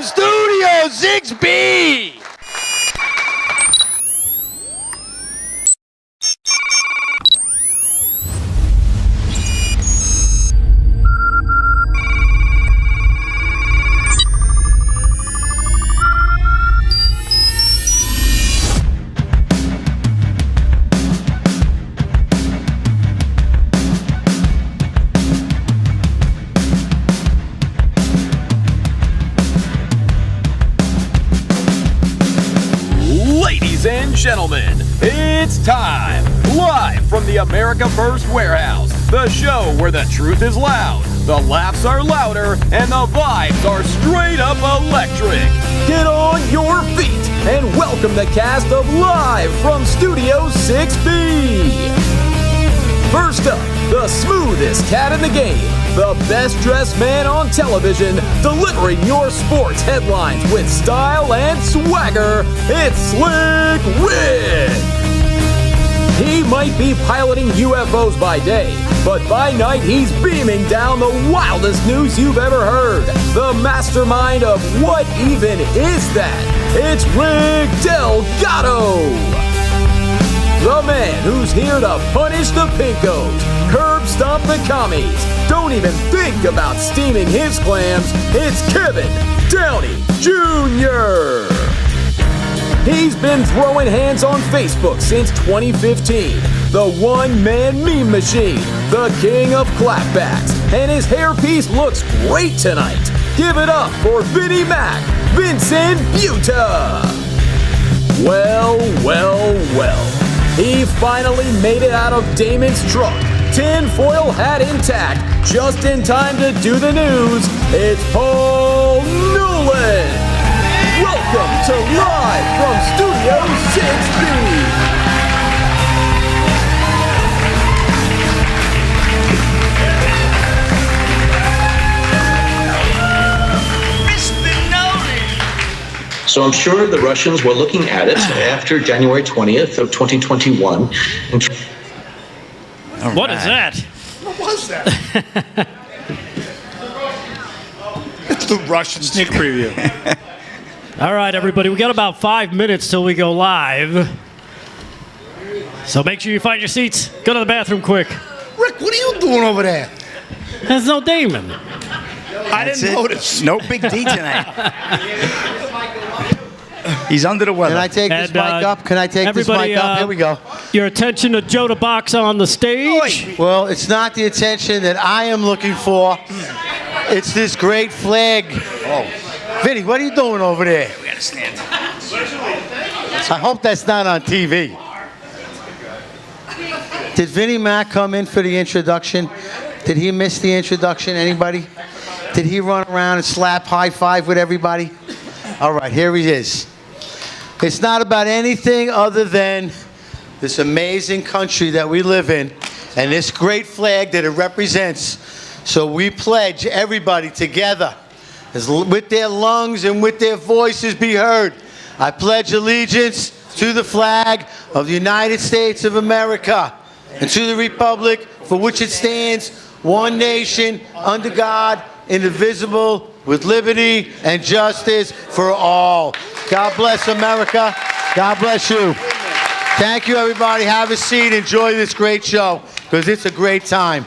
Studio 6B. Ladies and gentlemen, it's time! Live from the America First Warehouse, the show where the truth is loud, the laughs are louder, and the vibes are straight up electric. Get on your feet and welcome the cast of Live from Studio 6B. First up, the smoothest cat in the game, the best dressed man on television, delivering your sports headlines with style and swagger, it's Slick Rick! He might be piloting UFOs by day, but by night he's beaming down the wildest news you've ever heard. The mastermind of What Even Is That? It's Rick Delgado! The man who's here to punish the pinkos, curb stomp the commies, don't even think about steaming his clams, it's Kevin Downey Jr. He's been throwing hands on Facebook since 2015, the one-man meme machine, the king of clapbacks, and his hairpiece looks great tonight. Give it up for Vinnie Mac, Vincent Buta. Well. He finally made it out of Damon's truck, tinfoil hat intact, just in time to do the news. It's Paul Newland. Welcome to Live from Studio 6B. So I'm sure the Russians were looking at it after January 20th of 2021. What is that? What was that? It's the Russian sneak preview. All right, everybody, we got about 5 minutes till we go live. So make sure you find your seats. Go to the bathroom quick. Rick, what are you doing over there? There's no Damon. I didn't notice. No Big D tonight. He's under the weather. Can I take this mic up? Can I take this mic up? Here we go. Your attention to Joe the Box on the stage. Well, it's not the attention that I am looking for. It's this great flag. Oh. Vinny, what are you doing over there? We gotta stand. I hope that's not on TV. Did Vinnie Mac come in for the introduction? Did he miss the introduction? Anybody? Did he run around and slap high five with everybody? All right, here he is. It's not about anything other than this amazing country that we live in and this great flag that it represents. So we pledge everybody together, with their lungs and with their voices be heard. I pledge allegiance to the flag of the United States of America and to the republic for which it stands, one nation, under God, indivisible, with liberty and justice for all. God bless America. God bless you. Thank you, everybody. Have a seat. Enjoy this great show, because it's a great time.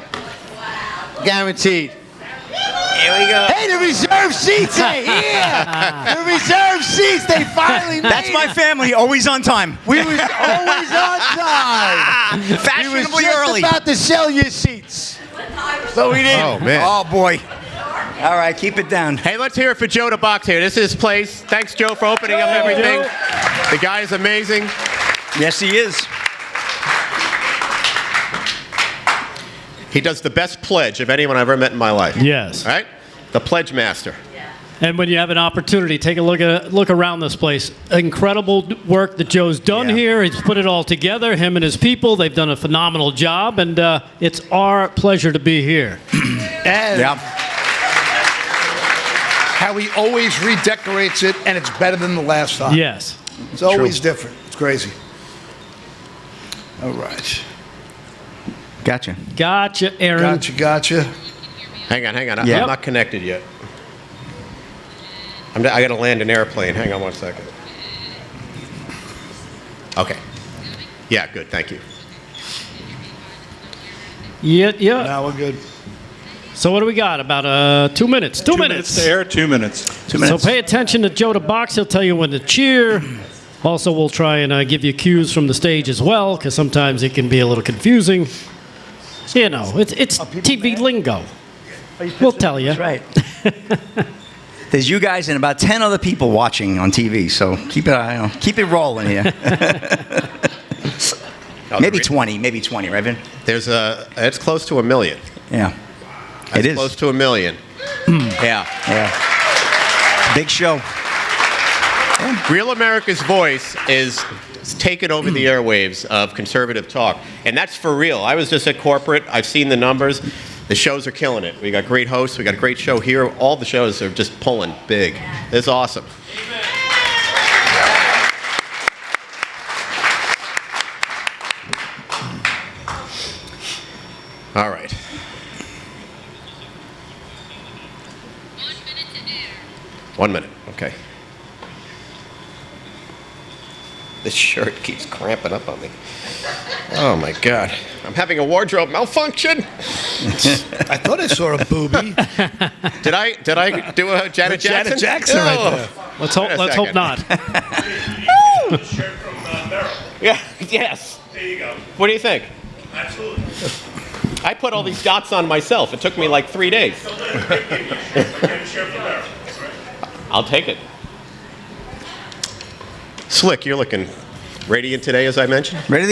Guaranteed. Here we go. Hey, the reserved seats are here. The reserved seats, they finally made That's my it. family, always on time. We was always on time. We was Fashionably just early. about to sell your seats. So we didn't. Oh, man. Oh, boy. All right, keep it down. Hey, let's hear it for Joe the Box here. This is his place. Thanks, Joe, for opening up everything. The guy is amazing. Yes, he is. He does the best pledge of anyone I've ever met in my life. Yes. All right? The pledge master. And when you have an opportunity, take a look around this place. Incredible work that Joe's done here. He's put it all together, him and his people. They've done a phenomenal job, and it's our pleasure to be here. And Yeah. how he always redecorates it, and it's better than the last time. Yes. It's always different. It's crazy. All right. Gotcha. Gotcha, Aaron. Gotcha. Hang on. Yeah. I'm not connected yet. I got to land an airplane. Hang on one second. Okay. Yeah, good. Thank you. Yeah. Now we're good. So what do we got? About 2 minutes. 2 minutes. to air, 2 minutes. 2 minutes. So pay attention to Joe the Box. He'll tell you when to cheer. Also, we'll try and give you cues from the stage as well, because sometimes it can be a little confusing. You know, it's TV lingo. We'll tell you. That's right. There's you guys and about 10 other people watching on TV, so keep it rolling here. Maybe 20, right, Vin? It's close to 1 million. Yeah. It's It is. close to 1 million. Yeah. Big show. Real America's Voice is taken over the airwaves of conservative talk. And that's for real. I was just at corporate. I've seen the numbers. The shows are killing it. We got great hosts. We got a great show here. All the shows are just pulling big. It's awesome. All right. 1 minute. Okay. This shirt keeps cramping up on me. Oh my God. I'm having a wardrobe malfunction. I thought I saw a booby. Did I do a Janet Jackson? Janet Jackson right Oh. there. Let's hope. Wait a Let's hope second. not. Shirt from Merrill. Yeah, yes. There you go. What do you think? Absolutely. I put all these dots on myself. It took me like 3 days. Get a shirt from Merrill. I'll take it. Slick, you're looking radiant today, as I mentioned. Ready?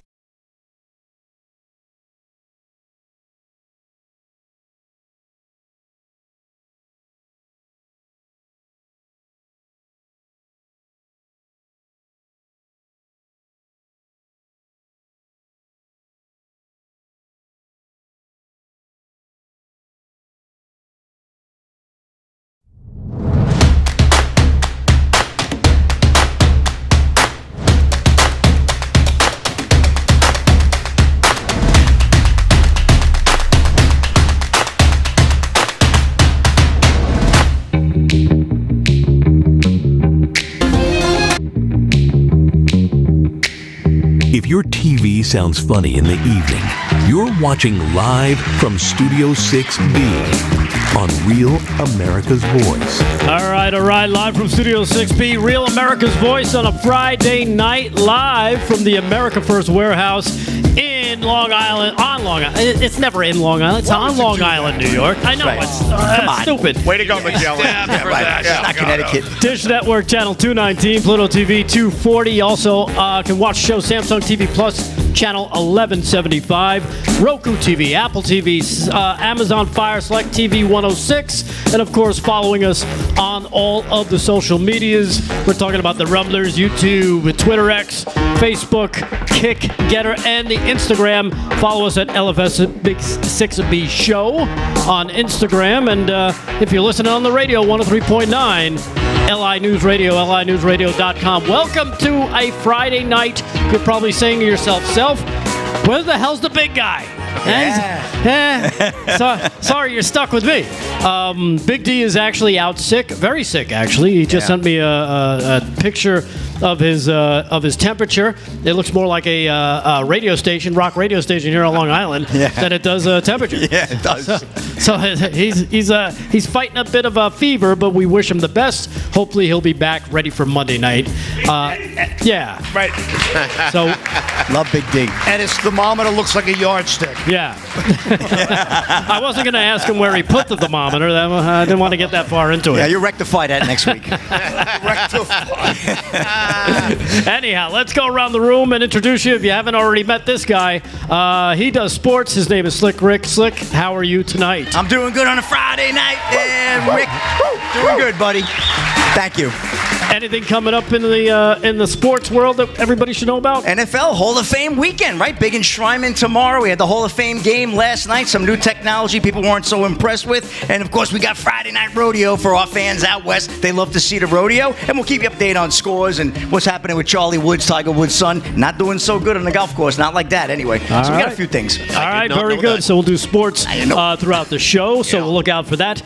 If your TV sounds funny in the evening, you're watching live from Studio 6B on Real America's Voice. All right. Live from Studio 6B, Real America's Voice on a Friday night, live from the America First Warehouse in Long Island. On Long Island. It's never in Long Island. It's on Long Island, New York. I know. Right. It's Come on. stupid. Way to go, Magellan. It's not Connecticut. Dish Network Channel 219, Pluto TV 240. Also, can watch the show Samsung TV Plus Channel 1175, Roku TV, Apple TV, Amazon Fire Select TV 106, and of course, following us on all of the social medias. We're talking about the Rumblers, YouTube, Twitter X, Facebook, Kick, Getter, and the Instagram. Follow us at LFS Big 6B Show on Instagram. And if you're listening on the radio, 103.9, LI News Radio, linewsradio.com. Welcome to a Friday night. You're probably saying to yourself, where the hell's the big guy? Sorry, you're stuck with me. Big D is actually out sick, very sick actually. He just sent me a picture of his temperature. It looks more like a radio station, rock radio station here on Long Island, than it does temperature. Yeah, it does. So he's fighting a bit of a fever, but we wish him the best. Hopefully he'll be back ready for Monday night. Yeah. Right. So Love Big D. And his thermometer looks like a yardstick. yeah. I wasn't going to ask him where he put the thermometer. I didn't want to get that far into Yeah, it. you rectify that next week. Anyhow, let's go around the room and introduce you if you haven't already met this guy. He does sports. His name is Slick Rick. Slick, how are you tonight? I'm doing good on a Friday night. And Rick, doing good, buddy. Thank you. Anything coming up in the sports world that everybody should know about? NFL Hall of Fame weekend, right? Big enshrinement tomorrow. We had the Hall of Fame game last night. Some new technology people weren't so impressed with. And, of course, we got Friday Night Rodeo for our fans out west. They love to see the rodeo. And we'll keep you updated on scores and what's happening with Charlie Woods, Tiger Woods' son. Not doing so good on the golf course. Not like that, anyway. So we got a few things. All right, not very know good. that. So we'll do sports throughout the show, so Yeah. we'll look out for that.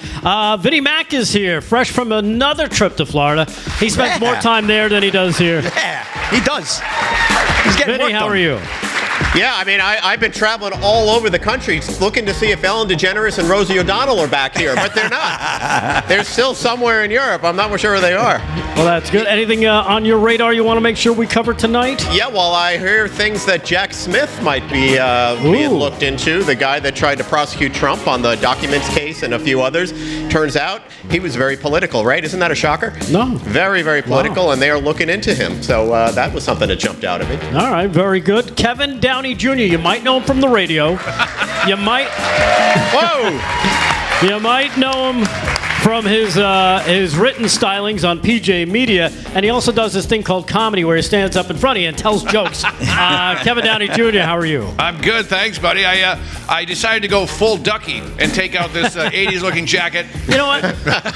Vinnie Mac is here, fresh from another trip to Florida. He spends more time there than he does here. Yeah, he does. He's getting Vinny, work how done. are you? Yeah, I mean, I've been traveling all over the country looking to see if Ellen DeGeneres and Rosie O'Donnell are back here, but they're not. They're still somewhere in Europe. I'm not sure where they are. Well, that's good. Anything on your radar you want to make sure we cover tonight? Yeah, well, I hear things that Jack Smith might be being looked into, the guy that tried to prosecute Trump on the documents case and a few others. Turns out he was very political, right? Isn't that a shocker? No. Very, very political, Wow. and they are looking into him. So that was something that jumped out at me. All right, very good. Kevin Downey Jr., you might know him from the radio. You might know him from his written stylings on PJ Media, and he also does this thing called comedy where he stands up in front of you and tells jokes. Kevin Downey Jr., how are you? I'm good, thanks, buddy. I decided to go full Ducky and take out this 80s-looking jacket. You know what?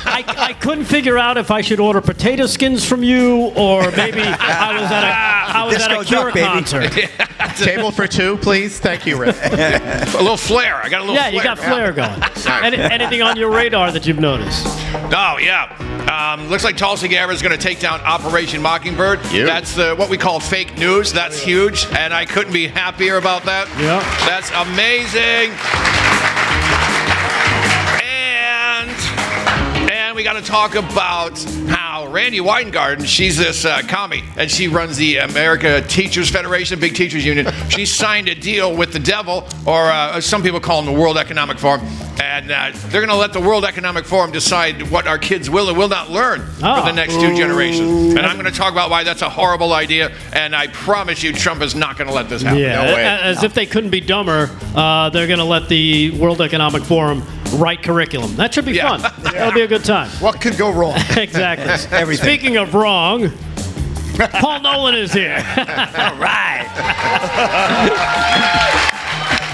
I couldn't figure out if I should order potato skins from you or maybe I was at a Disco Cure duck, baby. concert. Table for two, please. Thank you, Rick. A little flair. I got a little Yeah, flair. you got flair going. Anything on your radar that you've noticed? Oh, yeah. Looks like Tulsi Gabbard's going to take down Operation Mockingbird. Yeah. That's what we call fake news. That's huge, and I couldn't be happier about that. Yeah. That's amazing. And we got to talk about how Randy Weingarten, she's this commie, and she runs the America Teachers Federation, big teachers union. She signed a deal with the devil, or some people call him the World Economic Forum, and they're going to let the World Economic Forum decide what our kids will and will not learn for the next 2 generations. And I'm going to talk about why that's a horrible idea, and I promise you Trump is not going to let this happen. Yeah, No way. as if they couldn't be dumber, they're going to let the World Economic Forum write curriculum. That should be Yeah. fun. That'll be a good time. What could go wrong? Exactly. Everything. Speaking of wrong, Paul Nolan is here. All right.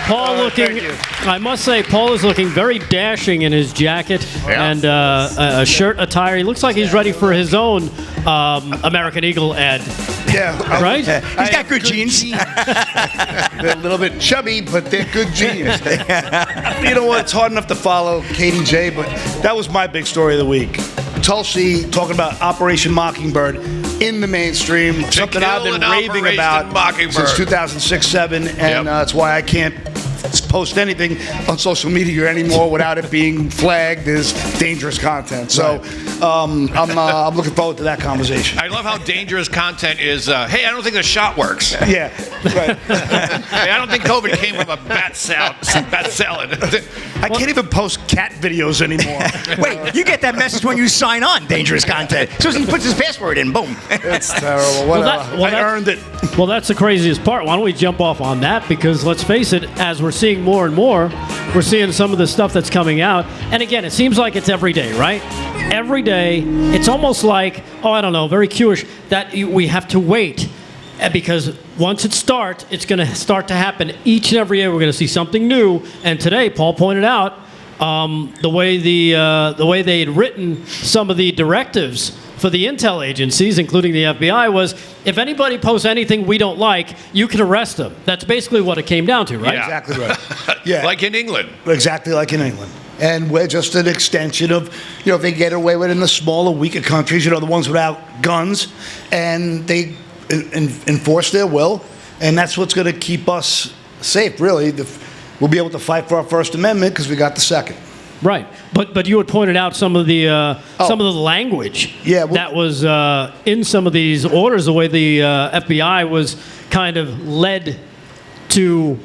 Paul looking, I must say, Paul is looking very dashing in his jacket and a shirt attire. He looks like he's ready for his own American Eagle ad. Yeah. Right? He's got good genes. They're a little bit chubby, but they're good genes. You know what? It's hard enough to follow Katie J, but that was my big story of the week. Tulsi talking about Operation Mockingbird in the mainstream, something I've been kill an raving Operation about Mockingbird. since 2006-07, and that's why I can't post anything on social media anymore without it being flagged as dangerous content. So I'm looking forward to that conversation. I love how dangerous content is. Hey, I don't think the shot works. Yeah, right. Hey, I don't think COVID came from a bat salad. I can't even post cat videos anymore. Wait, you get that message when you sign on, dangerous content. So he puts his password in, boom. It's terrible. Whatever. I earned it. Well, that's the craziest part. Why don't we jump off on that? Because let's face it, as we're seeing more and more, we're seeing some of the stuff that's coming out. And again, it seems like it's every day, right? Every day, it's almost like, I don't know, very Q-ish, that we have to wait. Because once it starts, it's going to start to happen each and every day. We're going to see something new. And today, Paul pointed out the way they had written some of the directives for the intel agencies, including the FBI, was if anybody posts anything we don't like, you can arrest them. That's basically what it came down to, right? Yeah. Exactly right. Yeah. Like in England. Exactly like in England. And we're just an extension of, they get away with it in the smaller, weaker countries, the ones without guns, and they enforce their will, and that's what's going to keep us safe, really. We'll be able to fight for our First Amendment because we got the Second. Right, but you had pointed out some of the language that was in some of these orders, the way the FBI was kind of led to,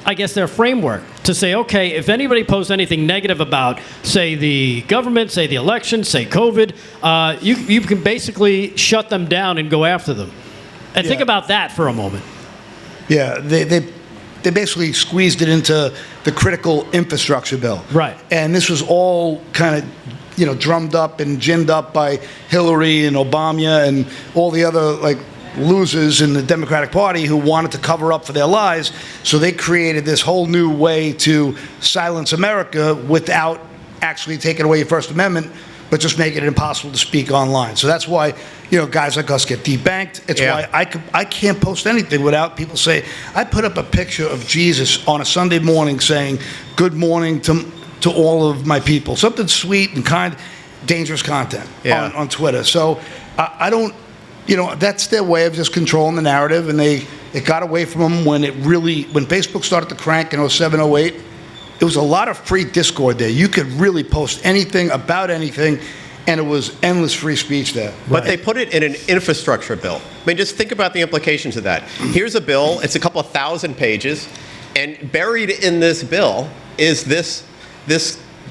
I guess, their framework to say, okay, if anybody posts anything negative about, say, the government, say the election, say COVID, you can basically shut them down and go after them. And think about that for a moment. Yeah, they basically squeezed it into the critical infrastructure bill. Right. And this was all kind of, drummed up and ginned up by Hillary and Obama and all the other, losers in the Democratic Party who wanted to cover up for their lies. So they created this whole new way to silence America without actually taking away your First Amendment, but just making it impossible to speak online. So that's why, guys like us get debanked. It's why I can't post anything without people say, I put up a picture of Jesus on a Sunday morning saying, good morning to all of my people. Something sweet and kind. dangerous content Yeah. on Twitter. So I don't, that's their way of just controlling the narrative, and it got away from them when Facebook started to crank in 07, 08. It was a lot of free discord there. You could really post anything about anything, and it was endless free speech there. But they put it in an infrastructure bill. I mean, just think about the implications of that. Here's a bill, it's a couple of thousand pages, and buried in this bill is this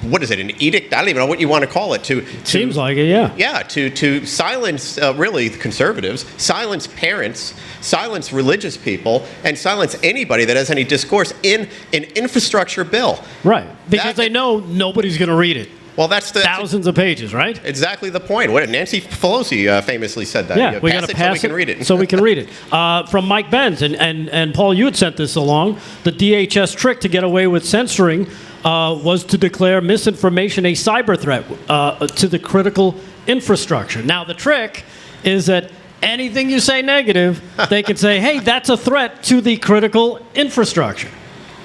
what is it, an edict? I don't even know what you want to call it. Seems like it, yeah. Yeah, to silence, really, the conservatives, silence parents, silence religious people, and silence anybody that has any discourse in an infrastructure bill. Right, because they know nobody's going to read it. Well, that's thousands of pages, right? Exactly the point. What Nancy Pelosi famously said that. Yeah, we got to pass so we can read it. So we can read it. From Mike Benz, and Paul, you had sent this along. The DHS trick to get away with censoring was to declare misinformation a cyber threat to the critical infrastructure. Now, the trick is that anything you say negative, they can say, hey, that's a threat to the critical infrastructure.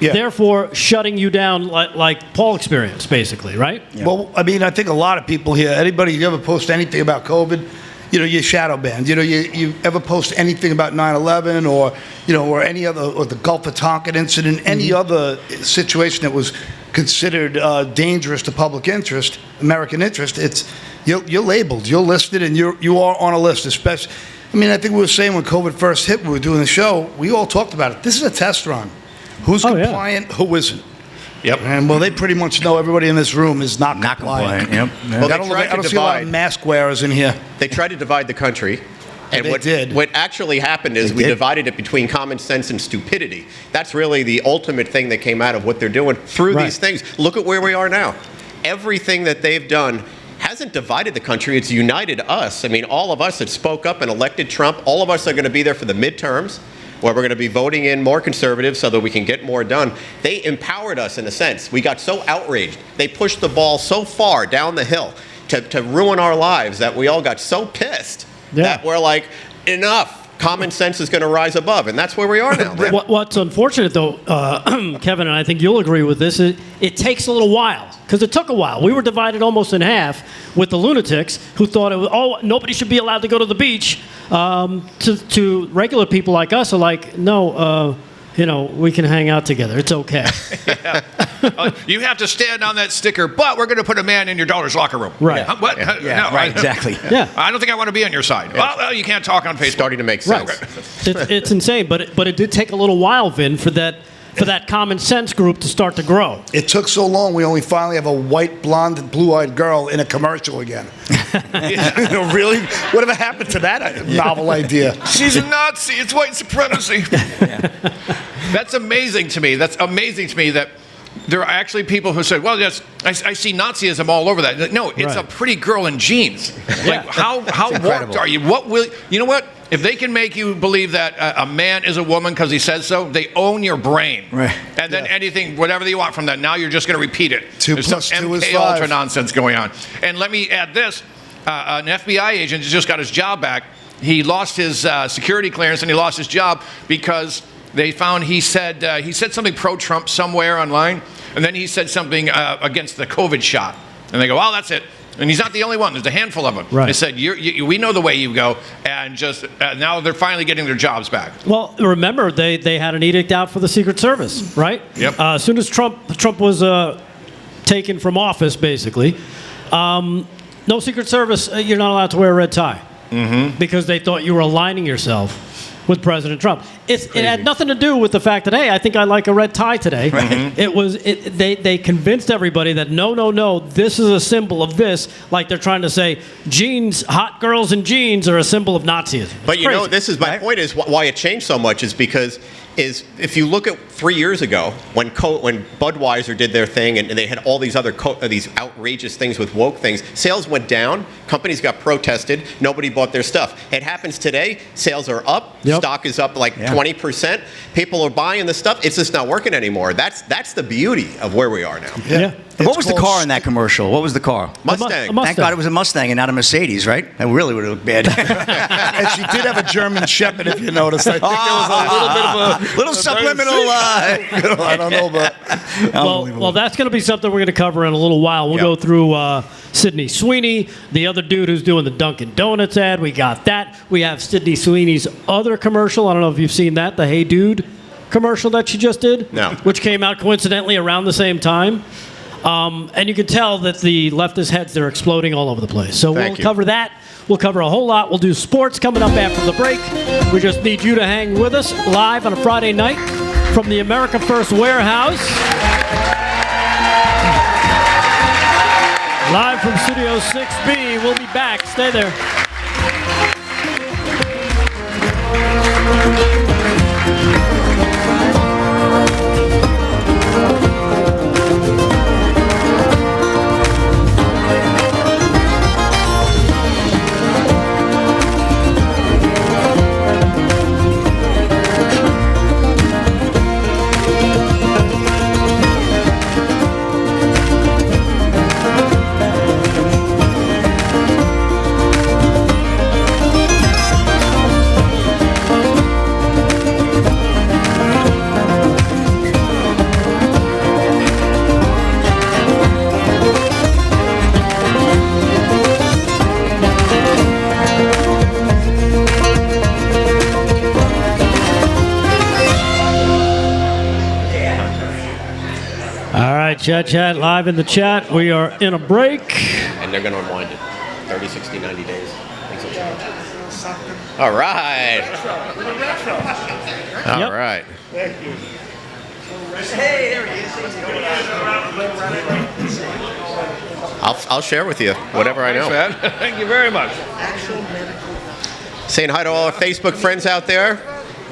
Yeah. Therefore, shutting you down like Paul experienced, basically, right? Yeah. Well, I mean, I think a lot of people here, anybody you ever post anything about COVID, you're shadow banned. You ever post anything about 9/11 or any other, or the Gulf of Tonkin incident, any other situation that was considered dangerous to public interest, American interest, you're labeled, you're listed, and you are on a list, especially. I mean, I think we were saying when COVID first hit, we were doing the show, we all talked about it. This is a test run. Who's compliant? Who isn't? Yep. And they pretty much know everybody in this room is not compliant. Yep. Well, I don't see a lot of mask wearers in here. They tried to divide the country. And They did. What actually happened is we divided it between common sense and stupidity. That's really the ultimate thing that came out of what they're doing through these things. Look at where we are now. Everything that they've done hasn't divided the country, it's united us. I mean, all of us that spoke up and elected Trump, all of us are going to be there for the midterms, where we're going to be voting in more conservatives so that we can get more done. They empowered us in a sense. We got so outraged. They pushed the ball so far down the hill to ruin our lives that we all got so pissed that we're like, enough. Common sense is going to rise above, and that's where we are now. What's unfortunate, though, Kevin, and I think you'll agree with this, is it takes a little while, because it took a while. We were divided almost in half with the lunatics who thought nobody should be allowed to go to the beach. To regular people like us are like, no, we can hang out together. It's okay. You have to stand on that sticker, but we're going to put a man in your daughter's locker room. Right. What? Yeah, No, right, exactly. Yeah. I don't think I want to be on your side. Well, you can't talk on Facebook. Starting to make sense. It's insane, but it did take a little while, Vin, for that common sense group to start to grow. It took so long, we only finally have a white, blonde, and blue-eyed girl in a commercial again. Really? Whatever happened to that novel idea? She's a Nazi. It's white supremacy. That's amazing to me. That's amazing to me that there are actually people who say, well, yes, I see Nazism all over that. No, it's a pretty girl in jeans. Like, how warped are you? You know what? If they can make you believe that a man is a woman because he says so, they own your brain. Right. And then anything, whatever you want from that, now you're just going to repeat it. 2 There's plus some 2 is MK 5. Ultra nonsense going on. And let me add this. An FBI agent just got his job back. He lost his security clearance and he lost his job because they found he said something pro-Trump somewhere online, and then he said something against the COVID shot. And they go, well, that's it. And he's not the only one. There's a handful of them. Right. They said, we know the way you go, and just now they're finally getting their jobs back. Well, remember, they had an edict out for the Secret Service, right? Yep. As soon as Trump was taken from office, basically, no Secret Service, you're not allowed to wear a red tie. Because they thought you were aligning yourself with President Trump. It had nothing to do with the fact that, hey, I think I like a red tie today. It was they convinced everybody that no, this is a symbol of this. Like they're trying to say, jeans, hot girls in jeans are a symbol of Nazism. But this is my point is why it changed so much is because if you look at 3 years ago when Budweiser did their thing and they had all these other these outrageous things with woke things, sales went down, companies got protested, nobody bought their stuff. It happens today, sales are up, stock is up like 20%, people are buying the stuff, it's just not working anymore. That's the beauty of where we are now. Yeah. What was the called car in that commercial? What was the car? Mustang. A Mustang. Thank God it was a Mustang and not a Mercedes, right? That really would have looked bad. And she did have a German Shepherd, if you noticed. I think there was a little bit of a little subliminal. I don't know, but Well, that's going to be something we're going to cover in a little while. We'll go through Sydney Sweeney, the other dude who's doing the Dunkin' Donuts ad. We got that. We have Sydney Sweeney's other commercial. I don't know if you've seen that, the Hey Dude commercial that she just did. No. Which came out coincidentally around the same time. And you can tell that the leftist heads, they're exploding all over the place. So Thank we'll you. cover that. We'll cover a whole lot. We'll do sports coming up after the break. We just need you to hang with us live on a Friday night from the America First Warehouse. Live from Studio 6B. We'll be back. Stay there. All right, Chat live in the chat. We are in a break. And they're going to unwind it. 30, 60, 90 days. Things will change. All right. All Yep. right. I'll share with you whatever I know. Thank you very much. Saying hi to all our Facebook friends out there.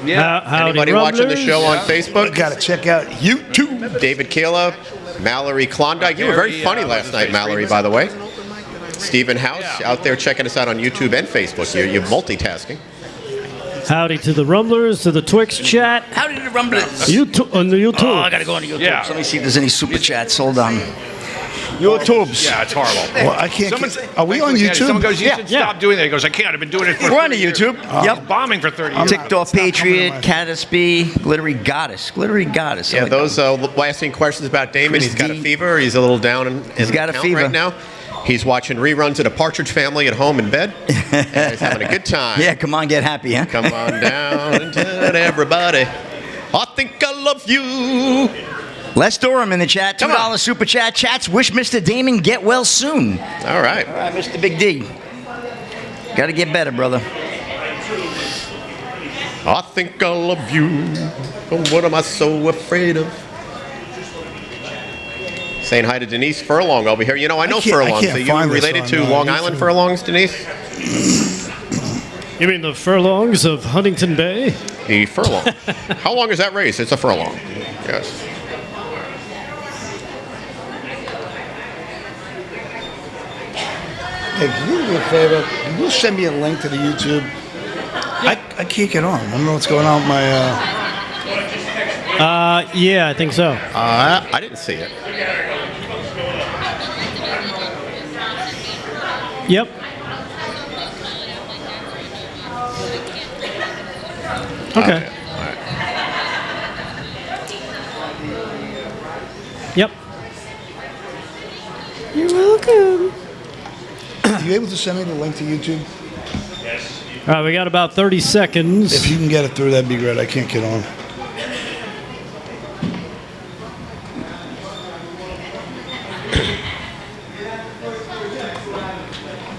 Howdy, Anybody watching the Rumblers. show on Facebook? got to check out YouTube. David Keela, Mallory Klondike. You were very funny last night, Mallory, by the way. Stephen House out there checking us out on YouTube and Facebook. You're multitasking. Howdy to the Rumblers, to the Twix chat. How did it rumble? YouTube, on the YouTube. Oh, I got to go on YouTube. Yeah. Let me see if there's any super chats. Hold on. YouTubes. Yeah, it's horrible. Well, I can't. Are we on YouTube? Someone goes, you Yeah. should stop doing that. He goes, I can't. I've been doing it for We're on 30 the years. YouTube. Yep. Bombing for 30 years. TikTok It's not coming Patriot, to my- Caddis B, Glittery Goddess. Glittery Goddess. I Yeah, like those asking questions about Damon. Chris He's got D. a fever. He's a little down in He's got a account fever. right now. He's watching reruns of The Partridge Family at home in bed. And he's having a good time. Yeah, come on, get happy, huh? Come on down and tell everybody, I think I love you. Les Durham in the chat. Come on. $2 super chat. Chats wish Mr. Damon get well soon. All right. All right, Mr. Big D. Got to get better, brother. I think I love you. What am I so afraid of? Saying hi to Denise Furlong over here. You know, I know I Furlongs. can't Are you find this related on, to Long YouTube. Island Furlongs, Denise? You mean the furlongs of Huntington Bay? The furlong. How long is that race? It's a furlong. Yes. Hey, can you do me a favor? Can you send me a link to the YouTube? I can't get on. I don't know what's going on with my. Yeah, I think so. I didn't see it. Yep. Okay. All right. Yep. You're welcome. Are you able to send me the link to YouTube? All right, we got about 30 seconds. If you can get it through, that'd be great. I can't get on.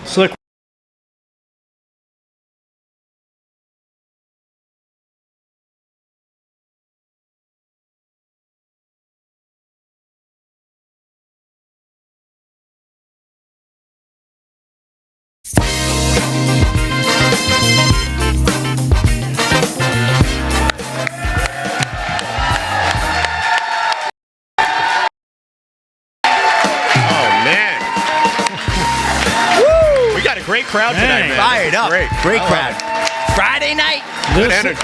Slick. Oh, man. We got a great crowd tonight, Man. man. Fired up. Great. Great I love crowd. it. Friday night. Good This- energy.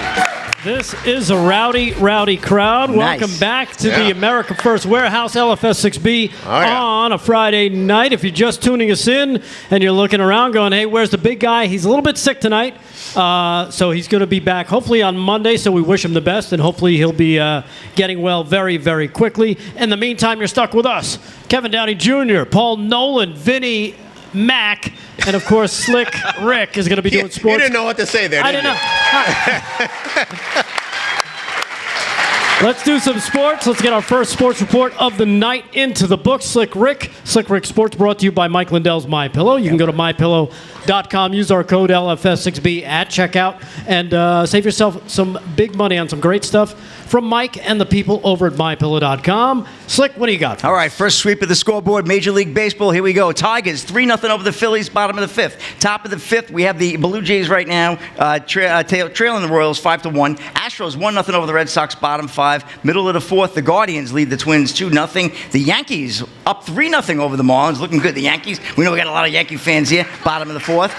This is a rowdy, rowdy crowd. Nice. Welcome back to Yeah. the America First Warehouse LFS 6B on a Friday night. If you're just tuning us in and you're looking around going, hey, where's the big guy? He's a little bit sick tonight, so he's going to be back hopefully on Monday, so we wish him the best, and hopefully he'll be getting well very, very quickly. In the meantime, you're stuck with us. Kevin Downey Jr., Paul Nolan, Vinny Mac, and of course, Slick Rick is going to be doing sports. You didn't know what to say there, I did didn't you? know. Let's do some sports. Let's get our first sports report of the night into the book. Slick Rick Sports, brought to you by Mike Lindell's MyPillow. You can go to mypillow.com, use our code LFS6B at checkout, and save yourself some big money on some great stuff from Mike and the people over at mypillow.com. Slick, what do you got? All right, first sweep of the scoreboard, Major League Baseball. Here we go. Tigers 3-0 over the Phillies, bottom of the fifth. Top of the fifth, we have the Blue Jays right now, trailing the Royals 5-1. Astros 1-0 over the Red Sox, bottom five. Middle of the fourth, the Guardians lead the Twins 2-0. The Yankees up 3-0 over the Marlins. Looking good, the Yankees. We know we got a lot of Yankee fans here, bottom of the fourth.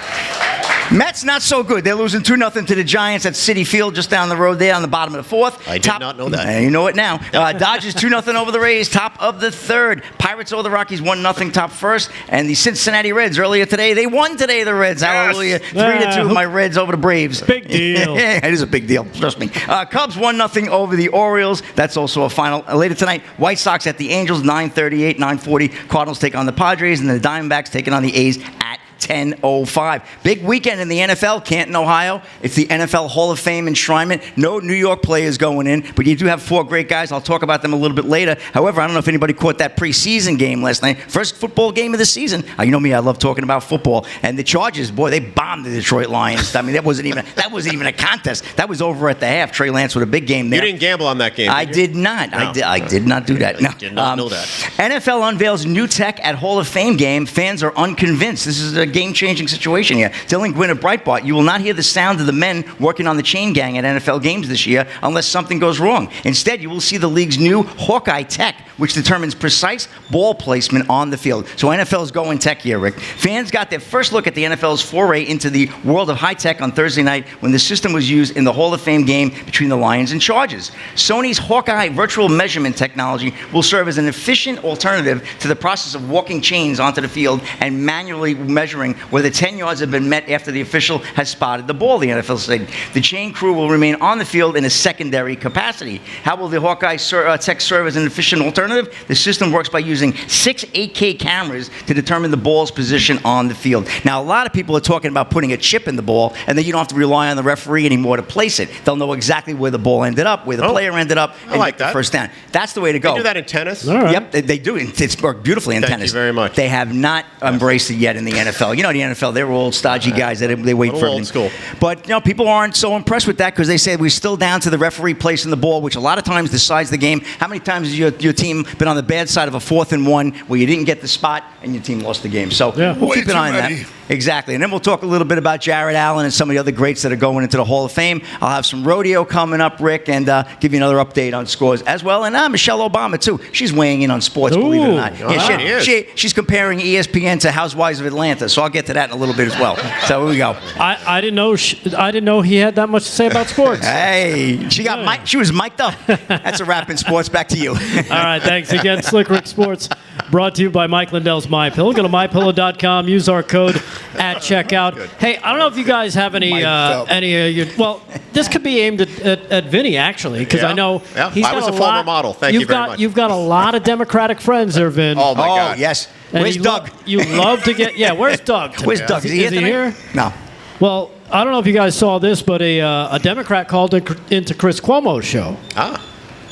Mets not so good. They're losing 2-0 to the Giants at Citi Field, just down the road there on the bottom of the fourth. I did not know that. You know it now. Dodgers 2-0 over the Rays, top of the third. Pirates over the Rockies 1-0, top first. And the Cincinnati Reds earlier today, they won today, the Reds. Hallelujah. 3-2, my Reds over the Braves. Big deal. It is a big deal, trust me. Cubs 1-0 over the Orioles. That's also a final. Later tonight, White Sox at the Angels, 9:38, 9:40. Cardinals take on the Padres, and the Diamondbacks taking on the A's at 10:05. Big weekend in the NFL, Canton, Ohio. It's the NFL Hall of Fame enshrinement. No New York players going in, but you do have four great guys. I'll talk about them a little bit later. However, I don't know if anybody caught that preseason game last night. First football game of the season. You know me, I love talking about football. And the Chargers, boy, they bombed the Detroit Lions. I mean, that wasn't even a contest. That was over at the half. Trey Lance with a big game there. You didn't gamble on that game, I did not. No. I did not do that. No. Did not know that. NFL unveils new tech at Hall of Fame game. Fans are unconvinced. This is a game-changing situation here. Dylan Gwynn of Breitbart, you will not hear the sound of the men working on the chain gang at NFL games this year unless something goes wrong. Instead, you will see the league's new Hawkeye tech, which determines precise ball placement on the field. So NFL is going tech here, Rick. Fans got their first look at the NFL's foray into the world of high tech on Thursday night when the system was used in the Hall of Fame game between the Lions and Chargers. Sony's Hawkeye virtual measurement technology will serve as an efficient alternative to the process of walking chains onto the field and manually measuring whether 10 yards have been met after the official has spotted the ball, the NFL said. The chain crew will remain on the field in a secondary capacity. How will the Hawkeye tech serve as an efficient alternative? The system works by using 6 8K cameras to determine the ball's position on the field. Now, a lot of people are talking about putting a chip in the ball, and then you don't have to rely on the referee anymore to place it. They'll know exactly where the ball ended up, where the player ended up, and like get the that. first down. That's the way to go. They do that in tennis? All right. Yep, they do. It's worked beautifully in Thank tennis. you very much. They have not embraced it yet in the NFL. You know, the NFL, they're old, stodgy guys that they wait Little for old everything. school. But, you know, people aren't so impressed with that because they say we're still down to the referee placing the ball, which a lot of times decides the game. How many times has your team been on the bad side of a 4th and 1 where you didn't get the spot and your team lost the game? So we'll keep an eye on that. Exactly. And then we'll talk a little bit about Jared Allen and some of the other greats that are going into the Hall of Fame. I'll have some rodeo coming up, Rick, and give you another update on scores as well. And Michelle Obama, too. She's weighing in on sports, believe it or not. She's comparing ESPN to Housewives of Atlanta, so I'll get to that in a little bit as well. So here we go. I didn't know he had that much to say about sports. Hey, she was mic'd up. That's a wrap in sports. Back to you. All right, thanks again, Slick Rick Sports, brought to you by Mike Lindell's MyPillow. Go to mypillow.com, use our code at checkout. Hey, I don't know if you guys have any well, this could be aimed at Vinny actually, because I know he's I got was a lot, former model. Thank you very much. You've got a lot of Democratic friends there, Vin. Oh my God. Yes. And Where's Doug? You love to get where's Doug? Where's Doug? Is he here tonight? No. Well, I don't know if you guys saw this, but a Democrat called into Chris Cuomo's show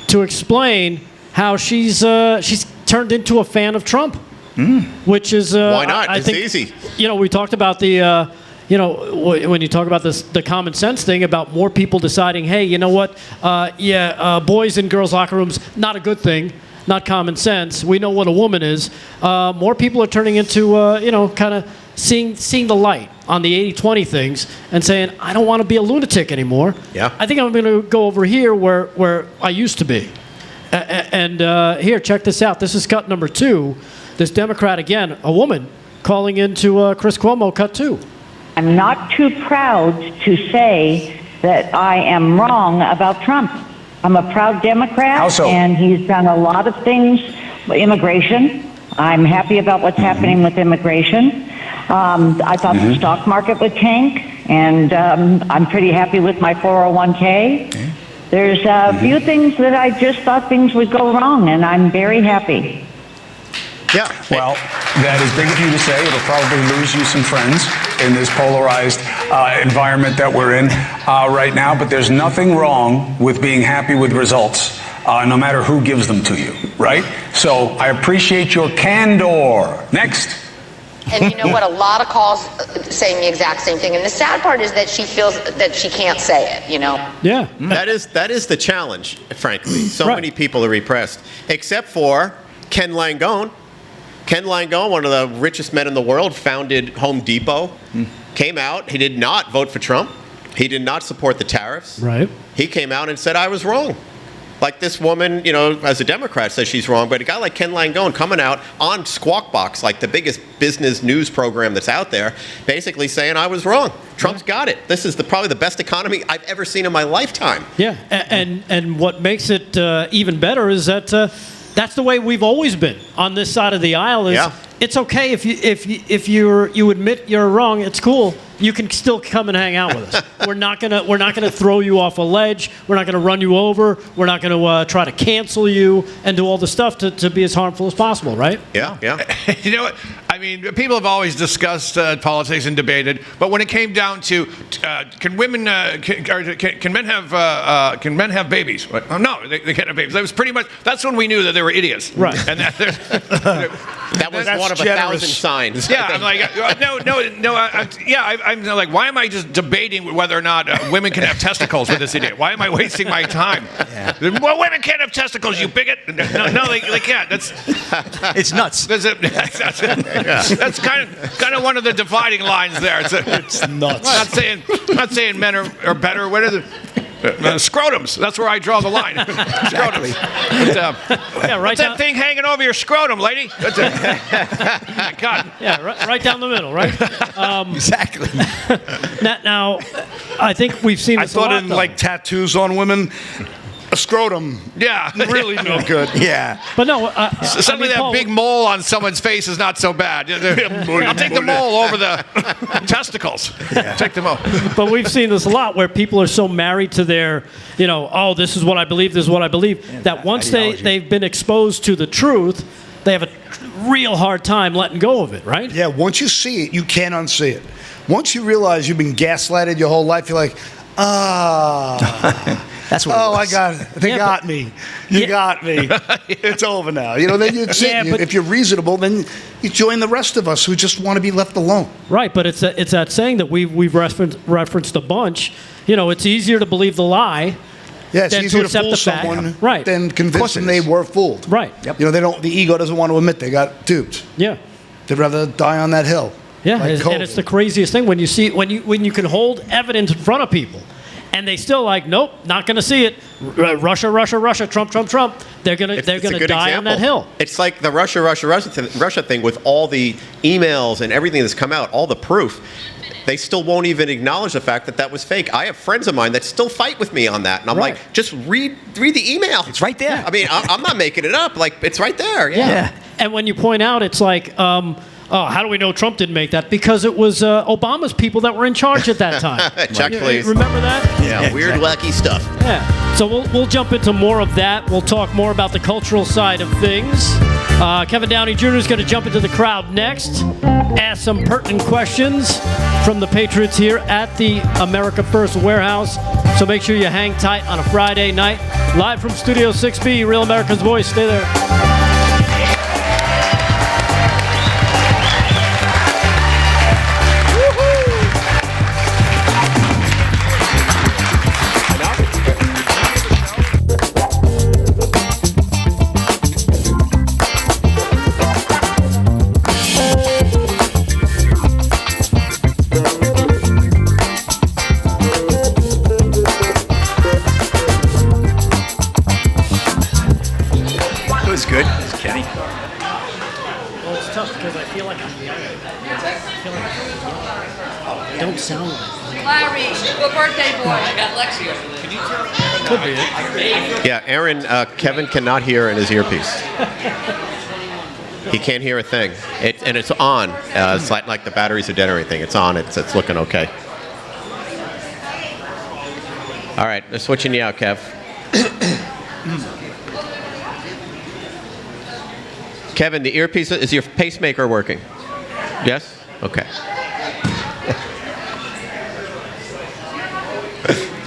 to explain how she's turned into a fan of Trump, which is why not? I It's think, easy. You know, we talked about the. When you talk about the common sense thing about more people deciding, hey, you know what? Boys in girls' locker rooms, not a good thing, not common sense. We know what a woman is. More people are turning into, kind of seeing the light on the 80-20 things and saying, I don't want to be a lunatic anymore. Yeah. I think I'm going to go over here where I used to be. And here, check this out. This is cut number 2. This Democrat, again, a woman, calling into Chris Cuomo, cut 2. I'm not too proud to say that I am wrong about Trump. I'm a proud Democrat. How so? And he's done a lot of things. Immigration. I'm happy about what's happening with immigration. I thought the stock market would tank, and I'm pretty happy with my 401k. There's a few things that I just thought things would go wrong, and I'm very happy. Yeah. Well, that is big of you to say. It'll probably lose you some friends in this polarized environment that we're in right now. But there's nothing wrong with being happy with results, no matter who gives them to you, right? So I appreciate your candor. Next. And you know what? A lot of calls saying the exact same thing. And the sad part is that she feels that she can't say it, you know? Yeah. That is the challenge, frankly. So many people are repressed, except for Ken Langone. Ken Langone, one of the richest men in the world, founded Home Depot, came out. He did not vote for Trump. He did not support the tariffs. Right. He came out and said, I was wrong. Like this woman, you know, as a Democrat, says she's wrong, but a guy like Ken Langone coming out on Squawk Box, like the biggest business news program that's out there, basically saying I was wrong. Trump's got it. This is probably the best economy I've ever seen in my lifetime. Yeah, and what makes it even better is that that's the way we've always been on this side of the aisle. Is it's okay if you admit you're wrong. It's cool. You can still come and hang out with us. We're not gonna throw you off a ledge. We're not gonna run you over. We're not gonna try to cancel you and do all the stuff to be as harmful as possible. Right? Yeah. You know what? I mean, people have always discussed politics and debated, but when it came down to can men have babies? Oh, no, they can't have babies. That was pretty much. That's when we knew that they were idiots. Right. And that was one of 1,000 signs. Yeah, I'm like, I'm like, why am I just debating whether or not women can have testicles with this idiot? Why am I wasting my time? Well, women can't have testicles, you bigot. No, they can't. It's nuts. That's kind of one of the dividing lines there. It's nuts. I'm not saying men are better. What is it? Scrotums. That's where I draw the line. Scrotums. What's that thing hanging over your scrotum, lady? That's it. God. Yeah, right down the middle, right? Exactly. Now, I think we've seen this I thought a lot, in though. like tattoos on women, a scrotum. Yeah. Really no good. Yeah. But no, suddenly that big mole on someone's face is not so bad. I'll take the mole over the testicles. Yeah. Take the mole. But we've seen this a lot where people are so married to their, oh, this is what I believe, this is what I believe, that once they've been exposed to the truth, they have a real hard time letting go of it, right? Yeah, once you see it, you can't unsee it. Once you realize you've been gaslighted your whole life, you're like, That's what I got it. They got me. You got me. It's over now. Then you if you're reasonable, then you join the rest of us who just want to be left alone. Right, but it's that saying that we've referenced a bunch. It's easier to believe the lie. Yeah, it's than easier to to accept fool the fact. someone Right. than convince them they were fooled. Right. Yep. The ego doesn't want to admit they got duped. Yeah. They'd rather die on that hill. Yeah, like and it's the craziest thing when you can hold evidence in front of people, and they still like, nope, not going to see it. Russia, Trump. They're gonna die on that hill. It's like the Russia thing with all the emails and everything that's come out, all the proof. They still won't even acknowledge the fact that was fake. I have friends of mine that still fight with me on that, and I'm like, just read the email. It's right there. I mean, I'm not making it up. Like, it's right there. Yeah. And when you point out, it's like, how do we know Trump didn't make that? Because it was Obama's people that were in charge at that time. Check, please. Remember that? Yeah, weird, wacky stuff. Yeah. So we'll jump into more of that. We'll talk more about the cultural side of things. Kevin Downey Jr. is going to jump into the crowd next, ask some pertinent questions from the Patriots here at the America First Warehouse. So make sure you hang tight on a Friday night. Live from Studio 6B, Real America's Voice. Stay there. Good. Larry, good birthday boy. I got Lexi over there. Can you tell? Could be it. Yeah, Aaron, Kevin cannot hear in his earpiece. He can't hear a thing. And it's on. It's like the batteries are dead or anything. It's on. It's looking okay. All right, they're switching you out, Kev. Kevin, the earpiece, is your pacemaker working? Yes? Okay.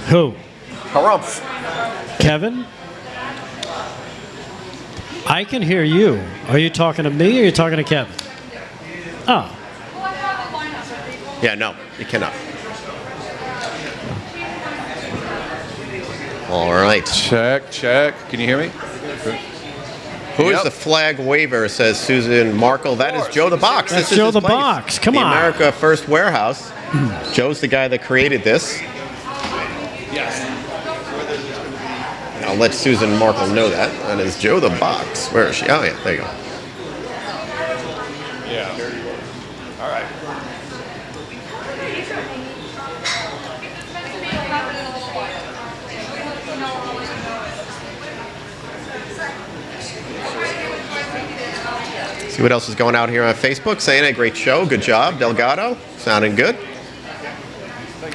Who? Harumph. Kevin? I can hear you. Are you talking to me or are you talking to Kevin? Oh. Yeah, no, you cannot. All right. Check. Can you hear me? Who is the flag waver, says Susan Markle. That is Joe the Box. That's This is Joe his the place. Box. Come the on. America First Warehouse. Joe's the guy that created this. Yes. I'll let Susan Markle know that. That is Joe the Box. Where is she? Oh, yeah, there you go. Yeah. All right. See what else is going out here on Facebook. Saying a great show. Good job, Delgado. Sounding good.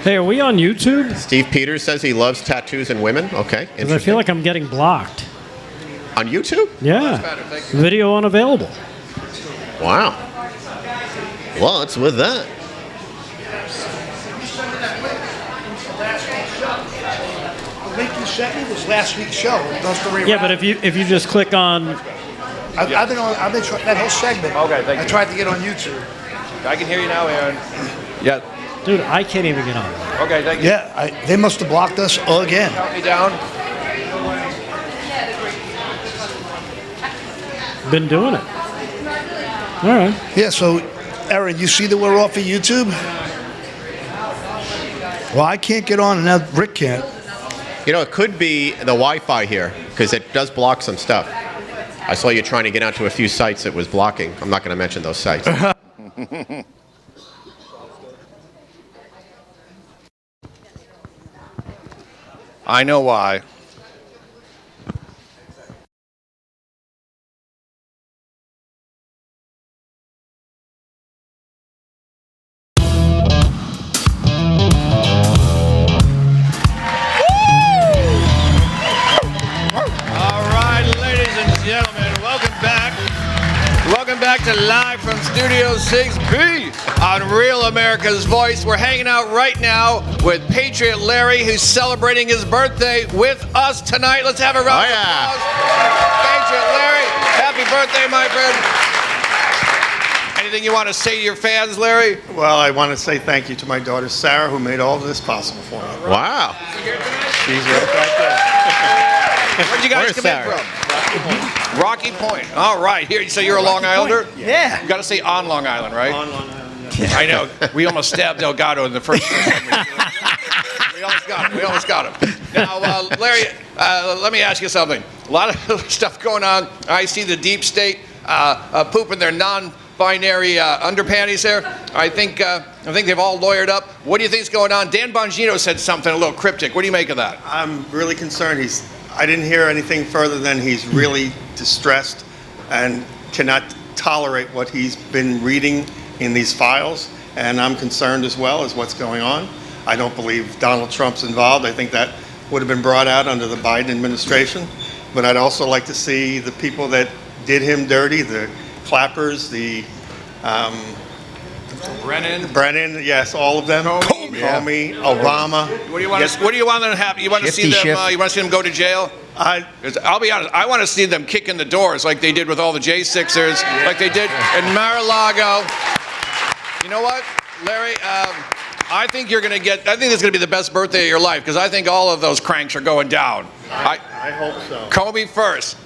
Hey, are we on YouTube? Steve Peters says he loves tattoos and women. Okay, Because I feel like I'm getting blocked. On YouTube? Yeah. Video unavailable. Wow. What's with that? The link you sent me was last week's show. Yeah, but if you just click on, I've been that whole segment. Okay, thank you. I tried to get on YouTube. I can hear you now, Aaron. Yeah. dude, I can't even get on. Okay, thank you. Yeah, they must have blocked us again. Count me down. Been doing it. All right. Yeah, so, Aaron, you see that we're off of YouTube? Well, I can't get on, and now Rick can't. You know, it could be the Wi-Fi here, because it does block some stuff. I saw you trying to get onto a few sites it was blocking. I'm not going to mention those sites. I know why. Welcome back to Live from Studio 6B on Real America's Voice. We're hanging out right now with Patriot Larry, who's celebrating his birthday with us tonight. Let's have a round of applause. Patriot Larry, happy birthday, my friend. Anything you want to say to your fans, Larry? Well, I want to say thank you to my daughter, Sarah, who made all of this possible for me. Wow. She's right there. Where'd you guys come in from? Rocky Point. All right. Here, so you're a Long Islander? Yeah. You got to say on Long Island, right? On Long Island, yeah. I know. We almost stabbed Delgado in the first. We almost got him. Now, Larry, let me ask you something. A lot of stuff going on. I see the deep state pooping their non-binary underpanties there. I think they've all lawyered up. What do you think's going on? Dan Bongino said something a little cryptic. What do you make of that? I'm really concerned. I didn't hear anything further than he's really distressed and cannot tolerate what he's been reading in these files. And I'm concerned as well as what's going on. I don't believe Donald Trump's involved. I think that would have been brought out under the Biden administration. But I'd also like to see the people that did him dirty, the clappers, the Brennan, yes, all of them. Comey, Obama. What do you want? What do you want them to happen? You want to see them? You want to see them go to jail? I'll be honest. I want to see them kick in the doors like they did with all the J6ers, like they did in Mar-a-Lago. You know what, Larry? I think you're going to get. I think this is going to be the best birthday of your life because I think all of those cranks are going down. I hope so. Comey first.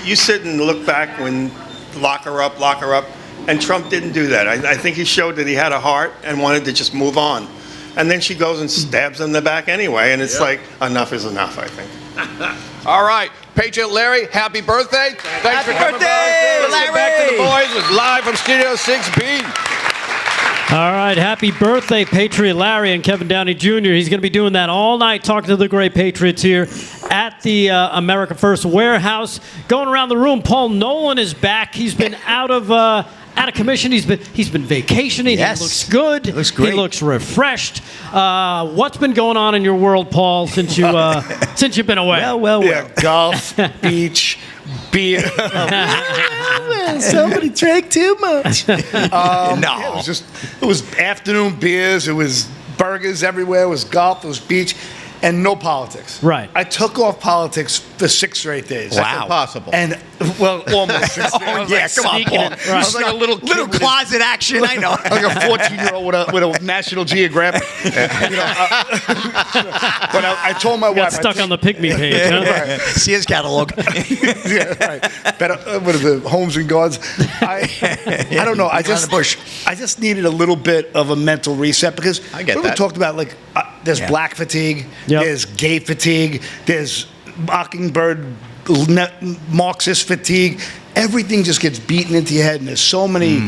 You sit and look back when lock her up. And Trump didn't do that. I think he showed that he had a heart and wanted to just move on. And then she goes and stabs him in the back anyway, and it's like, enough is enough, I think. All right. Patriot Larry, happy birthday. Thanks for coming by. Larry. Let's get back to the boys. It's live from Studio 6B. All right, happy birthday, Patriot Larry and Kevin Downey Jr. He's going to be doing that all night, talking to the great Patriots here at the America First Warehouse. Going around the room, Paul Nolan is back. He's been out of commission. He's been vacationing. Yes. He looks good. He looks great. He looks refreshed. What's been going on in your world, Paul, since you've been away? Yeah, golf, beach, beer. Somebody drank too much. No. It was afternoon beers. It was burgers everywhere. It was golf. It was beach. And no politics. Right. I took off politics for 6 straight days. That's impossible. And, well, almost 6 days. Oh, yeah, come on, Paul. I was like a little kid with closet action, I know. like a 14-year-old with a National Geographic. But I told my Got wife. stuck on the Pygmy page, huh? See his catalog. Yeah, right. Better, what are the homes and gardens? I don't know. I just needed a little bit of a mental reset because I get we that. talked about there's black fatigue, there's gay fatigue, there's Mockingbird Marxist fatigue. Everything just gets beaten into your head, and there's so many,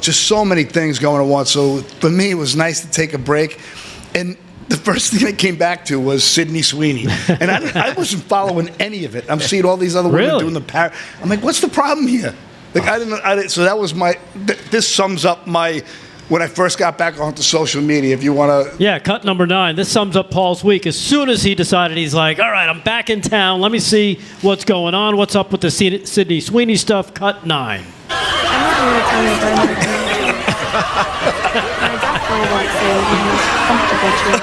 just so many things going on at once. So for me, it was nice to take a break, and the first thing I came back to was Sydney Sweeney, and I wasn't following any of it. I'm seeing all these other women doing the parrot. I'm like, what's the problem here? Like I didn't. So that was this sums up when I first got back onto social media. If you want to, yeah, cut number 9. This sums up Paul's week. As soon as he decided, he's like, all right, I'm back in town. Let me see what's going on. What's up with the Sydney Sweeney stuff? Cut 9. I'm not going to tell you about anything. I definitely won't say anything comfortable to you.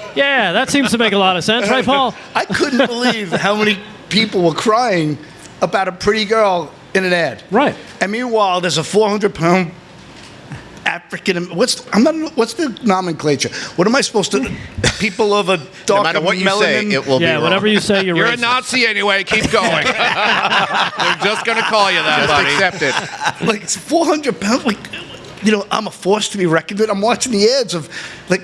Or Yeah, that seems to make a lot of sense, right, Paul? I couldn't believe how many people were crying about a pretty girl in an ad. Right. And meanwhile, there's a 400-pound African. What's the nomenclature? What am I supposed to? People of a dark No matter what you melanin. say, it will be wrong. whatever you say, you're You're a racist. Nazi anyway. Keep going. They're just going to call you that, Just buddy. accept it. Like it's 400 pounds. I'm a force to be reckoned with. I'm watching the ads of,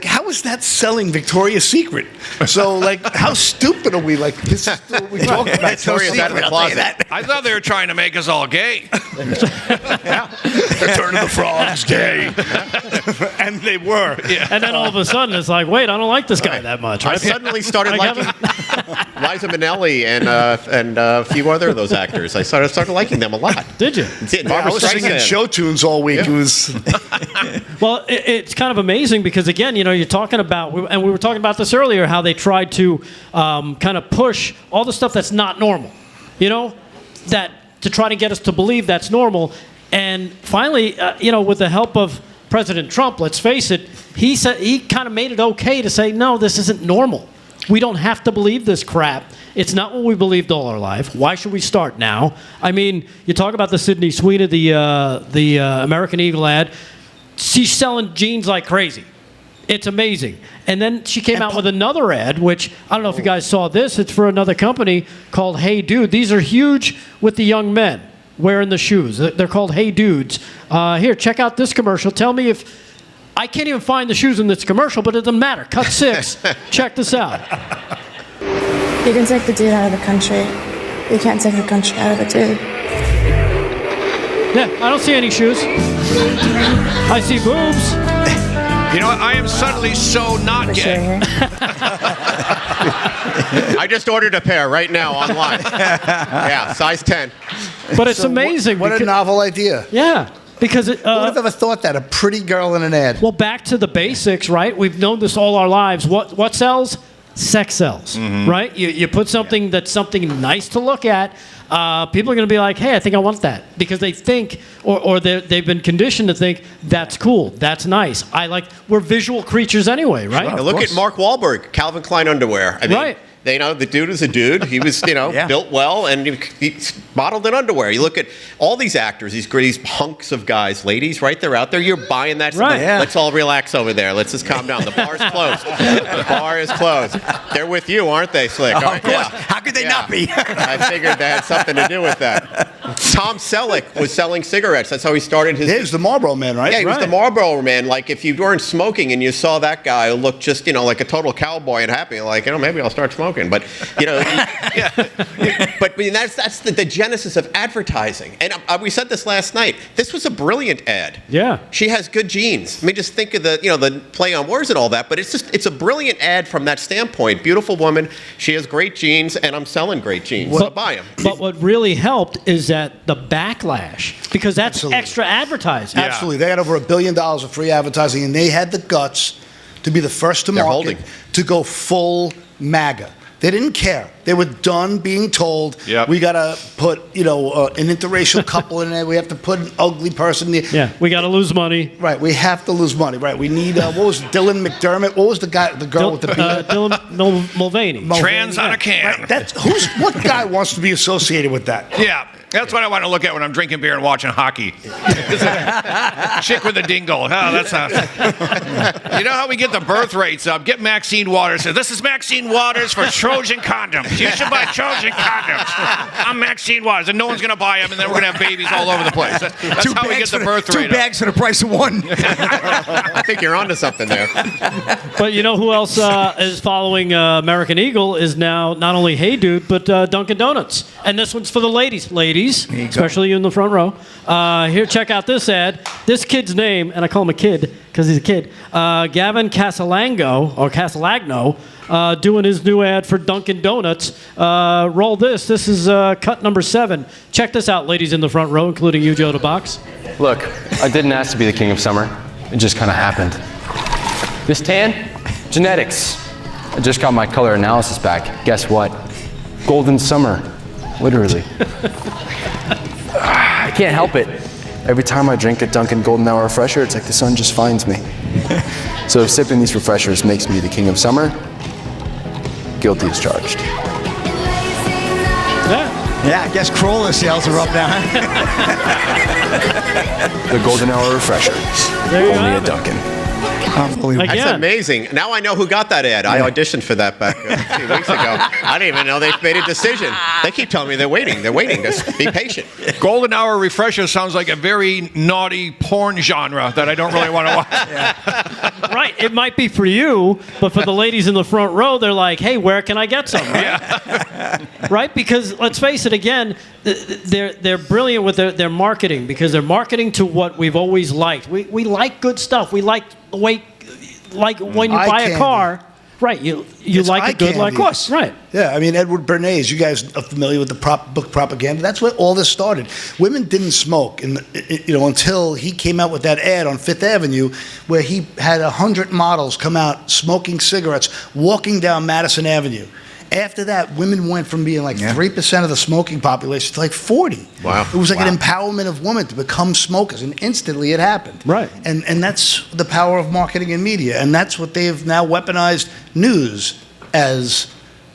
how is that selling Victoria's Secret? So, how stupid are we? This is what we talking about. Victoria's out of the closet. I thought they were trying to make us all gay. Return of the Frogs, gay. And they were. Yeah. And then all of a sudden, it's like, wait, I don't like this guy that much. I Right? suddenly started Like liking Liza Minnelli and a few other of those actors. I started liking them a lot. Did you? Barbara I was singing Streisand. show tunes all week. It was. Well, it's kind of amazing because, again, you're talking about, and we were talking about this earlier, how they tried to kind of push all the stuff that's not normal, that to try to get us to believe that's normal. And finally, with the help of President Trump, let's face it, he kind of made it okay to say, no, this isn't normal. We don't have to believe this crap. It's not what we believed all our life. Why should we start now? I mean, you talk about the Sydney Sweeney, the American Eagle ad. She's selling jeans like crazy. It's amazing. And then she came out with another ad, which I don't know if you guys saw this. It's for another company called Hey Dude. These are huge with the young men wearing the shoes. They're called Hey Dudes. Here, check out this commercial. Tell me if... I can't even find the shoes in this commercial, but it doesn't matter. Cut 6. Check this out. you can take the dude out of the country. You can't take the country out of the dude. Yeah, I don't see any shoes. I see boobs. You know what? I am suddenly so not gay. I just ordered a pair right now online. Yeah, size 10. But it's amazing. What a novel idea. Yeah. Because Who would have ever thought that? A pretty girl in an ad. Well, back to the basics, right? We've known this all our lives. What sells? Sex sells, right? You put something that's something nice to look at. People are going to be like, hey, I think I want that. Because they think, or they've been conditioned to think, that's cool, that's nice. We're visual creatures anyway, right? Sure, look at Mark Wahlberg, Calvin Klein underwear. I mean, right. The dude is a dude. He was, built well, and he modeled in underwear. You look at all these actors, these hunks of guys, ladies, right? They're out there. You're buying that. Right. Yeah. Let's all relax over there. Let's just calm down. The bar's closed. The bar is closed. They're with you, aren't they, Slick? Of course. How could they not be? I figured that had something to do with that. Tom Selleck was selling cigarettes. That's how he started his. He was the Marlboro Man, right? Yeah, he was the Marlboro Man. Like, if you weren't smoking and you saw that guy who looked just, like a total cowboy and happy, like, maybe I'll start smoking. But, but I mean, that's the genesis of advertising. And we said this last night. This was a brilliant ad. Yeah. She has good genes. I mean, just think of the play on words and all that. But it's a brilliant ad from that standpoint. Beautiful woman. She has great genes, and I'm selling great genes. So buy them. But what really helped is that the backlash, because that's extra advertising. Absolutely. They had over $1 billion of free advertising, and they had the guts to be the first to market to go full MAGA. They didn't care. They were done being told, we got to put, an interracial couple in there. We have to put an ugly person in there. Yeah, we got to lose money. Right, we have to lose money. Right, we need, what was Dylan McDermott? What was the girl with the Dylan Mulvaney. Trans on a can. Right, what guy wants to be associated with that? Yeah. That's what I want to look at when I'm drinking beer and watching hockey. Chick with a dingle. Oh, that's not. You know how we get the birth rates up? Get Maxine Waters. This is Maxine Waters for Trojan condoms. You should buy Trojan condoms. I'm Maxine Waters, and no one's going to buy them, and then we're going to have babies all over the place. That's how we get the birth rate up. 2 bags for the price of 1. I think you're onto something there. But you know who else is following American Eagle is now not only Hey Dude, but Dunkin' Donuts. And this one's for the ladies. Ladies, especially you in the front row. Here, check out this ad. This kid's name, and I call him a kid because he's a kid, Gavin Casalagno, doing his new ad for Dunkin' Donuts. Roll this. This is cut number 7. Check this out, ladies in the front row, including you, Joe DeBox. Look, I didn't ask to be the king of summer. It just kind of happened. This tan? Genetics. I just got my color analysis back. Guess what? Golden summer. Literally. I can't help it. Every time I drink a Dunkin' Golden Hour refresher, it's like the sun just finds me. So if sipping these refreshers makes me the king of summer, guilty as charged. Yeah, I guess crawler sales are up now. The Golden Hour refresher. Only a Dunkin'. Unbelievable. That's amazing. Now I know who got that ad. I auditioned for that back a few weeks ago. I didn't even know they made a decision. They keep telling me they're waiting. They're waiting. Just be patient. Golden Hour refresher sounds like a very naughty porn genre that I don't really want to watch. Right. It might be for you, but for the ladies in the front row, they're like, hey, where can I get some? Right? Right? Because let's face it, again, they're brilliant with their marketing because they're marketing to what we've always liked. We like good stuff. We like the way, like when you buy a car, right? You like a good, like, of course, right? Yeah, I mean Edward Bernays. You guys are familiar with the book Propaganda. That's where all this started. Women didn't smoke, until he came out with that ad on Fifth Avenue, where he had 100 models come out smoking cigarettes, walking down Madison Avenue. After that, women went from being like 3% of the smoking population to like 40. Wow. It was like an empowerment of women to become smokers, and instantly it happened. Right. And that's the power of marketing and media, and that's what they've now weaponized news as,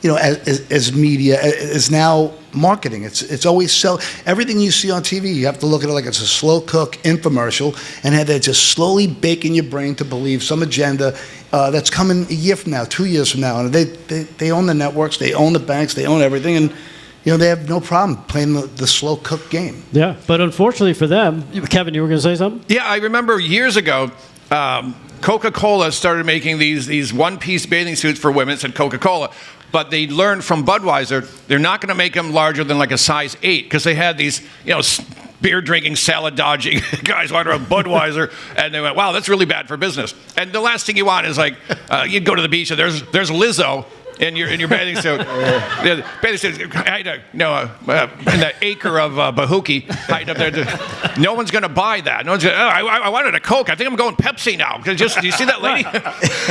as media, is now marketing. It's always everything you see on TV, you have to look at it like it's a slow cook infomercial, and have that just slowly bake in your brain to believe some agenda that's coming a year from now, 2 years from now. And they own the networks, they own the banks, they own everything, and they have no problem playing the slow cook game. Yeah, but unfortunately for them, Kevin, you were going to say something? Yeah, I remember years ago, Coca-Cola started making these one-piece bathing suits for women. It said Coca-Cola. But they learned from Budweiser, they're not going to make them larger than like a size 8 because they had these, beer-drinking, salad-dodging guys walking around Budweiser, and they went, wow, that's really bad for business. And the last thing you want is like, you go to the beach and there's Lizzo in your bathing suit. The bathing suit, in that acre of Bahuki hiding up there. No one's going to buy that. No one's gonna, I wanted a Coke. I think I'm going Pepsi now. Do you see that lady?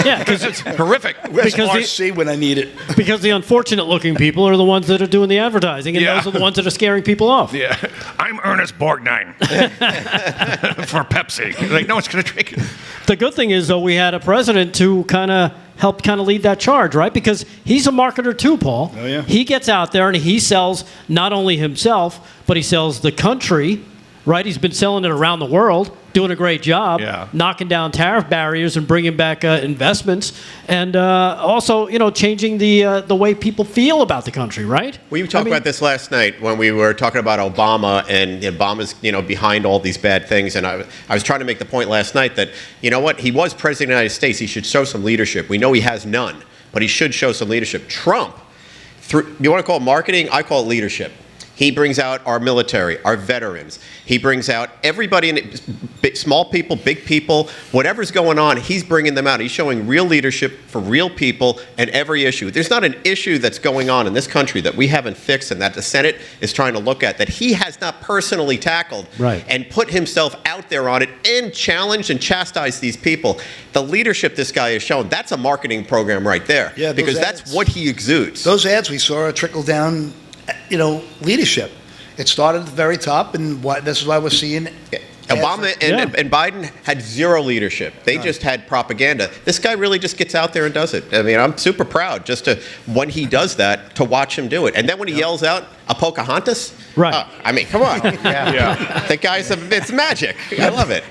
Yeah, because it's horrific. Where's RC when I need it? Because the unfortunate-looking people are the ones that are doing the advertising, and those are the ones that are scaring people off. Yeah, I'm Ernest Borgnine for Pepsi. Like, no one's going to drink it. The good thing is, though, we had a president to help lead that charge, right? Because he's a marketer too, Paul. Oh, yeah. He gets out there and he sells not only himself, but he sells the country right? He's been selling it around the world, doing a great job, knocking down tariff barriers and bringing back investments, and also, changing the way people feel about the country, right? We talked about this last night when we were talking about Obama, and Obama's, behind all these bad things. And I was trying to make the point last night that, he was president of the United States. He should show some leadership. We know he has none, but he should show some leadership. Trump, you want to call it marketing? I call it leadership. He brings out our military, our veterans. He brings out everybody, small people, big people, whatever's going on, he's bringing them out. He's showing real leadership for real people and every issue. There's not an issue that's going on in this country that we haven't fixed and that the Senate is trying to look at that he has not personally tackled and put himself out there on it and challenged and chastised these people. The leadership this guy has shown, that's a marketing program right there. Yeah, because that's what he exudes. Those ads we saw are trickle down, leadership. It started at the very top, and this is why we're seeing Obama and Biden had zero leadership. They just had propaganda. This guy really just gets out there and does it. I mean, I'm super proud when he does that, to watch him do it. And then when he yells out, a Pocahontas? Right. I mean, come on. That guy's, it's magic. I love it.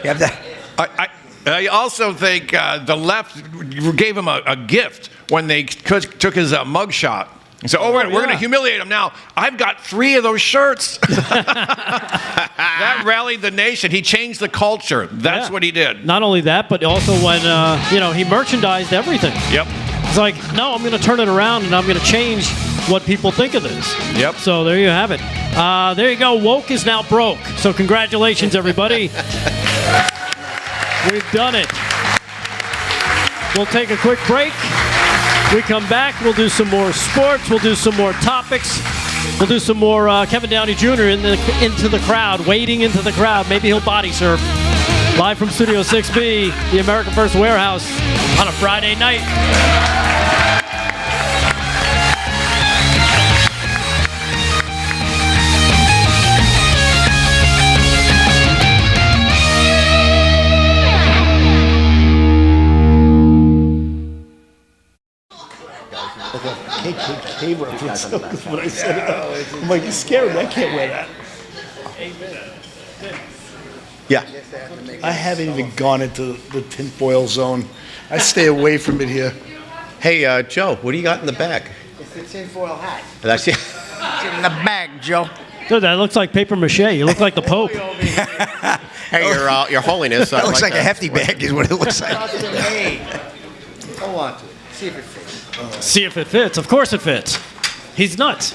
I also think the left gave him a gift when they took his mugshot. So, we're going to humiliate him now. I've got 3 of those shirts. That rallied the nation. He changed the culture. That's what he did. Not only that, but also when, he merchandised everything. Yep. It's like, no, I'm going to turn it around and I'm going to change what people think of this. Yep. So there you have it. There you go. Woke is now broke. So congratulations, everybody. We've done it. We'll take a quick break. We come back, we'll do some more sports, we'll do some more topics, we'll do some more Kevin Downey Jr. into the crowd, wading into the crowd. Maybe he'll body surf. Live from Studio 6B, the America First Warehouse, on a Friday night. KKK reference. That's what I said. I'm like, you're scaring me. I can't wear that. Yeah. I haven't even gone into the tinfoil zone. I stay away from it here. Hey, Joe, what do you got in the bag? It's the tinfoil hat. That's It's in the bag, Joe. Dude, that looks like paper mache. You look like the Pope. Hey, Your Holiness. That looks like a hefty bag is what it looks like. Hold on to it. See if it fits. See if it fits. Of course it fits. He's nuts.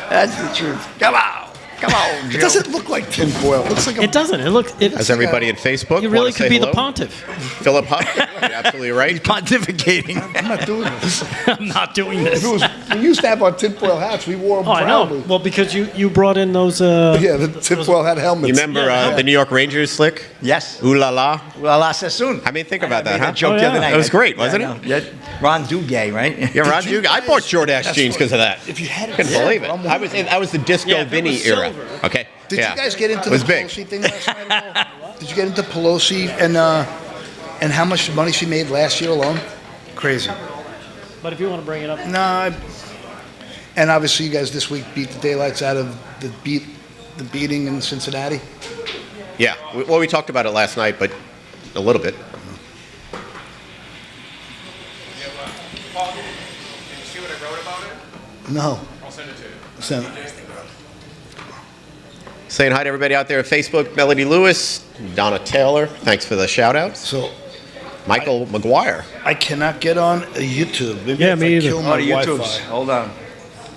That's the truth. Come on. Come on, Joe. It doesn't look like tinfoil. It looks like It doesn't. It looks. As everybody in Facebook, You really wanna could say be hello? the pontiff. Philip Huff, you're absolutely right. He's pontificating. I'm not doing this. I'm not doing this. We used to have our tinfoil hats. We wore them Oh, I know. proudly. Well, because you brought in those. Yeah, the tinfoil hat helmets. You remember the New York Rangers slick? Yes. Ooh la la. La la Sassoon. I mean, think about I that, made huh? joke the other night. That was great, wasn't I it? know. Yeah. Ron Duguay, right? Yeah, Ron Duke. I bought Jordache jeans because of that. If you had it, Couldn't believe it. I was the Disco Vinny era. Okay. Did you guys get into It the was big. Pelosi thing last night at all? Did you get into Pelosi and how much money she made last year alone? Crazy. But if you want to bring it up. No. And obviously, you guys this week beat the daylights out of the beating in Cincinnati. Yeah. Well, we talked about it last night, but a little bit. Paul, did you see what I wrote about it? No. I'll send it to you. Send it. Saying hi to everybody out there at Facebook. Melody Lewis, Donna Taylor. Thanks for the shout out. So, Michael McGuire. I cannot get on YouTube. Maybe Yeah, if me I either. kill my YouTube's. Wi-Fi. Hold on.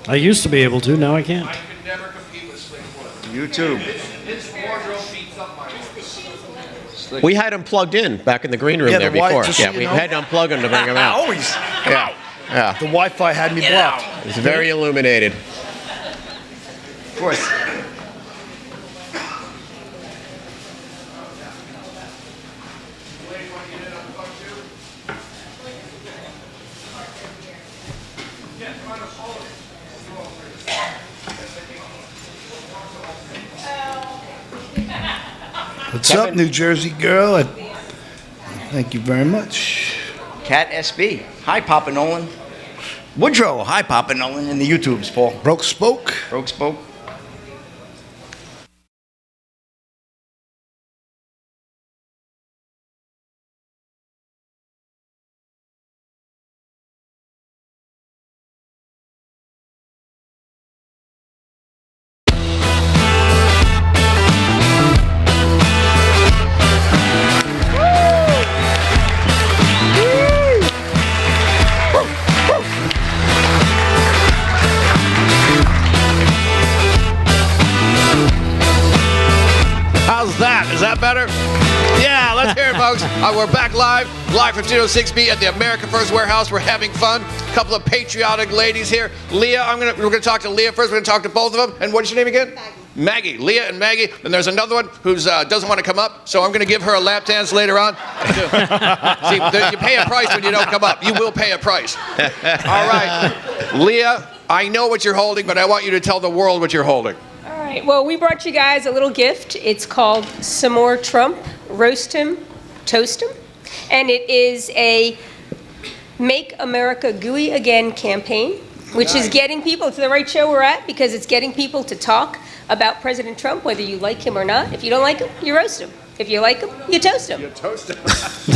I used to be able to. Now I can't. I could never compete with Slick Foot. YouTube. His wardrobe beats up my wardrobe. We had him plugged in back in the green room Yeah, there the Wi- before. just so Yeah, you we know. had to unplug him to bring him out. Always. Yeah. Yeah. The Wi-Fi had me blocked. It's very illuminated. Of course. What's up, New Jersey girl? Thank you very much. Cat SB. Hi, Papa Nolan. Woodrow, hi, Papa Nolan in the YouTubes, Paul. Broke spoke. Broke spoke. How's that? Is that better? Yeah, let's hear it, folks. We're back live from 206B at the America First Warehouse. We're having fun. A couple of patriotic ladies here. Leah, we're going to talk to Leah first. We're going to talk to both of them. And what's your name again? Maggie. Leah and Maggie. And there's another one who doesn't want to come up, so I'm going to give her a lap dance later on. See, you pay a price when you don't come up. You will pay a price. All right. Leah, I know what you're holding, but I want you to tell the world what you're holding. All right. Well, we brought you guys a little gift. It's called Some More Trump. Roast him, toast him. And it is a Make America Gooey Again campaign, which is getting people to the right show we're at, because it's getting people to talk about President Trump, whether you like him or not. If you don't like him, you roast him. If you like him, you toast him. You toast him.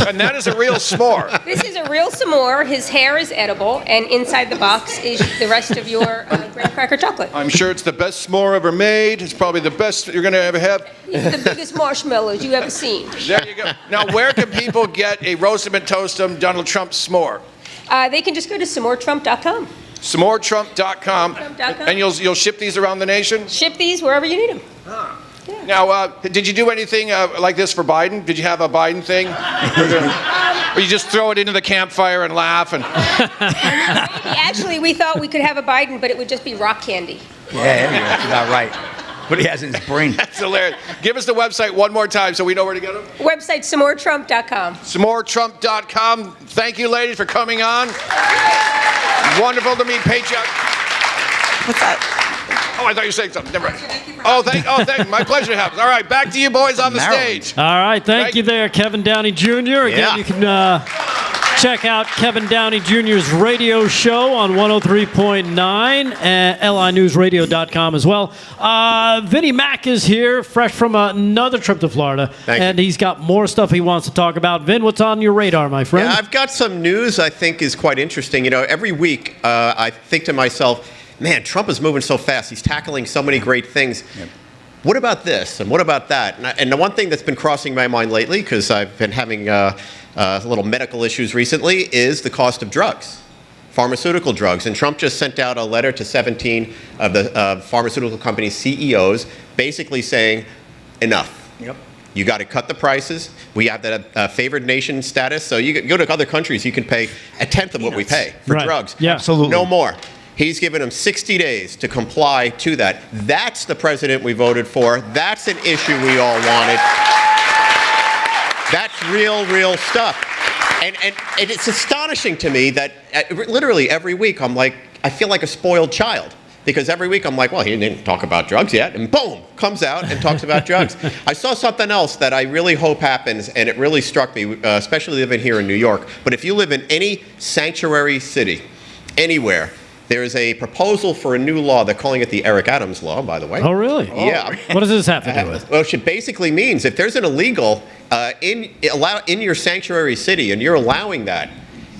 And that is a real s'more. This is a real s'more. His hair is edible, and inside the box is the rest of your graham cracker chocolate. I'm sure it's the best s'more ever made. It's probably the best you're going to ever have. These are the biggest marshmallows you've ever seen. There you go. Now, where can people get a roast 'em and toast 'em Donald Trump s'more? They can just go to SomeMoreTrump.com. SomeMoreTrump.com. And you'll ship these around the nation? Ship these wherever you need them. Now, did you do anything like this for Biden? Did you have a Biden thing? Or you just throw it into the campfire and laugh? And Actually, we thought we could have a Biden, but it would just be rock candy. Yeah, there you go. That's about right. What he has in his brain. That's hilarious. Give us the website one more time so we know where to get them. Website, SomeMoreTrump.com. SomeMoreTrump.com. Thank you, ladies, for coming on. Wonderful to meet Patriot. What's that? Oh, I thought you were saying something. Never mind. Oh, thank you. My pleasure to have it. All right, back to you boys on the stage. All right, thank you there, Kevin Downey Jr. Again, you can check out Kevin Downey Jr.'s radio show on 103.9 and linewsradio.com as well. Vinnie Mac is here, fresh from another trip to Florida, and he's got more stuff he wants to talk about. Vin, what's on your radar, my friend? Yeah, I've got some news I think is quite interesting. You know, every week I think to myself, man, Trump is moving so fast. He's tackling so many great things. Yep. What about this and what about that? And the one thing that's been crossing my mind lately, because I've been having little medical issues recently, is the cost of drugs, pharmaceutical drugs. And Trump just sent out a letter to 17 of the pharmaceutical company CEOs basically saying, enough. Yep. You got to cut the prices. We have that favored nation status. So you go to other countries, you can pay a tenth of what we pay for drugs. Yeah, absolutely. No more. He's given them 60 days to comply to that. That's the president we voted for. That's an issue we all wanted. That's real stuff. And it's astonishing to me that literally every week I'm like, I feel like a spoiled child. Because every week I'm like, well, he didn't talk about drugs yet. And boom, comes out and talks about drugs. I saw something else that I really hope happens, and it really struck me, especially living here in New York. But if you live in any sanctuary city, anywhere, there is a proposal for a new law. They're calling it the Eric Adams law, by the way. Oh, really? Yeah. What does this have to do with? Well, it basically means if there's an illegal in your sanctuary city and you're allowing that,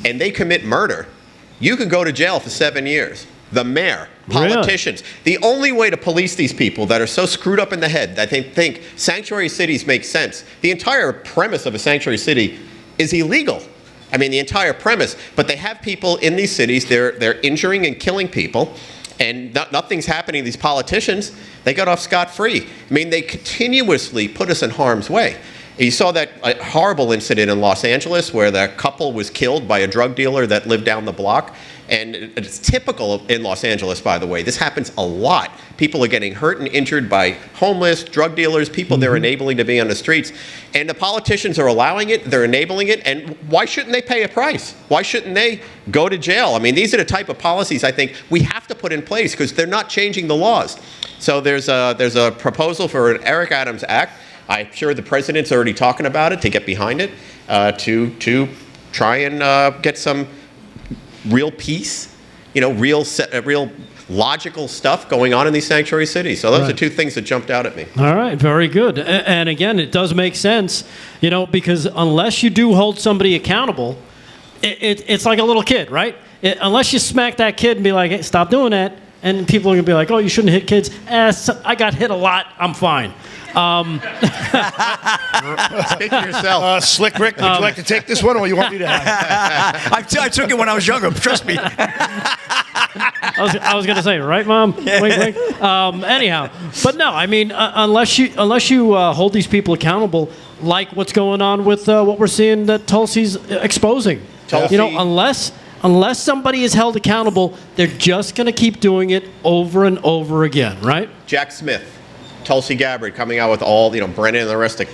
and they commit murder, you can go to jail for 7 years. The mayor, politicians. Really? The only way to police these people that are so screwed up in the head that they think sanctuary cities make sense. The entire premise of a sanctuary city is illegal. I mean, the entire premise. But they have people in these cities, they're injuring and killing people, and nothing's happening to these politicians. They got off scot-free. I mean, they continuously put us in harm's way. You saw that horrible incident in Los Angeles where the couple was killed by a drug dealer that lived down the block. And it's typical in Los Angeles, by the way. This happens a lot. People are getting hurt and injured by homeless, drug dealers, people they're enabling to be on the streets. And the politicians are allowing it, they're enabling it, and why shouldn't they pay a price? Why shouldn't they go to jail? I mean, these are the type of policies I think we have to put in place because they're not changing the laws. So there's a proposal for an Eric Adams Act. I'm sure the president's already talking about it to get behind it, to try and get some real peace real logical stuff going on in these sanctuary cities. So those are two things that jumped out at me. All right, very good. And again, it does make sense, because unless you do hold somebody accountable, it's like a little kid, right? Unless you smack that kid and be like, hey, stop doing that, and people are going to be like, oh, you shouldn't hit kids. I got hit a lot. I'm fine. Speak for yourself. Slick Rick, would you like to take this one, or you want me to have it? I took it when I was younger. Trust me. I was going to say, right, Mom? Wink, wink. Anyhow, but no, I mean, unless you hold these people accountable, like what's going on with what we're seeing that Tulsi's exposing. Tulsi. Unless somebody is held accountable, they're just going to keep doing it over and over again, right? Jack Smith, Tulsi Gabbard coming out with all, Brennan and the rest of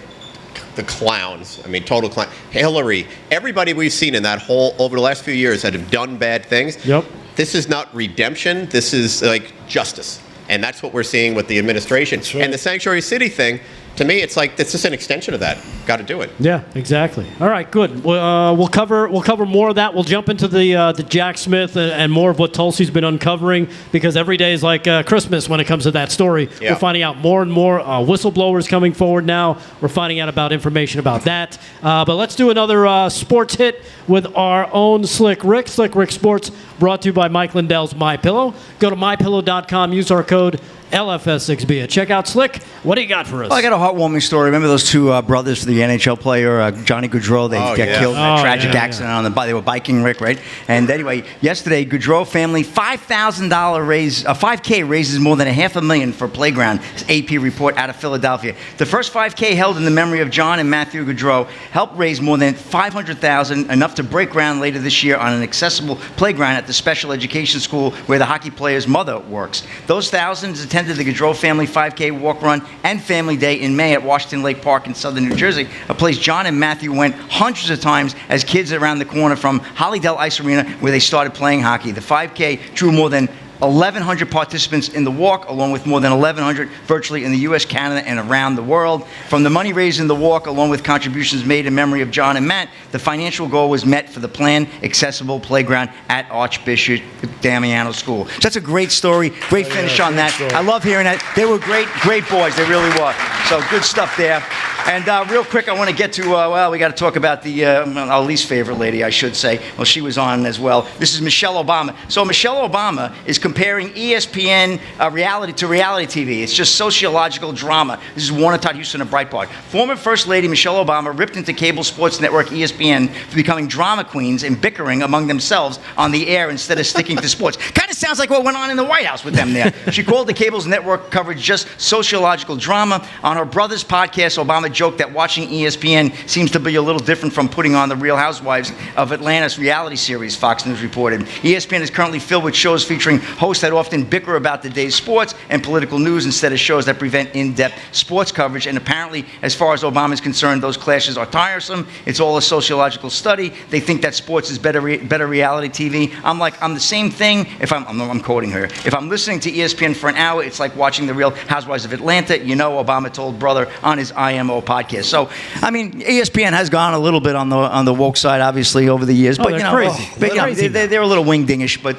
the clowns. I mean, total clown. Hillary, everybody we've seen in that whole, over the last few years that have done bad things. Yep. This is not redemption. This is like justice. And that's what we're seeing with the administration. Right. And the sanctuary city thing, to me, it's just an extension of that. Got to do it. Yeah, exactly. All right, good. We'll cover more of that. We'll jump into the Jack Smith and more of what Tulsi's been uncovering, because every day is like Christmas when it comes to that story. Yeah. We're finding out more and more whistleblowers coming forward now. We're finding out about information about that. But let's do another sports hit with our own Slick Rick. Slick Rick Sports, brought to you by Mike Lindell's MyPillow. Go to mypillow.com. Use our code LFS6B. Check out Slick. What do you got for us? Well, I got a heartwarming story. Remember those two brothers for the NHL player, Johnny Gaudreau? They got killed in a tragic accident on the bike. They were biking, Rick, right? And anyway, yesterday, Gaudreau family $5,000 raise, a 5K raises more than $500,000 for playground. AP report out of Philadelphia. The first 5K held in the memory of John and Matthew Gaudreau helped raise more than $500,000, enough to break ground later this year on an accessible playground at the special education school where the hockey player's mother works. Those thousands attended the Gaudreau family 5K walk run and family day in May at Washington Lake Park in southern New Jersey, a place John and Matthew went hundreds of times as kids around the corner from Hollydale Ice Arena, where they started playing hockey. The 5K drew more than 1,100 participants in the walk, along with more than 1,100 virtually in the U.S., Canada, and around the world. From the money raised in the walk, along with contributions made in memory of John and Matt, the financial goal was met for the planned accessible playground at Archbishop Damiano School. So that's a great story, great finish on that. I love hearing that. They were great boys. They really were. So good stuff there. And real quick, I want to get to, we got to talk about our least favorite lady, I should say. Well, she was on as well. This is Michelle Obama. So Michelle Obama is comparing ESPN reality to reality TV. It's just sociological drama. This is Warner Todd Houston of Breitbart. Former First Lady Michelle Obama ripped into cable sports network ESPN for becoming drama queens and bickering among themselves on the air instead of sticking to sports. Kind of sounds like what went on in the White House with them there. She called the cable's network coverage just sociological drama. On her brother's podcast, Obama joked that watching ESPN seems to be a little different from putting on the Real Housewives of Atlanta's reality series, Fox News reported. ESPN is currently filled with shows featuring hosts that often bicker about the day's sports and political news instead of shows that prevent in-depth sports coverage. And apparently, as far as Obama is concerned, those clashes are tiresome. It's all a sociological study. They think that sports is better reality TV. I'm the same thing. If I'm quoting her. If I'm listening to ESPN for an hour, it's like watching the Real Housewives of Atlanta. Obama told brother on his IMO podcast. So, I mean, ESPN has gone a little bit on the woke side, obviously, over the years. But crazy. They're a little wing-dingish. But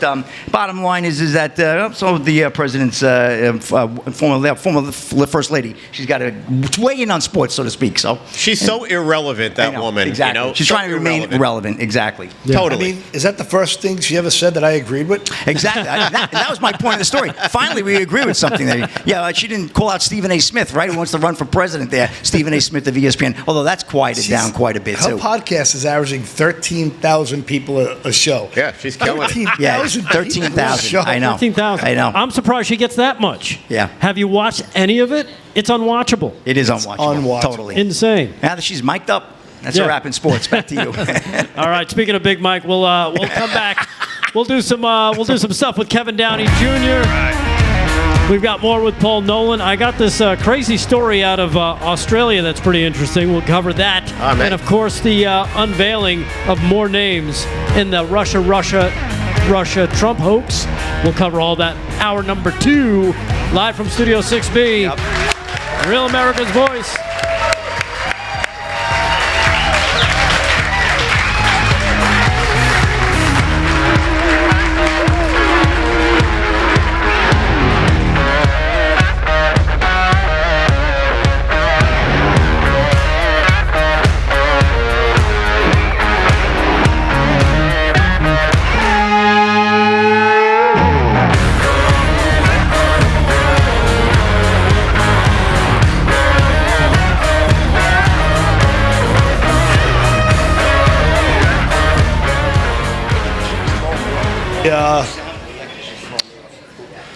bottom line is that so the president's former first lady, she's got to weigh in on sports, so to speak. So she's so irrelevant, that woman. Exactly. She's trying to remain relevant. Exactly. Yeah. Totally. I mean, is that the first thing she ever said that I agreed with? Exactly. That was my point of the story. Finally, we agree with something there. Yeah, she didn't call out Stephen A. Smith, right? Who wants to run for president there? Stephen A. Smith of ESPN. Although that's quieted down quite a bit, her too. Her podcast is averaging 13,000 people a show. Yeah, she's killing it. Yeah, 13,000. I know. 13,000. I know. I'm surprised she gets that much. Yeah. Have you watched any of it? It's unwatchable. It is unwatchable. Totally. Insane. Now that she's mic'd up, that's a wrap in sports. Back to you. All right. Speaking of Big Mike, we'll come back. We'll do some stuff with Kevin Downey Jr. We've got more with Paul Nolan. I got this crazy story out of Australia that's pretty interesting. We'll cover that. And, of course, the unveiling of more names in the Russia Trump hoax. We'll cover all that. Hour number 2, live from Studio 6B. Real America's Voice.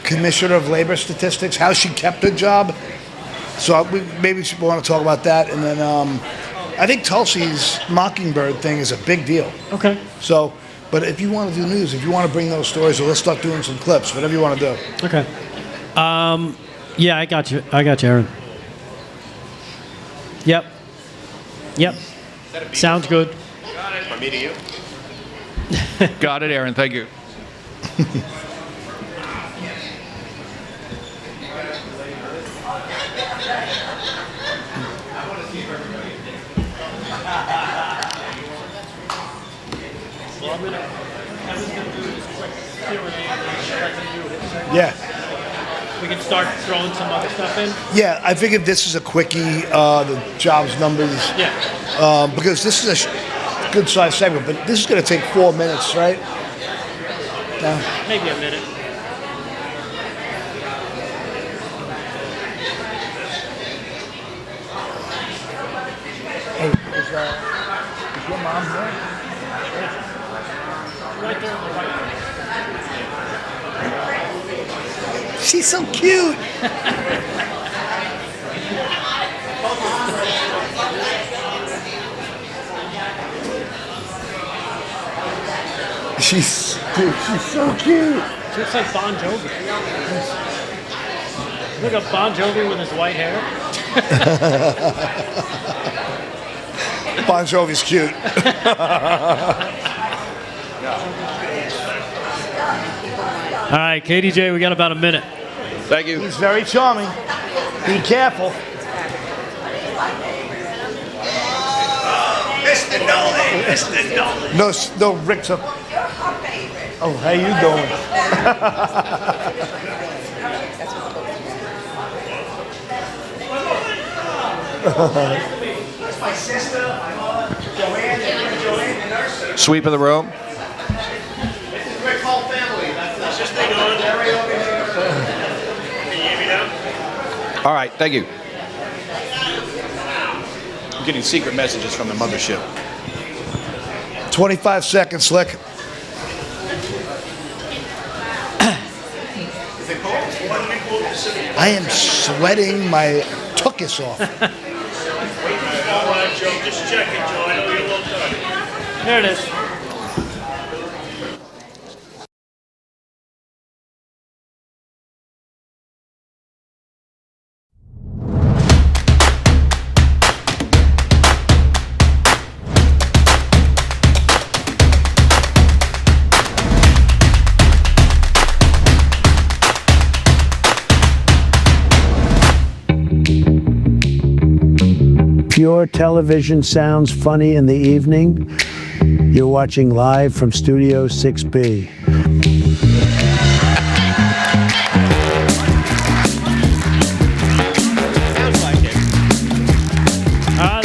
Commissioner of Labor Statistics, how she kept her job. So maybe we want to talk about that. And then I think Tulsi's Mockingbird thing is a big deal. Okay. So, but if you want to do news, if you want to bring those stories, or let's start doing some clips, whatever you want to do. Okay. Yeah, I got you, Aaron. Yep. Sounds good. From me to you. Got it, Aaron. Thank you. Yeah. We can start throwing some other stuff in. Yeah, I figured this is a quickie, the jobs numbers. Yeah. Because this is a good sized segment, but this is going to take 4 minutes, right? Maybe a minute. Hey, is your mom here? Right there on the right. She's so cute. She's so cute. She looks like Bon Jovi. Look at Bon Jovi with his white hair. Bon Jovi's cute. All right, KDJ, we got about a minute. Thank you. He's very charming. Be careful. Mr. Nolan, Mr. Nolan. No, Rick's up. Oh, how you doing? That's my sister, my mother, Joanne, the nurse. Sweep of the room. This is Rick's whole family. That's just they go Larry over here. Can you hear me now? All right, thank you. I'm getting secret messages from the mothership. 25 seconds, Slick. I am sweating my tuchus off. All right, Joe, just checking, Joe. I know you're a little tired. There it is. If your television sounds funny in the evening, you're watching live from Studio 6B.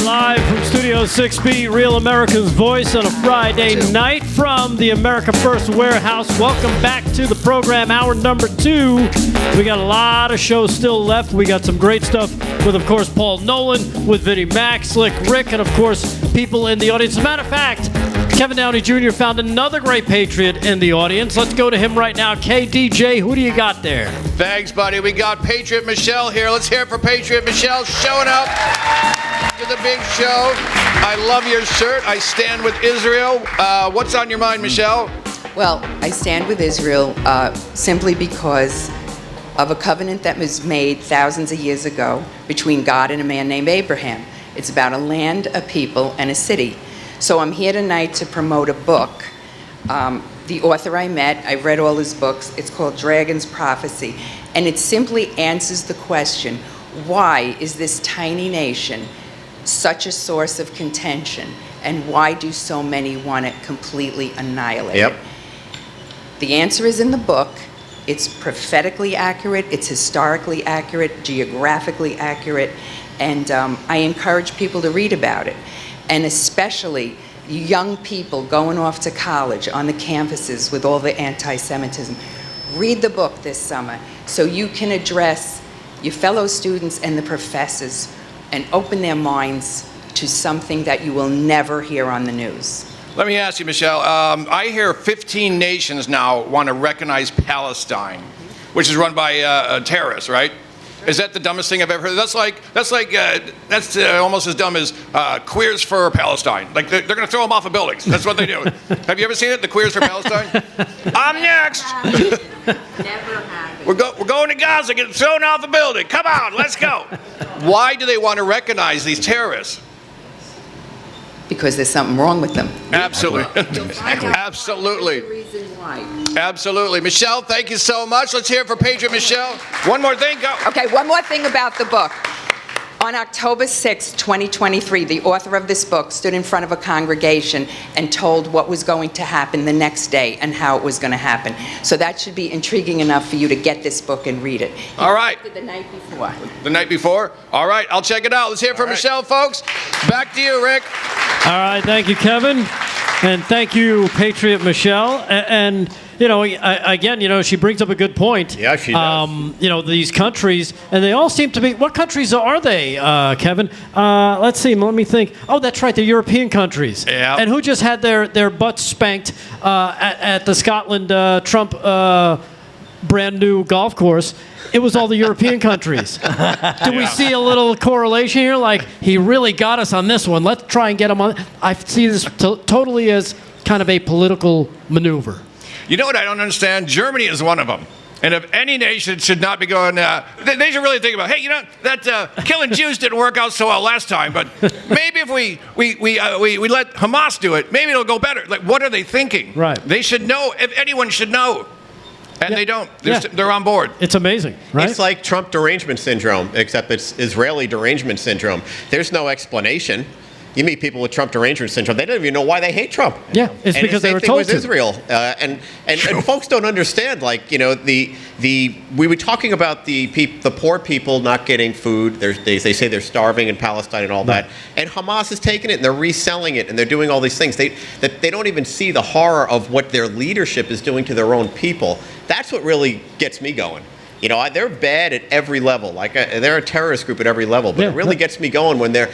Live from Studio 6B, Real America's Voice on a Friday night from the America First Warehouse. Welcome back to the program, hour number 2. We got a lot of shows still left. We got some great stuff with, of course, Paul Nolan, with Vinnie Mac, Slick Rick, and, of course, people in the audience. As a matter of fact, Kevin Downey Jr. found another great patriot in the audience. Let's go to him right now. KDJ, who do you got there? Thanks, buddy. We got Patriot Michelle here. Let's hear it for Patriot Michelle showing up to the big show. I love your shirt. I stand with Israel. What's on your mind, Michelle? Well, I stand with Israel simply because of a covenant that was made thousands of years ago between God and a man named Abraham. It's about a land, a people, and a city. So I'm here tonight to promote a book. The author I met, I read all his books. It's called Dragon's Prophecy. And it simply answers the question, why is this tiny nation such a source of contention? And why do so many want it completely annihilated? Yep. The answer is in the book. It's prophetically accurate, it's historically accurate, geographically accurate, and I encourage people to read about it. And especially young people going off to college on the campuses with all the anti-Semitism. Read the book this summer so you can address your fellow students and the professors and open their minds to something that you will never hear on the news. Let me ask you, Michelle. I hear 15 nations now want to recognize Palestine, which is run by terrorists, right? Is that the dumbest thing I've ever heard? That's almost as dumb as Queers for Palestine. Like they're going to throw them off of buildings. That's what they do. Have you ever seen it? The Queers for Palestine. I'm next. We're going to Gaza, getting thrown off a building. Come on, let's go. Why do they want to recognize these terrorists? Because there's something wrong with them. Absolutely. Absolutely. Absolutely. Michelle, thank you so much. Let's hear it for Patriot Michelle. One more thing, go. Okay, one more thing about the book. On October 6, 2023, the author of this book stood in front of a congregation and told what was going to happen the next day and how it was going to happen. So that should be intriguing enough for you to get this book and read it. All right. The night before. The night before? All right, I'll check it out. Let's hear it from Michelle, folks. Back to you, Rick. All right, thank you, Kevin. And thank you, Patriot Michelle. And you know, again, you know, she brings up a good point. Yeah, she does. You know, these countries, and they all seem to be, what countries are they, Kevin? Let's see, let me think. Oh, that's right, they're European countries. Yeah. And who just had their butts spanked at the Scotland Trump brand new golf course? It was all the European countries. Do we see a little correlation here? Like, he really got us on this one. Let's try and get him on. I see this totally as kind of a political maneuver. You know what I don't understand? Germany is one of them. And if any nation should not be going, they should really think about, hey, you know, that killing Jews didn't work out so well last time, but maybe if we let Hamas do it, maybe it'll go better. Like, what are they thinking? Right. They should know, if anyone should know. And they don't. They're on board. It's amazing, right? It's like Trump derangement syndrome, except it's Israeli derangement syndrome. There's no explanation. You meet people with Trump derangement syndrome, they don't even know why they hate Trump. Yeah, it's and because the they same were thing told with to. Israel, and folks don't understand. Like, you know, we were talking about the poor people not getting food. They say they're starving in Palestine and all that, and Hamas has taken it and they're reselling it and they're doing all these things. They don't even see the horror of what their leadership is doing to their own people. That's what really gets me going. You know, they're bad at every level. Like, they're a terrorist group at every level. But it really gets me going when their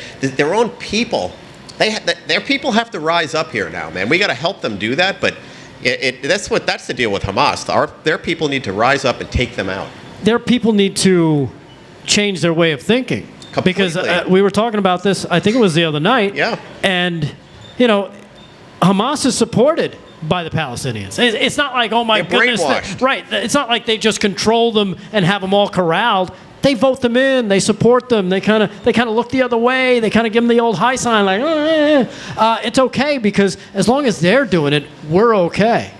own people. Their people have to rise up here now, man. We got to help them do that. But that's the deal with Hamas. Their people need to rise up and take them out. Their people need to change their way of thinking. Completely. Because we were talking about this, I think it was the other night. Yeah. And, you know, Hamas is supported by the Palestinians. It's not like, oh my goodness. Brainwashed. Right. It's not like they just control them and have them all corralled. They vote them in. They support them. They kind of look the other way. They kind of give them the old high sign, like, it's okay, because as long as they're doing it, we're okay,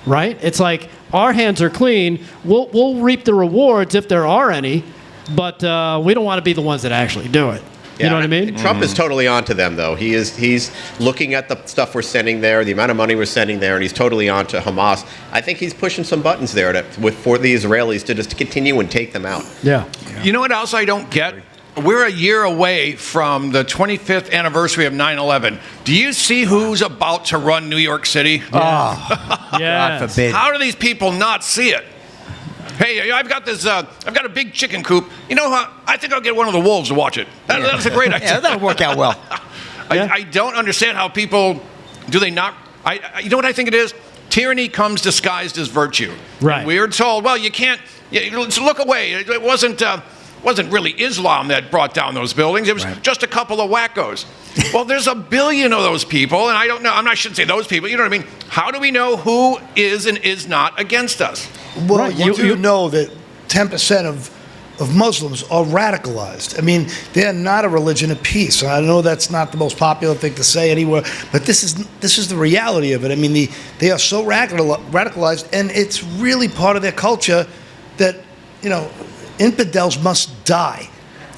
right? It's like our hands are clean. We'll reap the rewards if there are any, but we don't want to be the ones that actually do it. You know what I mean? Trump is totally onto them, though. He's looking at the stuff we're sending there, the amount of money we're sending there, and he's totally onto Hamas. I think he's pushing some buttons there for the Israelis to just continue and take them out. Yeah. You know what else I don't get? We're a year away from the 25th anniversary of 9/11. Do you see who's about to run New York City? Oh, God forbid. How do these people not see it? Hey, I've got a big chicken coop. You know what? I think I'll get one of the wolves to watch it. That's a great idea. Yeah, that'll work out well. I don't understand how people, do they not, you know what I think it is? Tyranny comes disguised as virtue. Right. And we are told, well, you can't, let's look away. It wasn't really Islam that brought down those buildings. It was just a couple of wackos. Well, there's a billion of those people, and I don't know, I shouldn't say those people, you know what I mean? How do we know who is and is not against us? Well, you know that 10% of Muslims are radicalized. I mean, they're not a religion of peace. I know that's not the most popular thing to say anywhere, but this is the reality of it. I mean, they are so radicalized, and it's really part of their culture that, you know, infidels must die.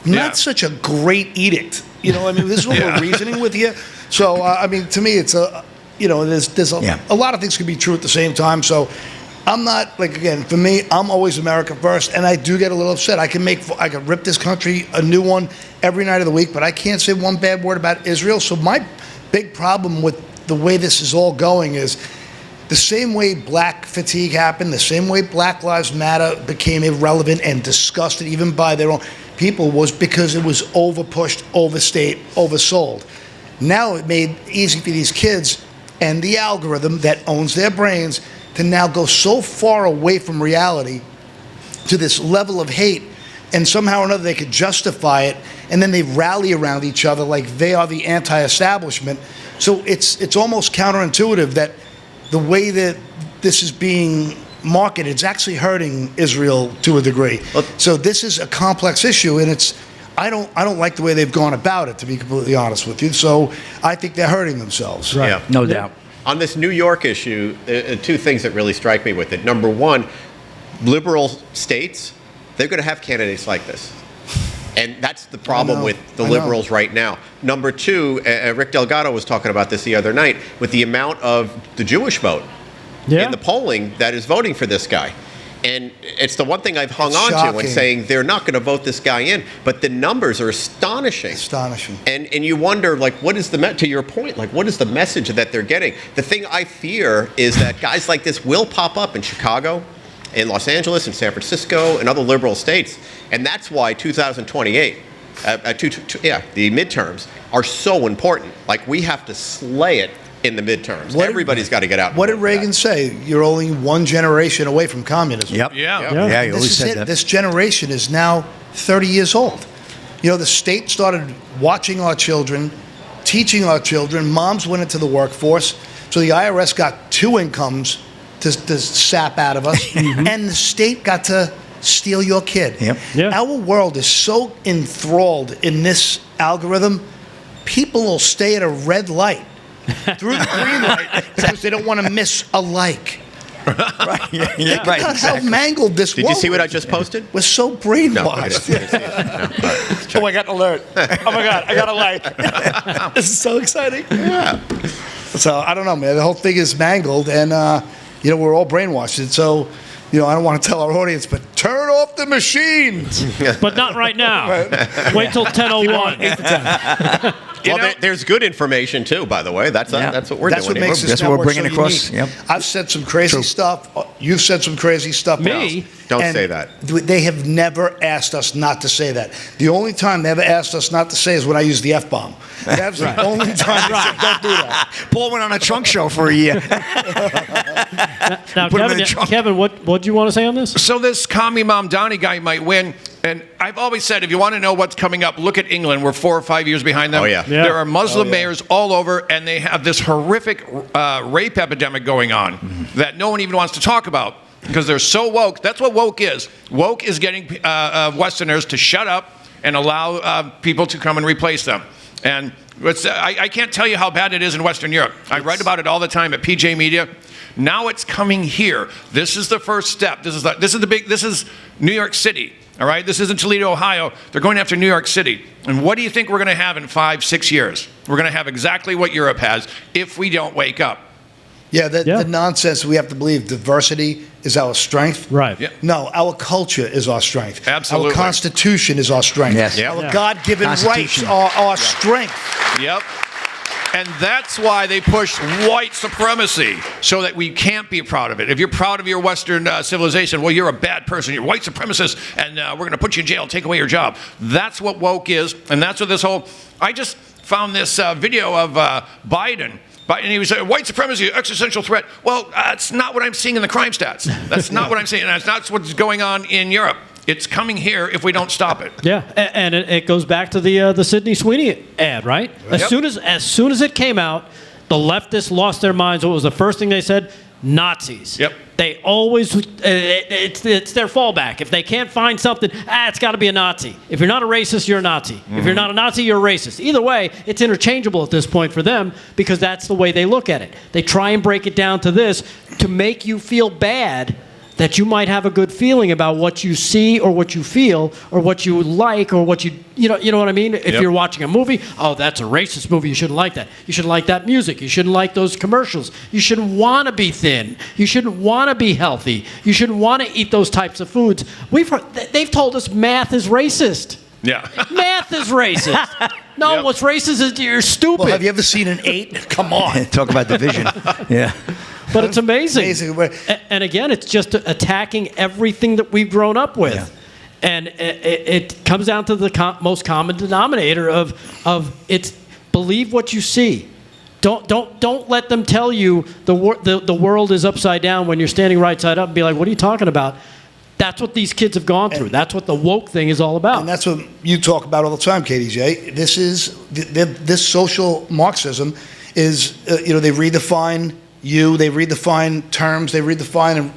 Not such a great edict. You know, I mean, this is what we're reasoning with here. So, I mean, to me, it's there's a lot of things can be true at the same time. So, I'm not, like, again, for me, I'm always America first, and I do get a little upset. I can rip this country a new one every night of the week, but I can't say one bad word about Israel. So my big problem with the way this is all going is the same way black fatigue happened, the same way Black Lives Matter became irrelevant and disgusted even by their own people, was because it was overpushed, overstated, oversold. Now it made it easy for these kids and the algorithm that owns their brains to now go so far away from reality to this level of hate, and somehow or another they could justify it, and then they rally around each other like they are the anti-establishment. So it's almost counterintuitive that the way that this is being marketed, it's actually hurting Israel to a degree. So this is a complex issue, and I don't like the way they've gone about it, to be completely honest with you. So I think they're hurting themselves. Yeah. No doubt. On this New York issue, two things that really strike me with it. Number one, liberal states, they're going to have candidates like this. And that's the problem with the liberals right now. Number two, Rick Delgado was talking about this the other night, with the amount of the Jewish vote in the polling that is voting for this guy. And it's the one thing I've hung on to and saying they're not going to vote this guy in, but the numbers are astonishing. Astonishing. And you wonder, like, what is to your point, like, what is the message that they're getting? The thing I fear is that guys like this will pop up in Chicago, in Los Angeles, in San Francisco, and other liberal states. And that's why 2028, the midterms are so important. Like, we have to slay it in the midterms. Everybody's got to get out. What did Reagan say? You're only one generation away from communism. Yep. Yeah, he always said that. This generation is now 30 years old. You know, the state started watching our children, teaching our children. Moms went into the workforce. So the IRS got 2 incomes to sap out of us. And the state got to steal your kid. Our world is so enthralled in this algorithm, people will stay at a red light through the green light because they don't want to miss a like. Right. Think about how mangled this Did you see what I just posted? We're so brainwashed. Oh, I got an alert. Oh my God, I got a like. This is so exciting. Yeah. So I don't know, man. The whole thing is mangled, and we're all brainwashed. And so, I don't want to tell our audience, but turn off the machine. But not right now. Wait till 10:01. 8 to 10. Well, there's good information too, by the way. That's what we're That's doing. what makes here. this network so unique. I've said some crazy stuff. You've said some crazy stuff. Me? Don't say that. They have never asked us not to say that. The only time they ever asked us not to say is when I use the F-bomb. That's the only time they said, don't do that. Paul went on a trunk show for a year. Now, Kevin, what do you want to say on this? So this commie mom Donnie guy might win. And I've always said, if you want to know what's coming up, look at England. We're 4 or 5 years behind them. Oh, yeah. There are Muslim mayors all over, and they have this horrific rape epidemic going on that no one even wants to talk about because they're so woke. That's what woke is. Woke is getting Westerners to shut up and allow people to come and replace them. And I can't tell you how bad it is in Western Europe. I write about it all the time at PJ Media. Now it's coming here. This is the first step. This is New York City. All right, this isn't Toledo, Ohio. They're going after New York City. And what do you think we're going to have in 5-6 years? We're going to have exactly what Europe has if we don't wake up. Yeah, the nonsense we have to believe diversity is our strength. Right. Yeah. No, our culture is our strength. Absolutely. Our Constitution is our strength. Yes. Yep. Our God-given rights are our strength. Yep. And that's why they push white supremacy, so that we can't be proud of it. If you're proud of your Western civilization, well, you're a bad person. You're a white supremacist, and we're going to put you in jail and take away your job. That's what woke is, and that's what this whole... I just found this video of Biden, and he was saying, white supremacy, existential threat. Well, that's not what I'm seeing in the crime stats. That's not what I'm seeing. That's not what's going on in Europe. It's coming here if we don't stop it. Yeah, and it goes back to the Sydney Sweeney ad, right? As soon as it came out, the leftists lost their minds. What was the first thing they said? Nazis. Yep. They always it's their fallback. If they can't find something, it's got to be a Nazi. If you're not a racist, you're a Nazi. If you're not a Nazi, you're a racist. Either way, it's interchangeable at this point for them because that's the way they look at it. They try and break it down to this to make you feel bad that you might have a good feeling about what you see or what you feel or what you like or what you know what I mean? If you're watching a movie, oh, that's a racist movie, you shouldn't like that. You shouldn't like that music. You shouldn't like those commercials. You shouldn't want to be thin. You shouldn't want to be healthy. You shouldn't want to eat those types of foods. They've told us math is racist. Yeah. Math is racist. No, what's racist is you're stupid. Well, have you ever seen an 8? Come on. Talk about division. Yeah. But it's amazing. And again, it's just attacking everything that we've grown up with. Yeah. And it comes down to the most common denominator of it's believe what you see. Don't let them tell you the world is upside down when you're standing right side up and be like, what are you talking about? That's what these kids have gone through. That's what the woke thing is all about. And that's what you talk about all the time, KDJ. This social Marxism is, they redefine you, they redefine terms, they redefine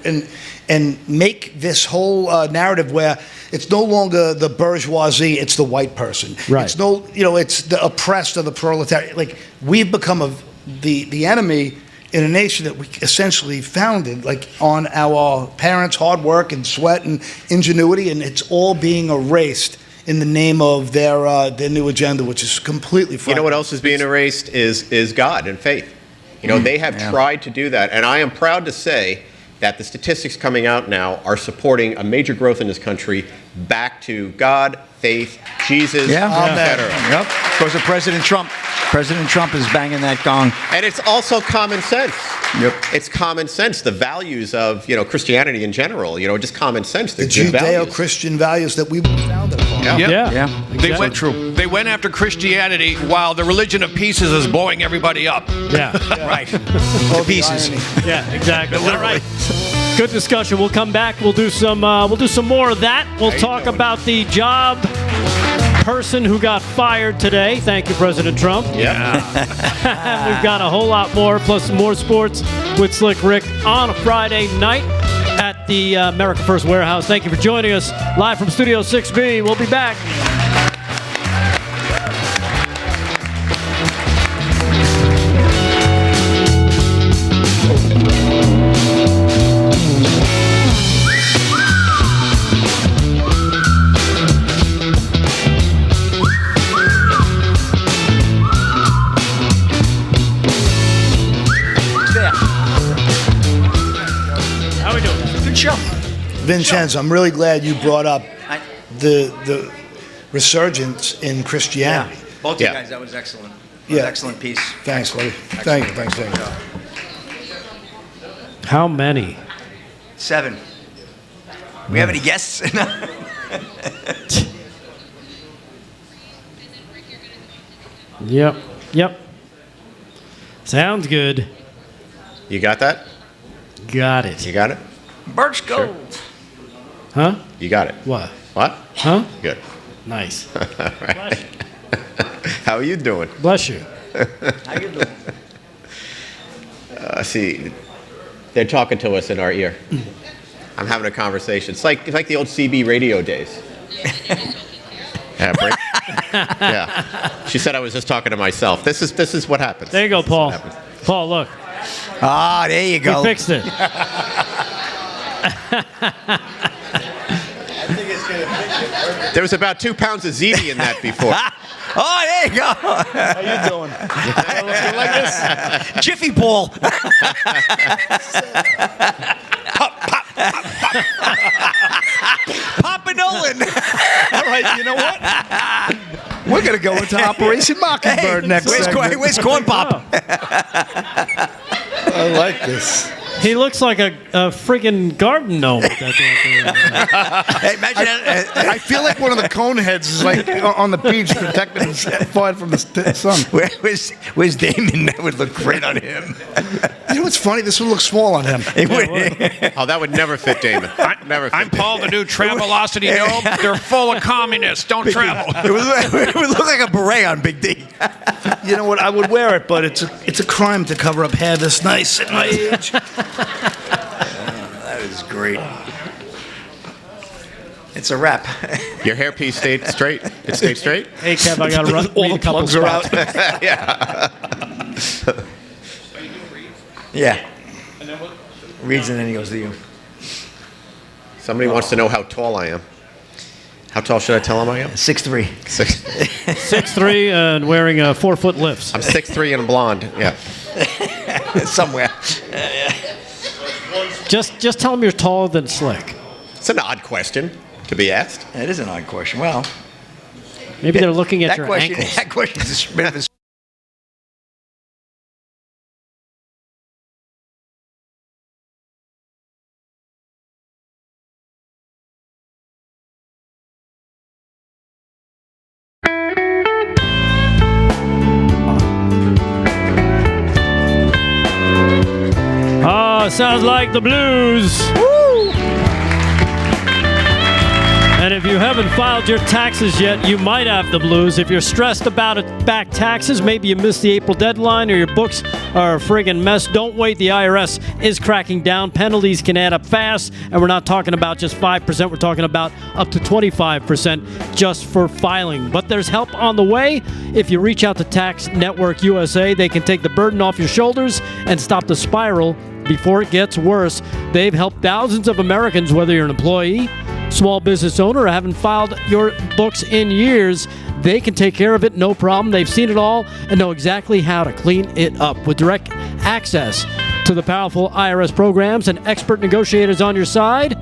and make this whole narrative where it's no longer the bourgeoisie, it's the white person. Right. It's it's the oppressed or the proletariat. Like, we've become the enemy in a nation that we essentially founded, like, on our parents' hard work and sweat and ingenuity, and it's all being erased in the name of their new agenda, which is completely You know what else is being erased is God and faith. They have tried to do that, and I am proud to say that the statistics coming out now are supporting a major growth in this country back to God, faith, Jesus, etc. Yep. Because of President Trump. President Trump is banging that gong. And it's also common sense. Yep. It's common sense. The values of Christianity in general. Just common sense. The Judeo-Christian values that we were founded upon. They went after Christianity while the religion of pieces is blowing everybody up. Yeah. Right. Pieces. Yeah, exactly. All right. Good discussion. We'll come back. We'll do some more of that. We'll talk about the job person who got fired today. Thank you, President Trump. Yeah. We've got a whole lot more, plus some more sports with Slick Rick on a Friday night at the America First Warehouse. Thank you for joining us live from Studio 6B. We'll be back. Vincenzo, I'm really glad you brought up the resurgence in Christianity. Yeah. Both you guys, that was excellent. Excellent piece. Thanks, buddy. Thank you. How many? 7. We have any guests? Yep. Sounds good. You got that? Got it. You got it? Birch Gold. Huh? You got it. What? What? Huh? Good. Nice. Right. How are you doing? Bless you. How you doing? See, they're talking to us in our ear. I'm having a conversation. It's like the old CB radio days. Yeah. She said I was just talking to myself. This is what happens. There you go, Paul. Paul, look. Ah, there you go. We fixed it. There was about 2 pounds of ziti in that before. Oh, there you go. How you doing? You like this? Jiffy Ball. Papa Nolan. All right, you know what? We're going to go into Operation Mockingbird next segment. Where's Corn Pop? I like this. He looks like a freaking garden gnome. With that Hey, imagine that. I feel like one of the cone heads is like on the beach protecting his forehead from the sun. Where's Damon? That would look great on him. You know what's funny? This would look small on him. Oh, that would never fit Damon. Never fit. I'm Paul, the new Travelocity gnome. They're full of communists. Don't travel. It would look like a beret on Big D. You know what? I would wear it, but it's a crime to cover up hair this nice at my age. That is great. It's a wrap. Your hairpiece stayed straight. It stayed straight. Hey, Kev, I got to run. All the plugs are out. Yeah. Yeah. Reads and then he goes to you. Somebody wants to know how tall I am. How tall should I tell him I am? 6'3". 6'3" and wearing 4-foot lifts. I'm 6'3" and blonde. Yeah. Somewhere. Just tell him you're taller than Slick. It's an odd question to be asked. It is an odd question. Well, maybe they're looking at your question, ankles. That question is a bit of a sounds like the blues. And if you haven't filed your taxes yet, you might have the blues. If you're stressed about back taxes, maybe you missed the April deadline or your books are a friggin' mess, don't wait. The IRS is cracking down. Penalties can add up fast, and we're not talking about just 5%. We're talking about up to 25% just for filing. But there's help on the way. If you reach out to Tax Network USA, they can take the burden off your shoulders and stop the spiral before it gets worse. They've helped thousands of Americans, whether you're an employee, small business owner, or haven't filed your books in years. They can take care of it, no problem. They've seen it all and know exactly how to clean it up. With direct access to the powerful IRS programs and expert negotiators on your side,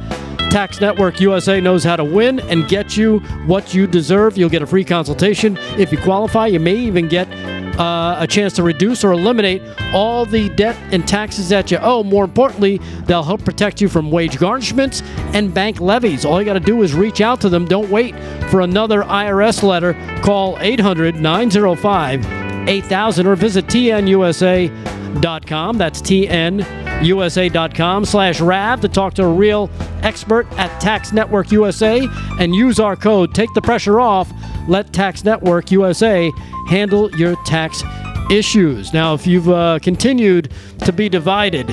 Tax Network USA knows how to win and get you what you deserve. You'll get a free consultation. If you qualify, you may even get a chance to reduce or eliminate all the debt and taxes that you owe. More importantly, they'll help protect you from wage garnishments and bank levies. All you got to do is reach out to them. Don't wait for another IRS letter. Call 800-905-8000 or visit tnusa.com. That's tnusa.com/RAV to talk to a real expert at Tax Network USA and use our code. Take the pressure off. Let Tax Network USA handle your tax issues. Now, if you've continued to be divided,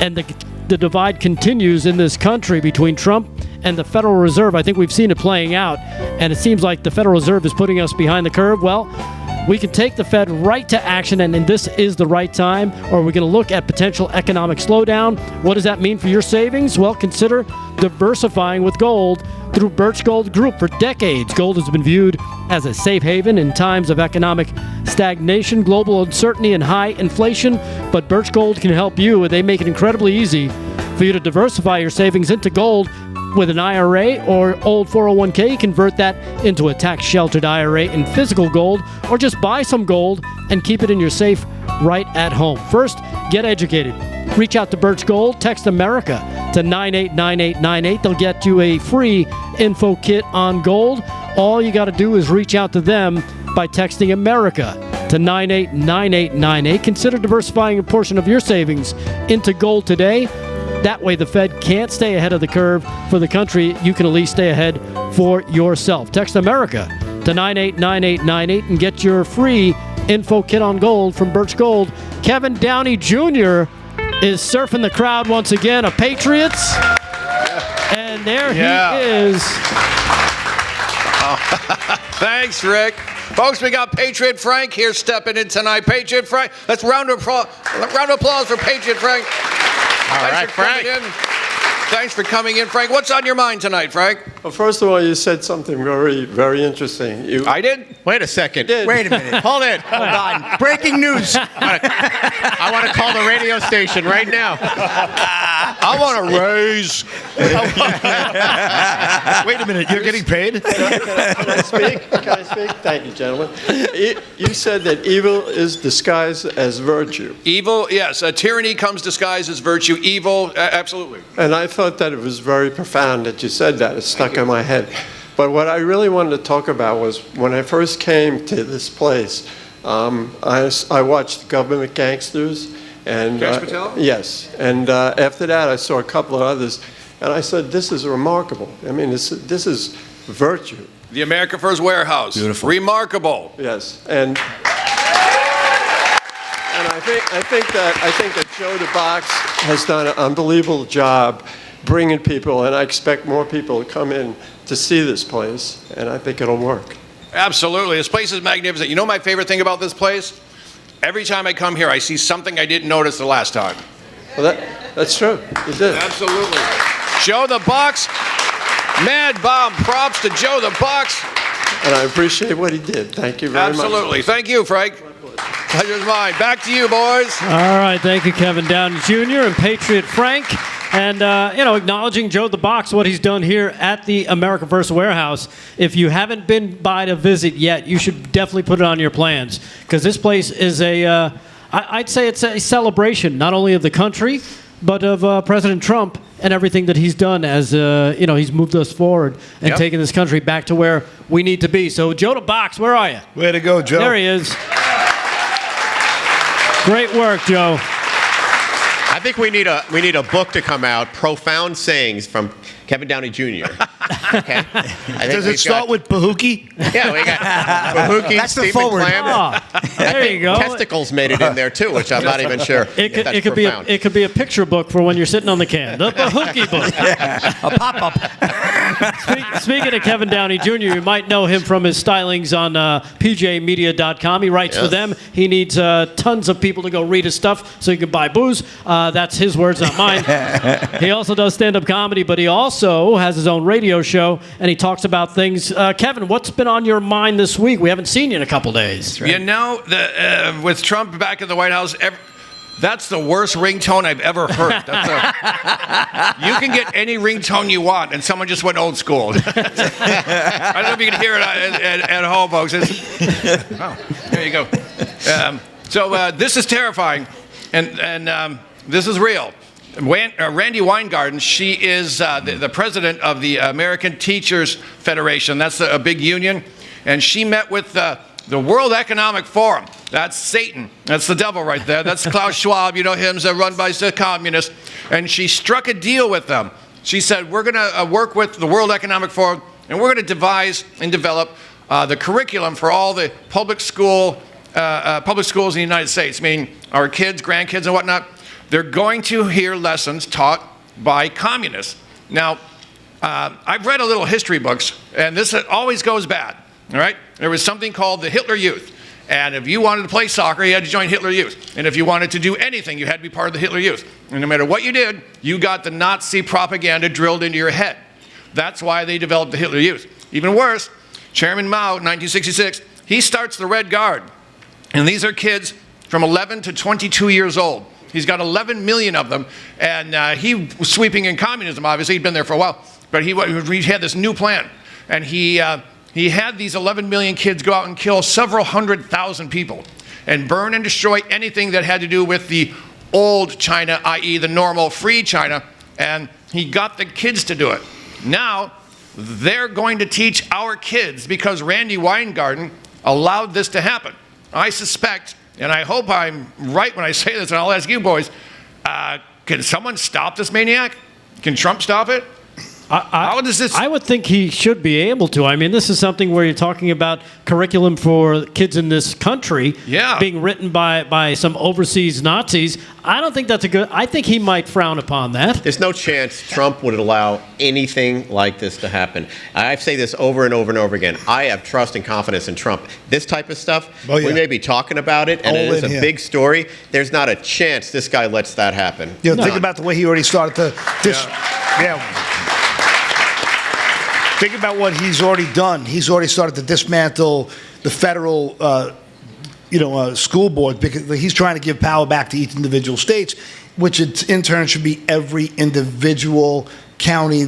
and the divide continues in this country between Trump and the Federal Reserve, I think we've seen it playing out, and it seems like the Federal Reserve is putting us behind the curve. Well, we can take the Fed right to action, and this is the right time, or we're going to look at potential economic slowdown. What does that mean for your savings? Well, consider diversifying with gold through Birch Gold Group. For decades, gold has been viewed as a safe haven in times of economic stagnation, global uncertainty, and high inflation. But Birch Gold can help you. They make it incredibly easy for you to diversify your savings into gold with an IRA or old 401k. Convert that into a tax-sheltered IRA in physical gold, or just buy some gold and keep it in your safe right at home. First, get educated. Reach out to Birch Gold. Text America to 989898. They'll get you a free info kit on gold. All you got to do is reach out to them by texting America to 989898. Consider diversifying a portion of your savings into gold today. That way the Fed can't stay ahead of the curve for the country. You can at least stay ahead for yourself. Text America to 989898 and get your free info kit on gold from Birch Gold. Kevin Downey Jr. is surfing the crowd once again of Patriots. And there he is. Thanks, Rick. Folks, we got Patriot Frank here stepping in tonight. Patriot Frank. Let's round of applause for Patriot Frank. All right, Frank. Thanks for coming in, Frank. What's on your mind tonight, Frank? Well, first of all, you said something very, very interesting. I did? Wait a second. Wait a minute. Hold it. Hold on. Breaking news. I want to call the radio station right now. I want to raise. Wait a minute. You're getting paid? Can I speak? Can I speak? Thank you, gentlemen. You said that evil is disguised as virtue. Evil, yes. Tyranny comes disguised as virtue. Evil, absolutely. And I thought that it was very profound that you said that. It stuck in my head. But what I really wanted to talk about was when I first came to this place, I watched Government Gangsters. And yes. And after that, I saw a couple of others. And I said, this is remarkable. I mean, this is virtue. The America First Warehouse. Beautiful. Yes. Remarkable. And I think that Joe the Box has done an unbelievable job bringing people, and I expect more people to come in to see this place, and I think it'll work. Absolutely. This place is magnificent. You know my favorite thing about this place? Every time I come here, I see something I didn't notice the last time. Well, that's true. You did. Absolutely. Joe the Box. Mad bomb. Props to Joe the Box. And I appreciate what he did. Thank you very much. Absolutely. Thank you, Frank. Pleasure's mine. Back to you, boys. All right, thank you, Kevin Downey Jr. and Patriot Frank. And, acknowledging Joe the Box, what he's done here at the America First Warehouse. If you haven't been by to visit yet, you should definitely put it on your plans. Because this place is I'd say it's a celebration, not only of the country, but of President Trump and everything that he's done as, he's moved us forward and taken this country back to where we need to be. So, Joe the Box, where are you? Way to go, Joe. There he is. Great work, Joe. I've think we need a book to come out, Profound Sayings from Kevin Downey Jr. Okay? Does it start with Pahookie? Yeah, we got Pahookie, That's the Stephen forward. Clam. There you go. Testicles made it in there too, which I'm not even sure. It could, that's it could be profound. it could be a picture book for when you're sitting on the can. The Pahookie book. A pop-up. Speaking of Kevin Downey Jr., you might know him from his stylings on pjmedia.com. He writes for Yes. them. He needs tons of people to go read his stuff so he can buy booze. That's his words, not mine. He also does stand-up comedy, but he also has his own radio show, and he talks about things. Kevin, what's been on your mind this week? We haven't seen you in a couple days. You know, with Trump back in the White House, that's the worst ringtone I've ever heard. You can get any ringtone you want, and someone just went old school. I don't know if you can hear it at home, folks. Oh, there you go. So this is terrifying, and this is real. Randy Weingarten, she is the president of the American Teachers Federation. That's a big union. And she met with the World Economic Forum. That's Satan. That's the devil right there. That's Klaus Schwab. You know him, run by the communists. And she struck a deal with them. She said, we're going to work with the World Economic Forum, and we're going to devise and develop the curriculum for all the public schools in the United States, meaning our kids, grandkids, and whatnot. They're going to hear lessons taught by communists. Now, I've read a little history books, and this always goes bad, all right? There was something called the Hitler Youth, and if you wanted to play soccer, you had to join Hitler Youth. And if you wanted to do anything, you had to be part of the Hitler Youth. And no matter what you did, you got the Nazi propaganda drilled into your head. That's why they developed the Hitler Youth. Even worse, Chairman Mao, 1966, he starts the Red Guard. And these are kids from 11 to 22 years old. He's got 11 million of them, and he was sweeping in communism, obviously. He'd been there for a while. But he had this new plan, and he had these 11 million kids go out and kill several 100,000 people and burn and destroy anything that had to do with the old China, i.e. the normal free China, and he got the kids to do it. Now, they're going to teach our kids because Randy Weingarten allowed this to happen. I suspect, and I hope I'm right when I say this, and I'll ask you boys, can someone stop this maniac? Can Trump stop it? How does this... I would think he should be able to. I mean, this is something where you're talking about curriculum for kids in this country being written by some overseas Nazis. I don't think that's a good... I think he might frown upon that. There's no chance Trump would allow anything like this to happen. I say this over and over and over again. I have trust and confidence in Trump. This type of stuff, we may be talking about it, and it is a big story. There's not a chance this guy lets that happen. You know, think about the way he already started to... Think about what he's already done. He's already started to dismantle the federal, school board because he's trying to give power back to each individual states, which in turn should be every individual county,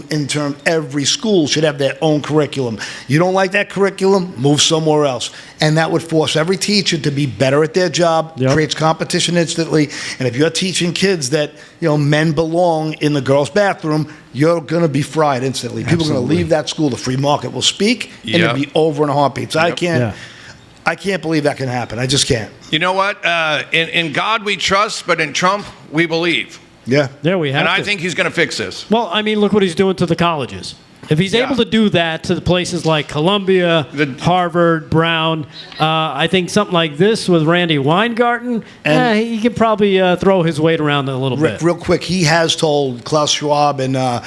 every school should have their own curriculum. You don't like that curriculum, move somewhere else. And that would force every teacher to be better at their job, creates competition instantly. And if you're teaching kids that, men belong in the girls' bathroom, you're going to be fried instantly. People are going to leave that school. The free market will speak, and it'll be over in a heartbeat. So I can't believe that can happen. I just can't. You know what? In God we trust, but in Trump we believe. Yeah. There we have And it. I think he's going to fix this. Well, I mean, look what he's doing to the colleges. If he's able to do that to the places like Columbia, Harvard, Brown, I think something like this with Randy Weingarten, he could probably throw his weight around a little bit. Real quick, he has told Klaus Schwab and Anna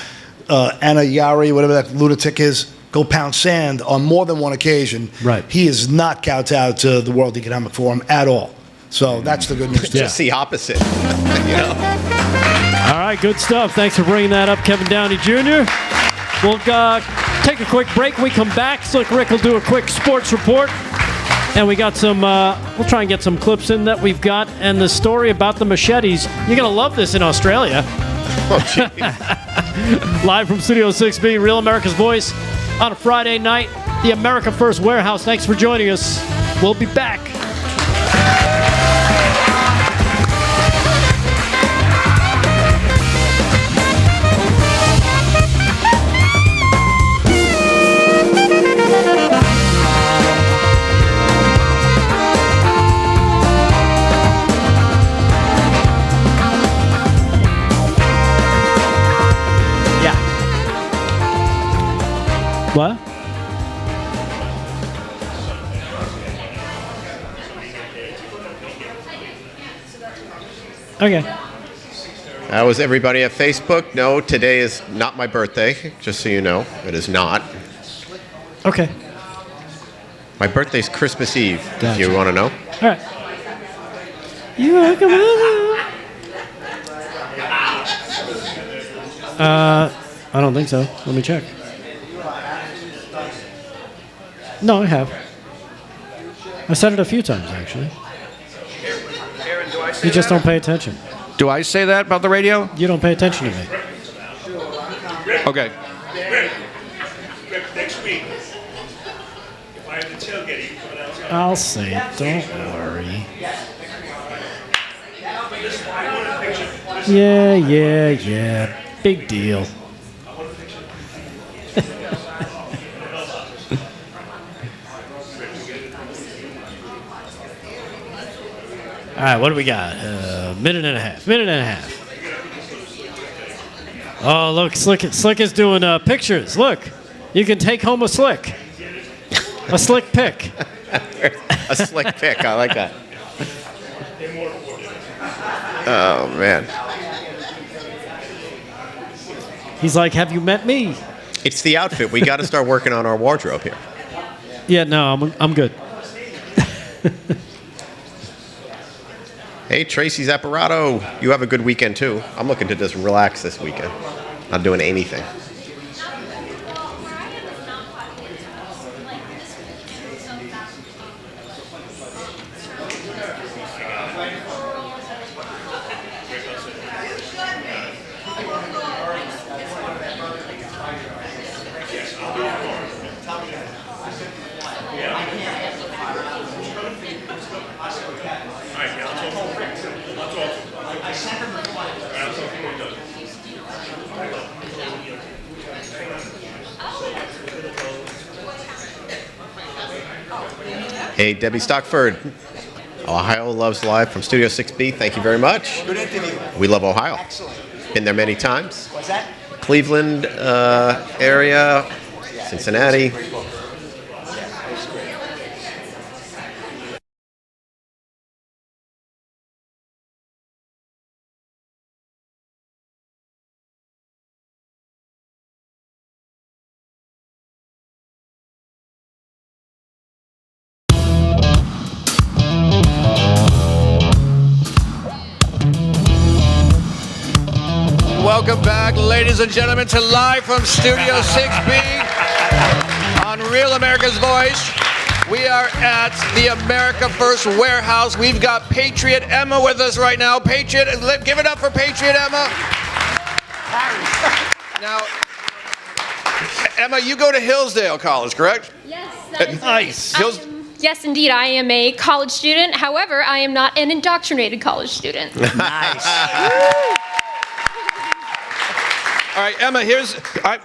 Yari, whatever that lunatic is, go pound sand on more than one occasion. Right. He is not kowtowed to the World Economic Forum at all. So that's the good news. Just the opposite. All right, good stuff. Thanks for bringing that up, Kevin Downey Jr. We'll take a quick break. When we come back, Slick Rick will do a quick sports report. And we got some, we'll try and get some clips in that we've got. And the story about the machetes. You're going to love this in Australia. Live from Studio 6B, Real America's Voice on a Friday night. The America First Warehouse. Thanks for joining us. We'll be back. Okay. How was everybody at Facebook? No, today is not my birthday, just so you know. It is not. Okay. My birthday's Christmas Eve, if Gotcha. you want to know. All right. You welcome. I don't think so. Let me check. No, I have. I said it a few times, actually. You just don't pay attention. Do I say that about the radio? You don't pay attention to me. Okay. Rick, next week, if I have the tailgate, you coming outside? I'll say it. Don't worry. Yeah. Big deal. All right, what do we got? Minute and a half. Oh, look, Slick is doing pictures. Look, you can take home a Slick. A Slick pick. A slick pick. I like that. Oh, man. He's like, have you met me? It's the outfit. We got to start working on our wardrobe here. Yeah, no, I'm good. Hey, Tracy Zapparato. You have a good weekend, too. I'm looking to just relax this weekend. Not doing anything. Hey, Debbie Stockford. Ohio Loves Live from Studio 6B. Thank you very much. Good interview. We love Ohio. Excellent. Been there many times. What's that? Cleveland area, Cincinnati. Welcome back, ladies and gentlemen, to Live from Studio 6B on Real America's Voice. We are at the America First Warehouse. We've got Patriot Emma with us right now. Patriot, give it up for Patriot Emma. Now, Emma, you go to Hillsdale College, correct? Yes, that is Nice. Yes, indeed. I am a college student. However, I am not an indoctrinated college student. Nice. All right, Emma, this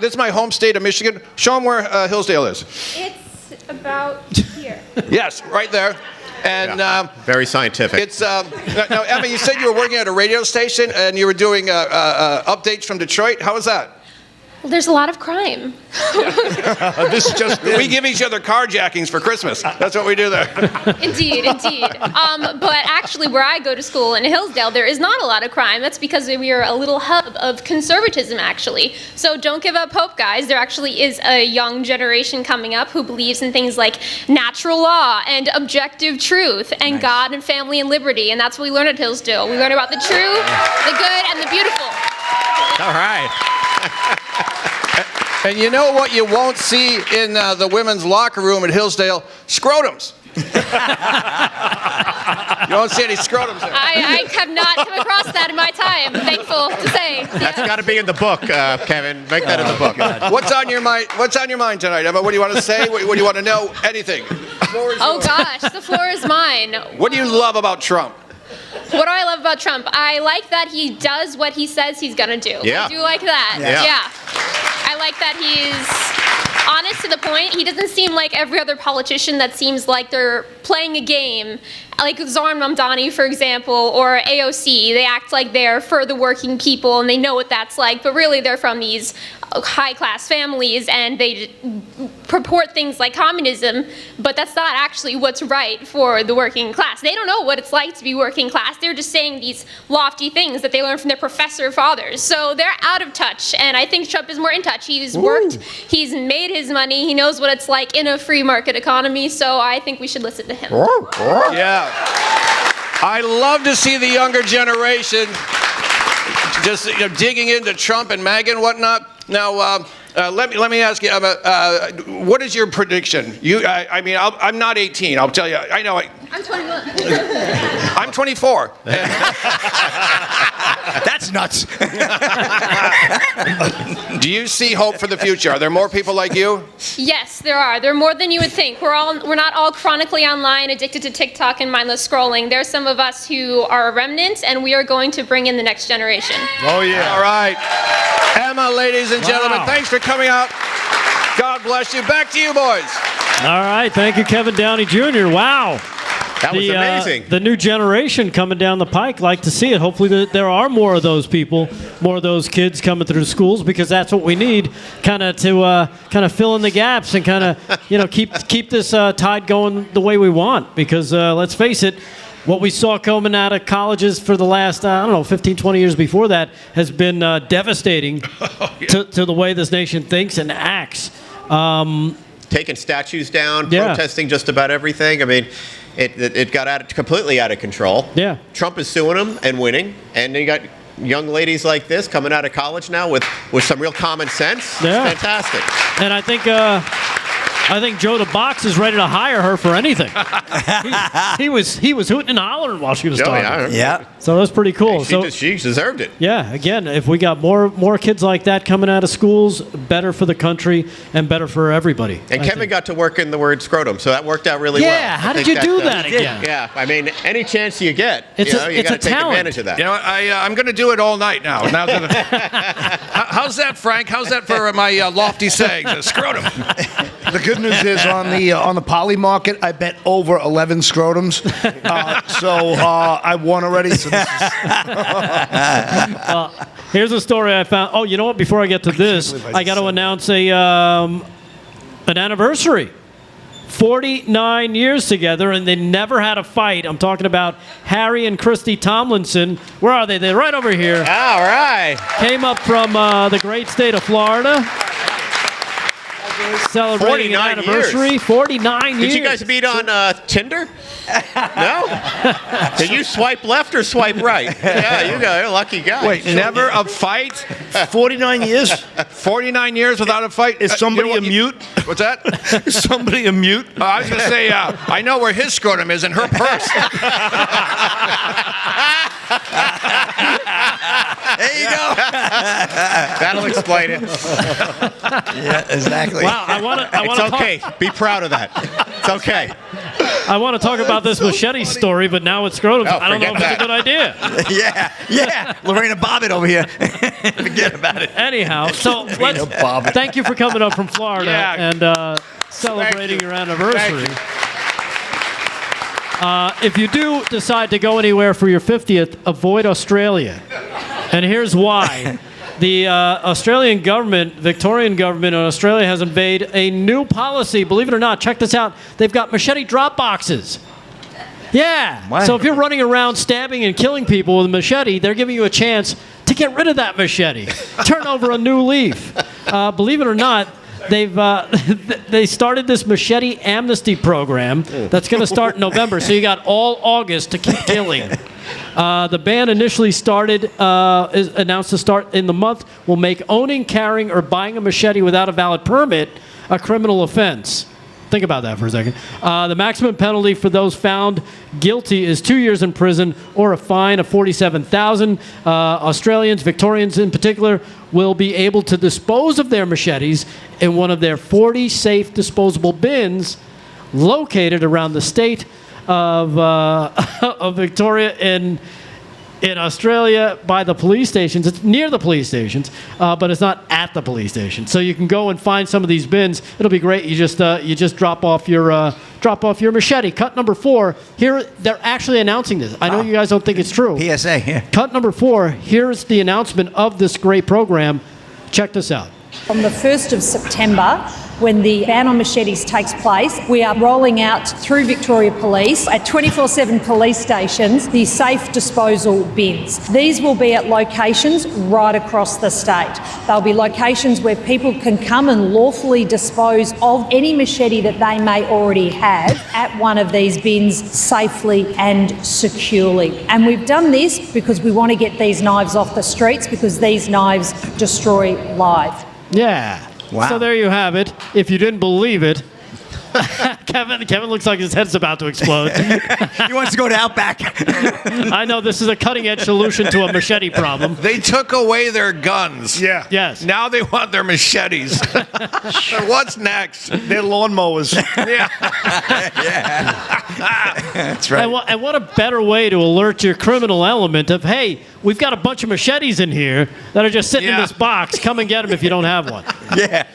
is my home state of Michigan. Show them where Hillsdale is. It's about here. Yes, right there. And very scientific. It's now, Emma, you said you were working at a radio station and you were doing updates from Detroit. How was that? Well, there's a lot of crime. We give each other carjackings for Christmas. That's what we do there. Indeed. But actually, where I go to school in Hillsdale, there is not a lot of crime. That's because we are a little hub of conservatism, actually. So don't give up hope, guys. There actually is a young generation coming up who believes in things like natural law and objective truth and God and family and liberty. And that's what we learn at Hillsdale. We learn about the true, the good, and the beautiful. All right. And you know what you won't see in the women's locker room at Hillsdale? Scrotums. You won't see any scrotums there. I have not come across that in my time, thankful to say. That's got to be in the book, Kevin. Make that in the book. What's on your mind? What's on your mind tonight, Emma? What do you want to say? What do you want to know? Anything. Oh gosh, the floor is mine. What do you love about Trump? What do I love about Trump? I like that he does what he says he's gonna do. Yeah. I do like that. Yeah. I like that he's honest to the point. He doesn't seem like every other politician that seems like they're playing a game like Zoran Mamdani, for example, or AOC, they act like they're for the working people and they know what that's like, but really they're from these high-class families and they purport things like communism, but that's not actually what's right for the working class. They don't know what it's like to be working class. They're just saying these lofty things that they learned from their professor fathers. So they're out of touch, and I think Trump is more in touch. He's worked, he's made his money, he knows what it's like in a free market economy, so I think we should listen to him. Yeah. I love to see the younger generation just digging into Trump and MAGA and whatnot. Now, let me ask you, what is your prediction? I'm not 18. I'll tell you. I know. I'm 21. I'm 24. That's nuts. Do you see hope for the future? Are there more people like you? Yes, there are. There are more than you would think. We're not all chronically online, addicted to TikTok and mindless scrolling. There's some of us who are a remnant, and we are going to bring in the next generation. Oh, yeah. All right. Emma, ladies and gentlemen, thanks for coming out. God bless you. Back to you, boys. All right. Thank you, Kevin Downey Jr. Wow. That was amazing. The new generation coming down the pike, like to see it. Hopefully there are more of those people, more of those kids coming through schools, because that's what we need, kind of to fill in the gaps and kind of keep this tide going the way we want. Because let's face it, what we saw coming out of colleges for the last 15, 20 years before that has been devastating to the way this nation thinks and acts. Taking statues down, protesting just about everything. I mean, it got completely out of control. Yeah. Trump is suing them and winning, and you got young ladies like this coming out of college now with some real common sense. Yeah. It's fantastic. And I think Joe the Box is ready to hire her for anything. he was hooting and hollering while she was talking. Yeah. So that's pretty cool. She deserved it. Yeah. Again, if we got more kids like that coming out of schools, better for the country and better for everybody. And Kevin got to work in the word scrotum, so that worked out really well. Yeah. How did you do that again? Yeah. I mean, any chance you get, you got to take advantage of that. You know, I'm going to do it all night now. How's that, Frank? How's that for my lofty sayings? Scrotum. The good news is on the poly market, I bet over 11 scrotums. So I won already. So this is here's a story I found. Oh, you know what? Before I get to this, I got to announce an anniversary. 49 years together, and they never had a fight. I'm talking about Harry and Christy Tomlinson. Where are they? They're right over here. All right. Came up from the great state of Florida. Celebrating an anniversary. Years. 49 years. Did you guys meet on Tinder? No? Did you swipe left or swipe right? Yeah, you're a lucky guy. Wait, never a fight? 49 years? 49 years without a fight? Is somebody a mute? What's that? Is somebody a mute? I was going to say, I know where his scrotum is in her purse. There you go. That'll explain it. Yeah, exactly. Wow, I want to. It's okay. Be proud of that. It's okay. I want to talk about this machete story, but now it's scrotum. I don't know if it's a good idea. Yeah. Lorena Bobbitt over here. Forget about it. Anyhow, so thank you for coming up from Florida and celebrating your anniversary. If you do decide to go anywhere for your 50th, avoid Australia. And here's why. The Australian government, Victorian government in Australia, has unveiled a new policy. Believe it or not, check this out. They've got machete drop boxes. Yeah. What? So if you're running around stabbing and killing people with a machete, they're giving you a chance to get rid of that machete. Turn over a new leaf. Believe it or not, they started this machete amnesty program that's going to start in November. So you got all August to keep killing. The ban initially is announced to start in the month, will make owning, carrying, or buying a machete without a valid permit a criminal offense. Think about that for a second. The maximum penalty for those found guilty is 2 years in prison or a fine of $47,000. Australians, Victorians in particular, will be able to dispose of their machetes in one of their 40 safe disposable bins located around the state of Victoria. And in Australia by the police stations. It's near the police stations, but it's not at the police station. So you can go and find some of these bins. It'll be great. You just drop off your machete. Cut number 4. Here they're actually announcing this. I know you guys don't think it's true. PSA. Yeah. Cut number 4. Here's the announcement of this great program. Check this out. On the 1st of September, when the ban on machetes takes place, we are rolling out through Victoria Police at 24/7 police stations the safe disposal bins. These will be at locations right across the state. They'll be locations where people can come and lawfully dispose of any machete that they may already have at one of these bins safely and securely. And we've done this because we want to get these knives off the streets, because these knives destroy lives. Yeah. Wow. So there you have it. If you didn't believe it, Kevin looks like his head's about to explode. He wants to go to Outback. I know this is a cutting-edge solution to a machete problem. They took away their guns. Yeah. Yes. Now they want their machetes. So what's next? They're lawnmowers. Yeah. That's right. And what a better way to alert your criminal element of, hey, we've got a bunch of machetes in here that are just sitting in this box. Come and get them if you don't have one. Yeah.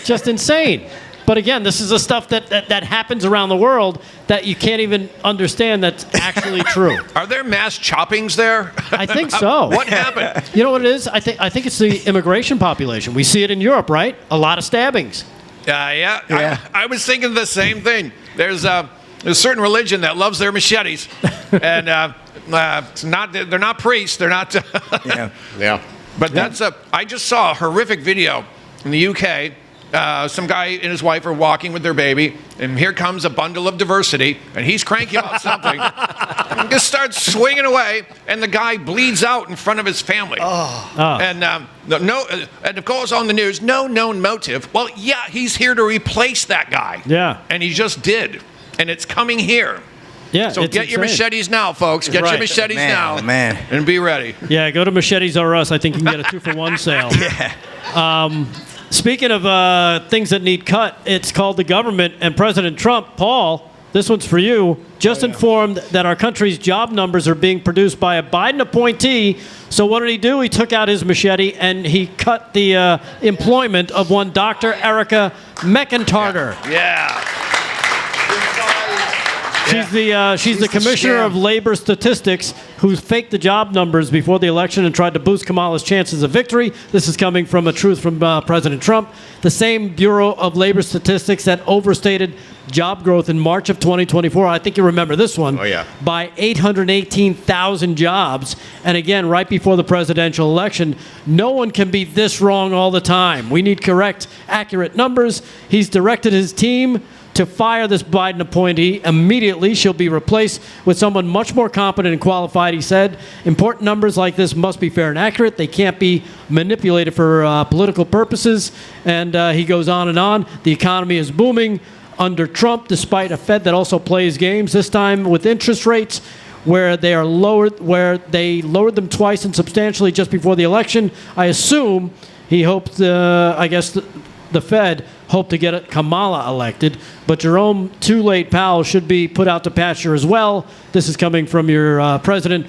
Just insane. But again, this is the stuff that happens around the world that you can't even understand that's actually true. Are there mass choppings there? I think so. What happened? You know what it is? I think it's the immigration population. We see it in Europe, right? A lot of stabbings. Yeah. I was thinking the same thing. There's a certain religion that loves their machetes, and it's not. They're not priests. They're not. Yeah. But I just saw a horrific video in the UK. Some guy and his wife are walking with their baby, and here comes a bundle of diversity, and he's cranky about something. And just starts swinging away, and the guy bleeds out in front of his family. And and of course on the news, no known motive. Well, yeah, he's here to replace that guy. Yeah. And he just did, and it's coming here. Yeah. So get your machetes now, folks. Get your machetes now, and be ready. Yeah, go to Machetes R Us. I think you can get a 2-for-1 sale. Yeah. Speaking of things that need cut, it's called the government, and President Trump, Paul, this one's for you, just informed that our country's job numbers are being produced by a Biden appointee. So what did he do? He took out his machete and he cut the employment of one Dr. Erica McIntyre. Yeah. She's the commissioner of labor statistics who faked the job numbers before the election and tried to boost Kamala's chances of victory. This is coming from a truth from President Trump. The same Bureau of Labor Statistics that overstated job growth in March of 2024. I think you remember this one. Oh, yeah. By 818,000 jobs. And again, right before the presidential election, no one can be this wrong all the time. We need correct, accurate numbers. He's directed his team to fire this Biden appointee immediately. She'll be replaced with someone much more competent and qualified, he said. Important numbers like this must be fair and accurate. They can't be manipulated for political purposes. And he goes on and on. The economy is booming under Trump, despite a Fed that also plays games, this time with interest rates where they lowered them twice and substantially just before the election. I assume he hoped, the Fed hoped to get Kamala elected, but Jerome Too Late Powell should be put out to pasture as well. This is coming from your President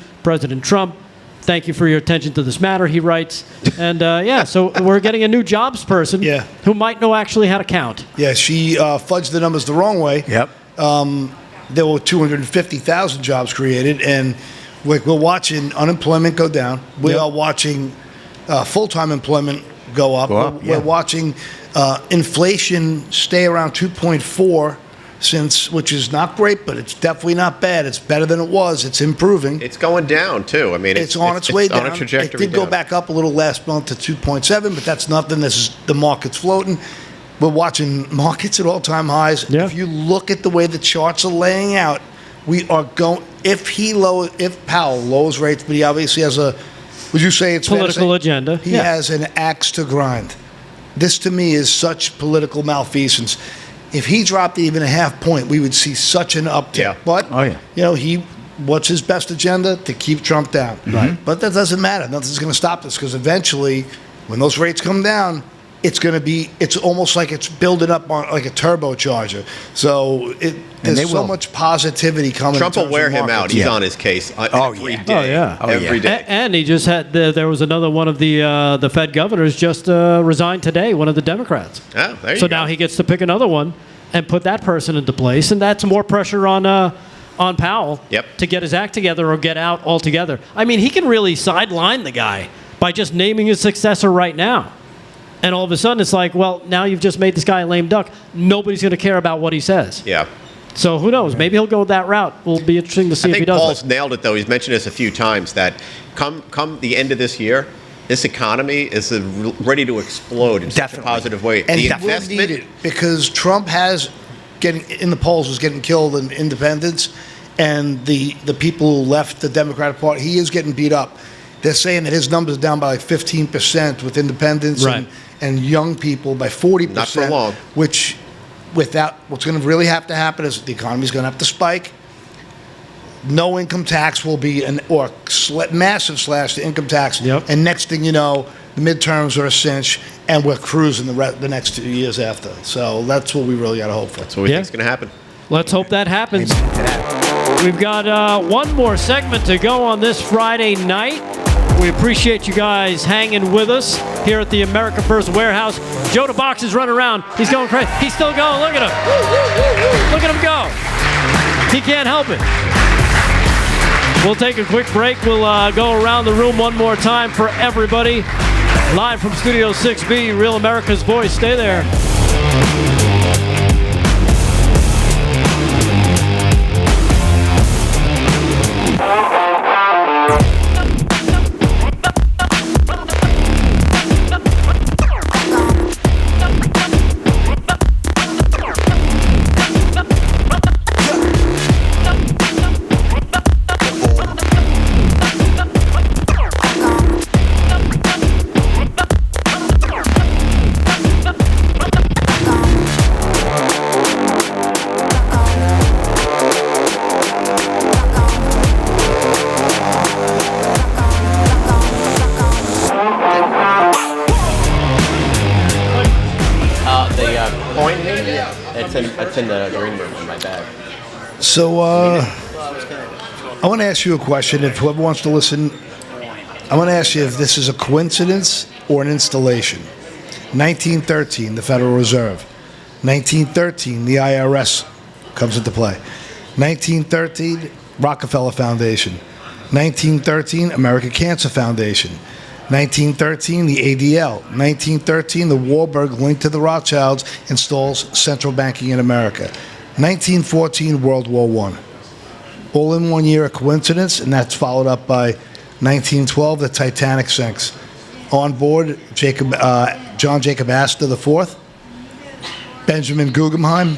Trump. Thank you for your attention to this matter, he writes. And so we're getting a new jobs person who might know actually how to count. Yeah, she fudged the numbers the wrong way. Yep. There were 250,000 jobs created, and we're watching unemployment go down. We are watching full-time employment go up. We're watching inflation stay around 2.4 which is not great, but it's definitely not bad. It's better than it was. It's improving. It's going down too. I mean, it's on its way down. On a trajectory it did go back up a little last month to 2.7, but that's nothing. This is the market's floating. We're watching markets at all-time highs. Yeah. If you look at the way the charts are laying out, we are going. If Powell lowers rates, but he obviously has a. Would you say it's political agenda? He has an axe to grind. This to me is such political malfeasance. If he dropped even a half point, we would see such an uptick. Yeah. But what's his best agenda? To keep Trump down. Right. But that doesn't matter. Nothing's going to stop this because eventually, when those rates come down, it's almost like it's building up on like a turbocharger. So there's they so will. much positivity coming. Trump in will terms wear of him out. markets. He's on his case every day. Every day. And he just had there was another one of the Fed governors just resigned today, one of the Democrats. Oh, there you So go. now he gets to pick another one and put that person into place, and that's more pressure on Powell to get his act together or get out altogether. I mean, he can really sideline the guy by just naming his successor right now. And all of a sudden, it's like, well, now you've just made this guy a lame duck. Nobody's going to care about what he says. Yeah. So who knows? Maybe he'll go that route. Will be interesting to see I if he think does. Paul's nailed it, though. He's mentioned this a few times, that come the end of this year, this economy is ready to explode in such a positive way. And the he will need it because Trump is getting killed in independents, and the people who left the Democratic Party, he is getting beat up. They're saying that his numbers are down by like 15% with independents and young people by 40%. Not for long. Which, without what's going to really have to happen is the economy's going to have to spike. No income tax will be massive slash to income tax. And next thing you know, the midterms are a cinch, and we're cruising the next 2 years after. So that's what we really got to hope for. That's what we think is going to happen. Let's hope that happens. We've got one more segment to go on this Friday night. We appreciate you guys hanging with us here at the America First Warehouse. Joe the Box is running around. He's going crazy. He's still going. Look at him. Look at him go. He can't help it. We'll take a quick break. We'll go around the room one more time for everybody. Live from Studio 6B, Real America's Voice. Stay there. Coin? It's in the green room in my bag. So I want to ask you a question. If whoever wants to listen, I want to ask you if this is a coincidence or an installation. 1913, the Federal Reserve. 1913, the IRS comes into play. 1913, Rockefeller Foundation. 1913, American Cancer Foundation. 1913, the ADL. 1913, the Warburg link to the Rothschilds installs central banking in America. 1914, World War I. All in 1 year, a coincidence, and that's followed up by 1912, the Titanic sinks. On board, John Jacob Astor IV, Benjamin Guggenheim,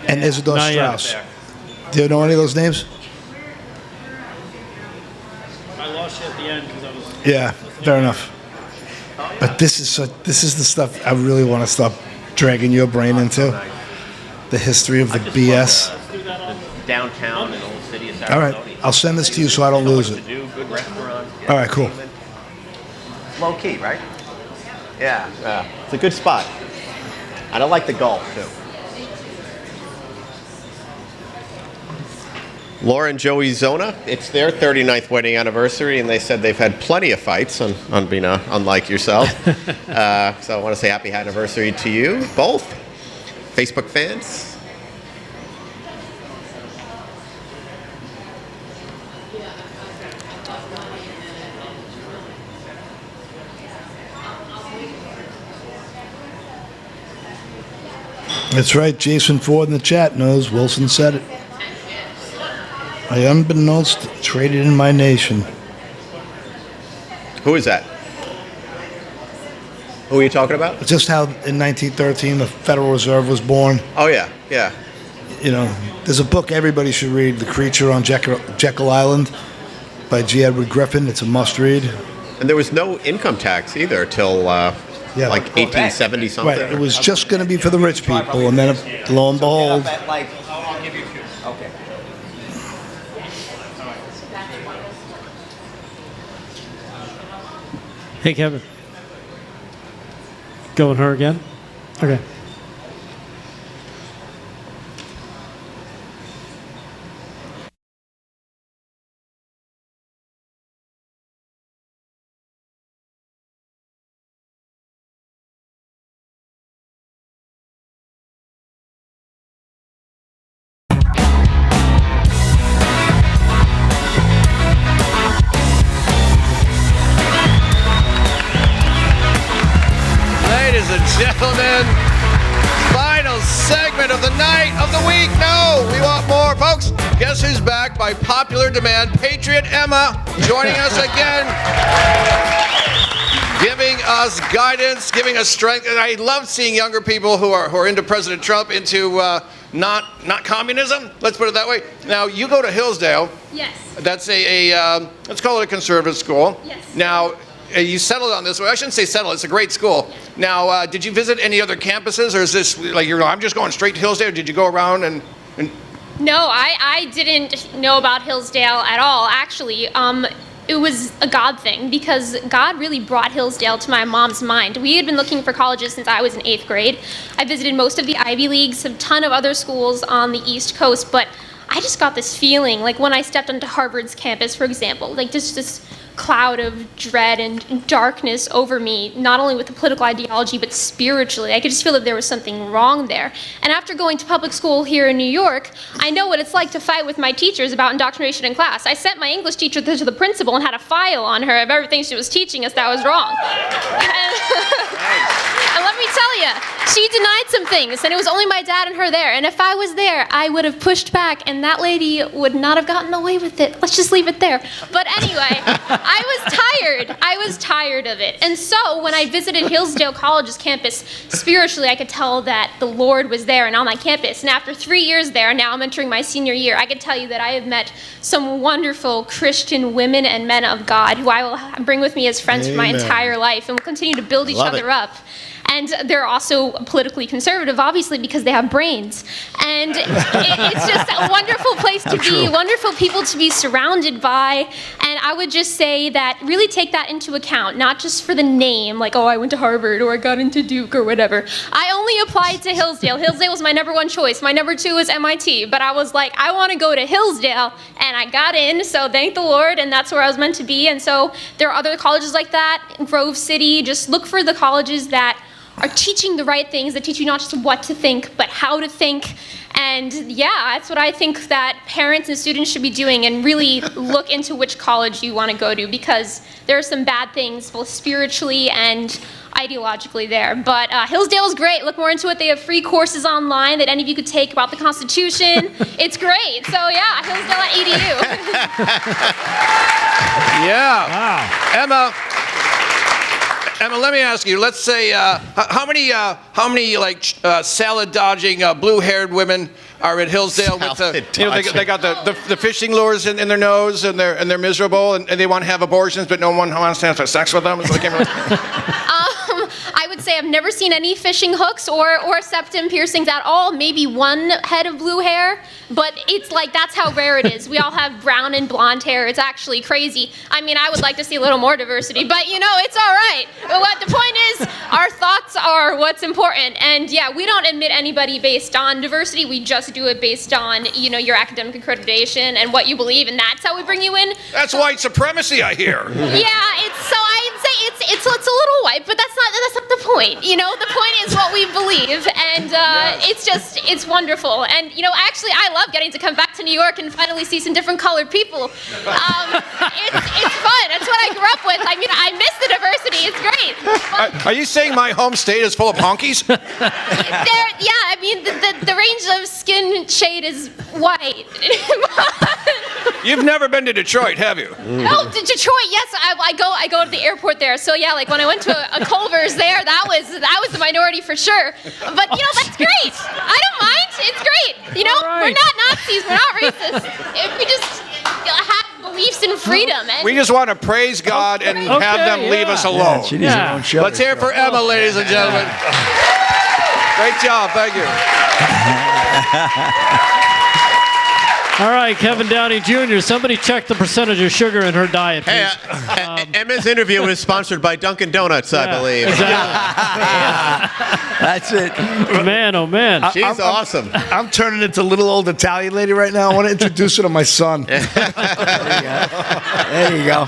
and Isidor Not yet. Straus. Do you know any of those names? I lost you at the end because I was... Yeah, fair enough. But this is the stuff I really want to stop dragging your brain into. The history of the BS. Downtown and old city of All right, I'll send this to you so I don't lose it. Good restaurants. All right, cool. Low key, right? Yeah. It's a good spot. I don't like the golf, too. Laura and Joey Zona, it's their 39th wedding anniversary, and they said they've had plenty of fights, unlike yourself. So I want to say happy anniversary to you both. Facebook fans. That's right. Jason Ford in the chat knows. Wilson said it. I unbeknownst traded in my nation. Who is that? Who are you talking about? It's just how in 1913 the Federal Reserve was born. Oh, yeah, yeah. You know, there's a book everybody should read, The Creature on Jekyll Island by G. Edward Griffin. It's a must-read. And there was no income tax either till like 1870 something. Right, it was just going to be for the rich people, and then lo and behold... I'll give you two. Okay. Hey, Kevin. Going her again? Okay. of the night, of the week. No, we want more. Folks, guess who's back by popular demand? Patriot Emma joining us again. Giving us guidance, giving us strength. And I love seeing younger people who are into President Trump, into not communism. Let's put it that way. Now, you go to Hillsdale. Yes. That's let's call it a conservative school. Yes. Now, you settled on this. Well, I shouldn't say settled. It's a great school. Now, did you visit any other campuses, or is this like I'm just going straight to Hillsdale? Or did you go around and No, I didn't know about Hillsdale at all, actually. It was a God thing, because God really brought Hillsdale to my mom's mind. We had been looking for colleges since I was in 8th grade. I visited most of the Ivy Leagues, a ton of other schools on the East Coast, but I just got this feeling, like when I stepped onto Harvard's campus, for example, like just this cloud of dread and darkness over me, not only with the political ideology, but spiritually. I could just feel that there was something wrong there. And after going to public school here in New York, I know what it's like to fight with my teachers about indoctrination in class. I sent my English teacher to the principal and had a file on her of everything she was teaching us that was wrong. And let me tell you, she denied some things, and it was only my dad and her there. And if I was there, I would have pushed back, and that lady would not have gotten away with it. Let's just leave it there. But anyway, I was tired of it. And so when I visited Hillsdale College's campus, spiritually I could tell that the Lord was there and on my campus. And after 3 years there, now I'm entering my senior year, I could tell you that I have met some wonderful Christian women and men of God who I will bring with me as friends for my Amen. entire life, and we'll continue to build each Love other it. up. And they're also politically conservative, obviously, because they have brains. And it's just a wonderful place to be, wonderful people to be surrounded by. And I would just say that really take that into account, not just for the name, like, oh, I went to Harvard or I got into Duke or whatever. I only applied to Hillsdale. Hillsdale was my number one choice. My number two was MIT. But I was like, I want to go to Hillsdale. And I got in, so thank the Lord, and that's where I was meant to be. And so there are other colleges like that, Grove City. Just look for the colleges that are teaching the right things, that teach you not just what to think, but how to think. And yeah, that's what I think that parents and students should be doing, and really look into which college you want to go to, because there are some bad things, both spiritually and ideologically there. But Hillsdale is great. Look more into it. They have free courses online that any of you could take about the Constitution. It's great. So yeah, Hillsdale.edu. Yeah. Wow. Emma, let me ask you. Let's say how many like salad dodging blue-haired women are at Hillsdale with they got the fishing lures in their nose, and they're miserable, and they want to have abortions, but no one wants to have sex with them. So I would say I've never seen any fishing hooks or septum piercings at all. Maybe one head of blue hair, but it's like that's how rare it is. We all have brown and blonde hair. It's actually crazy. I mean, I would like to see a little more diversity, but it's all right. But what the point is, our thoughts are what's important. And yeah, we don't admit anybody based on diversity. We just do it based on, your academic accreditation and what you believe, and that's how we bring you in. That's white supremacy, I hear. Yeah, I'd say it's a little white, but that's not the point. The point is what we believe, and it's wonderful. And actually, I love getting to come back to New York and finally see some different colored people. It's fun. That's what I grew up with. I mean, I miss the diversity. It's great. Are you saying my home state is full of honkies? I mean, the range of skin shade is white. You've never been to Detroit, have you? No, to Detroit, yes. I go to the airport there. So yeah, like when I went to a Culver's there, that was the minority for sure. But that's great. I don't mind. It's great. We're not Nazis. We're not racist. If we just have beliefs in freedom. We just want to praise God and have them leave us alone. Yeah, she needs her own show. Let's hear it for Emma, ladies and gentlemen. Great job. Thank you. All right, Kevin Downey Jr., somebody check the percentage of sugar in her diet, please. Hey, Emma's interview was sponsored by Dunkin' Donuts, I believe. Exactly. That's it. Man, oh man. She's awesome. I'm turning into a little old Italian lady right now. I want to introduce her to my son. There you go.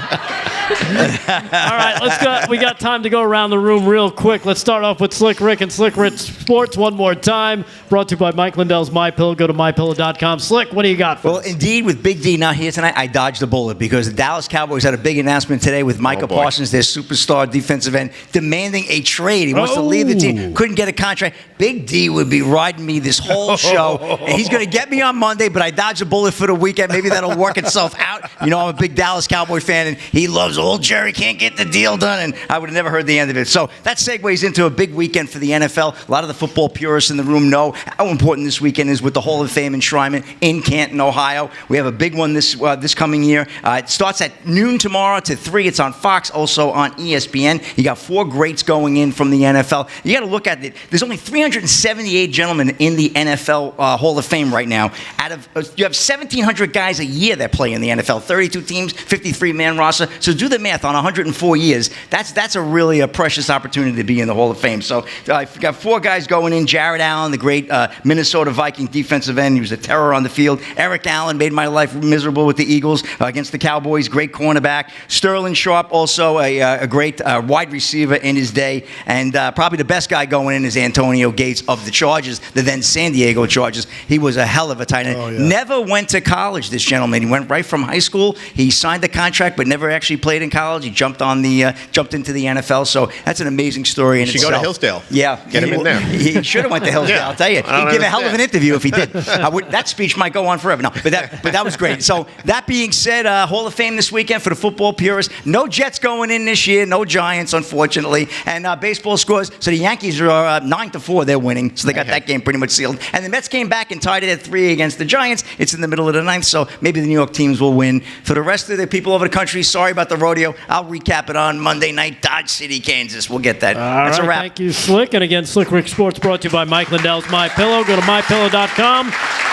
All right, let's go. We got time to go around the room real quick. Let's start off with Slick Rick and Slick Rick Sports one more time. Brought to you by Mike Lindell's MyPillow. Go to mypillow.com. Slick, what do you got for Well, us? indeed, with Big D not here tonight, I dodged a bullet because the Dallas Cowboys had a big announcement today with Micah Parsons, their superstar defensive end, demanding a trade. He wants to leave the team. Couldn't get a contract. Big D would be riding me this whole show, and he's going to get me on Monday, but I dodged a bullet for the weekend. Maybe that'll work itself out. You know, I'm a big Dallas Cowboy fan, and he loves old Jerry can't get the deal done, and I would have never heard the end of it. So that segues into a big weekend for the NFL. A lot of the football purists in the room know how important this weekend is with the Hall of Fame enshrinement in Canton, Ohio. We have a big one this coming year. It starts at noon tomorrow to 3. It's on Fox, also on ESPN. You got 4 greats going in from the NFL. You got to look at it. There's only 378 gentlemen in the NFL Hall of Fame right now. Out of you have 1,700 guys a year that play in the NFL. 32 teams, 53-man roster. So do the math on 104 years. That's a really precious opportunity to be in the Hall of Fame. So I've got 4 guys going in. Jared Allen, the great Minnesota Viking defensive end. He was a terror on the field. Eric Allen made my life miserable with the Eagles against the Cowboys. Great cornerback. Sterling Sharp, also a great wide receiver in his day. And probably the best guy going in is Antonio Gates of the Chargers, the then San Diego Chargers. He was a hell of a tight end. Oh, yeah. Never went to college, this gentleman. He went right from high school. He signed the contract, but never actually played in college. He jumped into the NFL. So that's an amazing story in Should itself. go to Hillsdale. Yeah. Get him in there. He should have went to Hillsdale, Yeah. I'll tell you. I don't He'd give a hell of an understand. interview if he did. That speech might go on forever. No, but that was great. So that being said, Hall of Fame this weekend for the football purists. No Jets going in this year. No Giants, unfortunately. And baseball scores. So the Yankees are 9-4. They're winning. So they got that game pretty much sealed. And the Mets came back and tied it at 3 against the Giants. It's in the middle of the ninth. So maybe the New York teams will win. For the rest of the people over the country, sorry about the rodeo. I'll recap it on Monday night. Dodge City, Kansas. We'll get that. That's a wrap. Thank you, Slick. And again, Slick Rick Sports brought to you by Mike Lindell's MyPillow. Go to mypillow.com.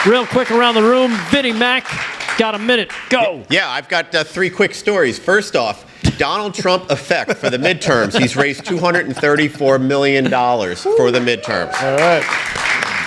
Real quick around the room, Vinnie Mac, got a minute. Go. Yeah, I've got 3 quick stories. First off, Donald Trump effect for the midterms. He's raised $234 million for the midterms. All right.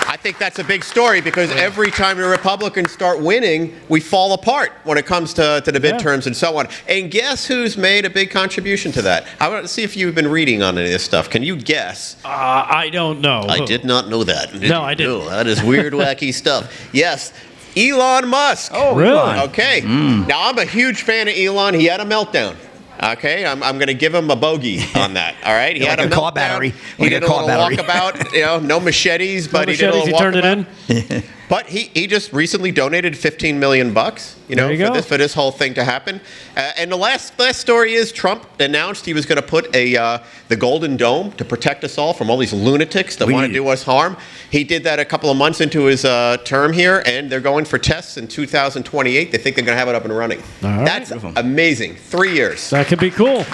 I think that's a big story because every time the Republicans start winning, we fall apart when it comes to the midterms and so on. And guess who's made a big contribution to that? I want to see if you've been reading on any of this stuff. Can you guess? I don't know. I did not know that. No, I didn't. No, that is weird, wacky stuff. Yes. Elon Musk. Oh, really? Elon. Okay. Now, I'm a huge fan of Elon. He had a meltdown. Okay, I'm going to give him a bogey on that. All right, he Like had a car meltdown. battery. He Like did a a car little battery. walkabout. No machetes, but he did a Machetes, little he turned walkabout. it in. But he just recently donated $15 million, There you go. for this whole thing to happen. And the last story is Trump announced he was going to put the Golden Dome to protect us all from all these lunatics that want to do us harm. He did that a couple of months into his term here, and they're going for tests in 2028. They think they're going to have it up and running. All right. That's amazing. 3 years. That could be cool.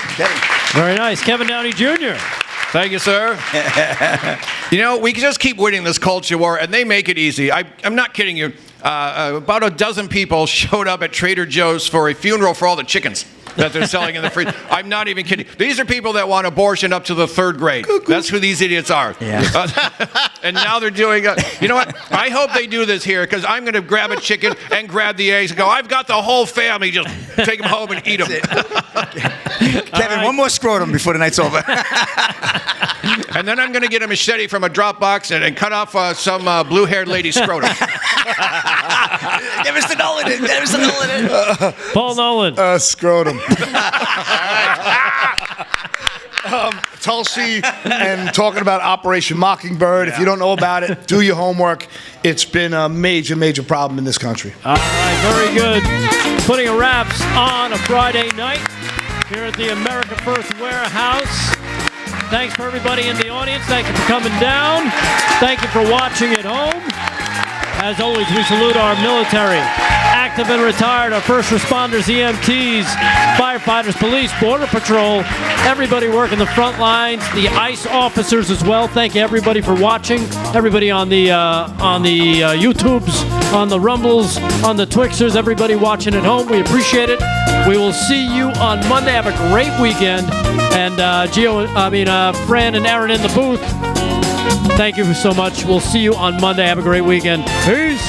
Very nice. Kevin Downey Jr. Thank you, sir. You know, we can just keep winning this culture war, and they make it easy. I'm not kidding you. About a dozen people showed up at Trader Joe's for a funeral for all the chickens that they're selling in the fridge. I'm not even kidding. These are people that want abortion up to the 3rd grade. That's who these idiots are. Yeah. And now they're doing you know what? I hope they do this here because I'm going to grab a chicken and grab the eggs and go, I've got the whole family. Just take them home and eat them. Kevin, one more scrotum before the night's over. And then I'm going to get a machete from a drop box and cut off some blue-haired lady's scrotum. Give us the Nolan. Give us the Nolan. Paul Nolan. Scrotum. Tulsi and talking about Operation Mockingbird. If you don't know about it, do your homework. It's been a major, major problem in this country. All right, very good. Putting a wraps on a Friday night here at the America First Warehouse. Thanks for everybody in the audience. Thank you for coming down. Thank you for watching at home. As always, we salute our military, active and retired, our first responders, EMTs, firefighters, police, border patrol, everybody working the front lines, the ICE officers as well. Thank you, everybody, for watching. Everybody on the YouTubes, on the Rumbles, on the Twixters, everybody watching at home. We appreciate it. We will see you on Monday. Have a great weekend. And Fran and Aaron in the booth. Thank you so much. We'll see you on Monday. Have a great weekend. Peace.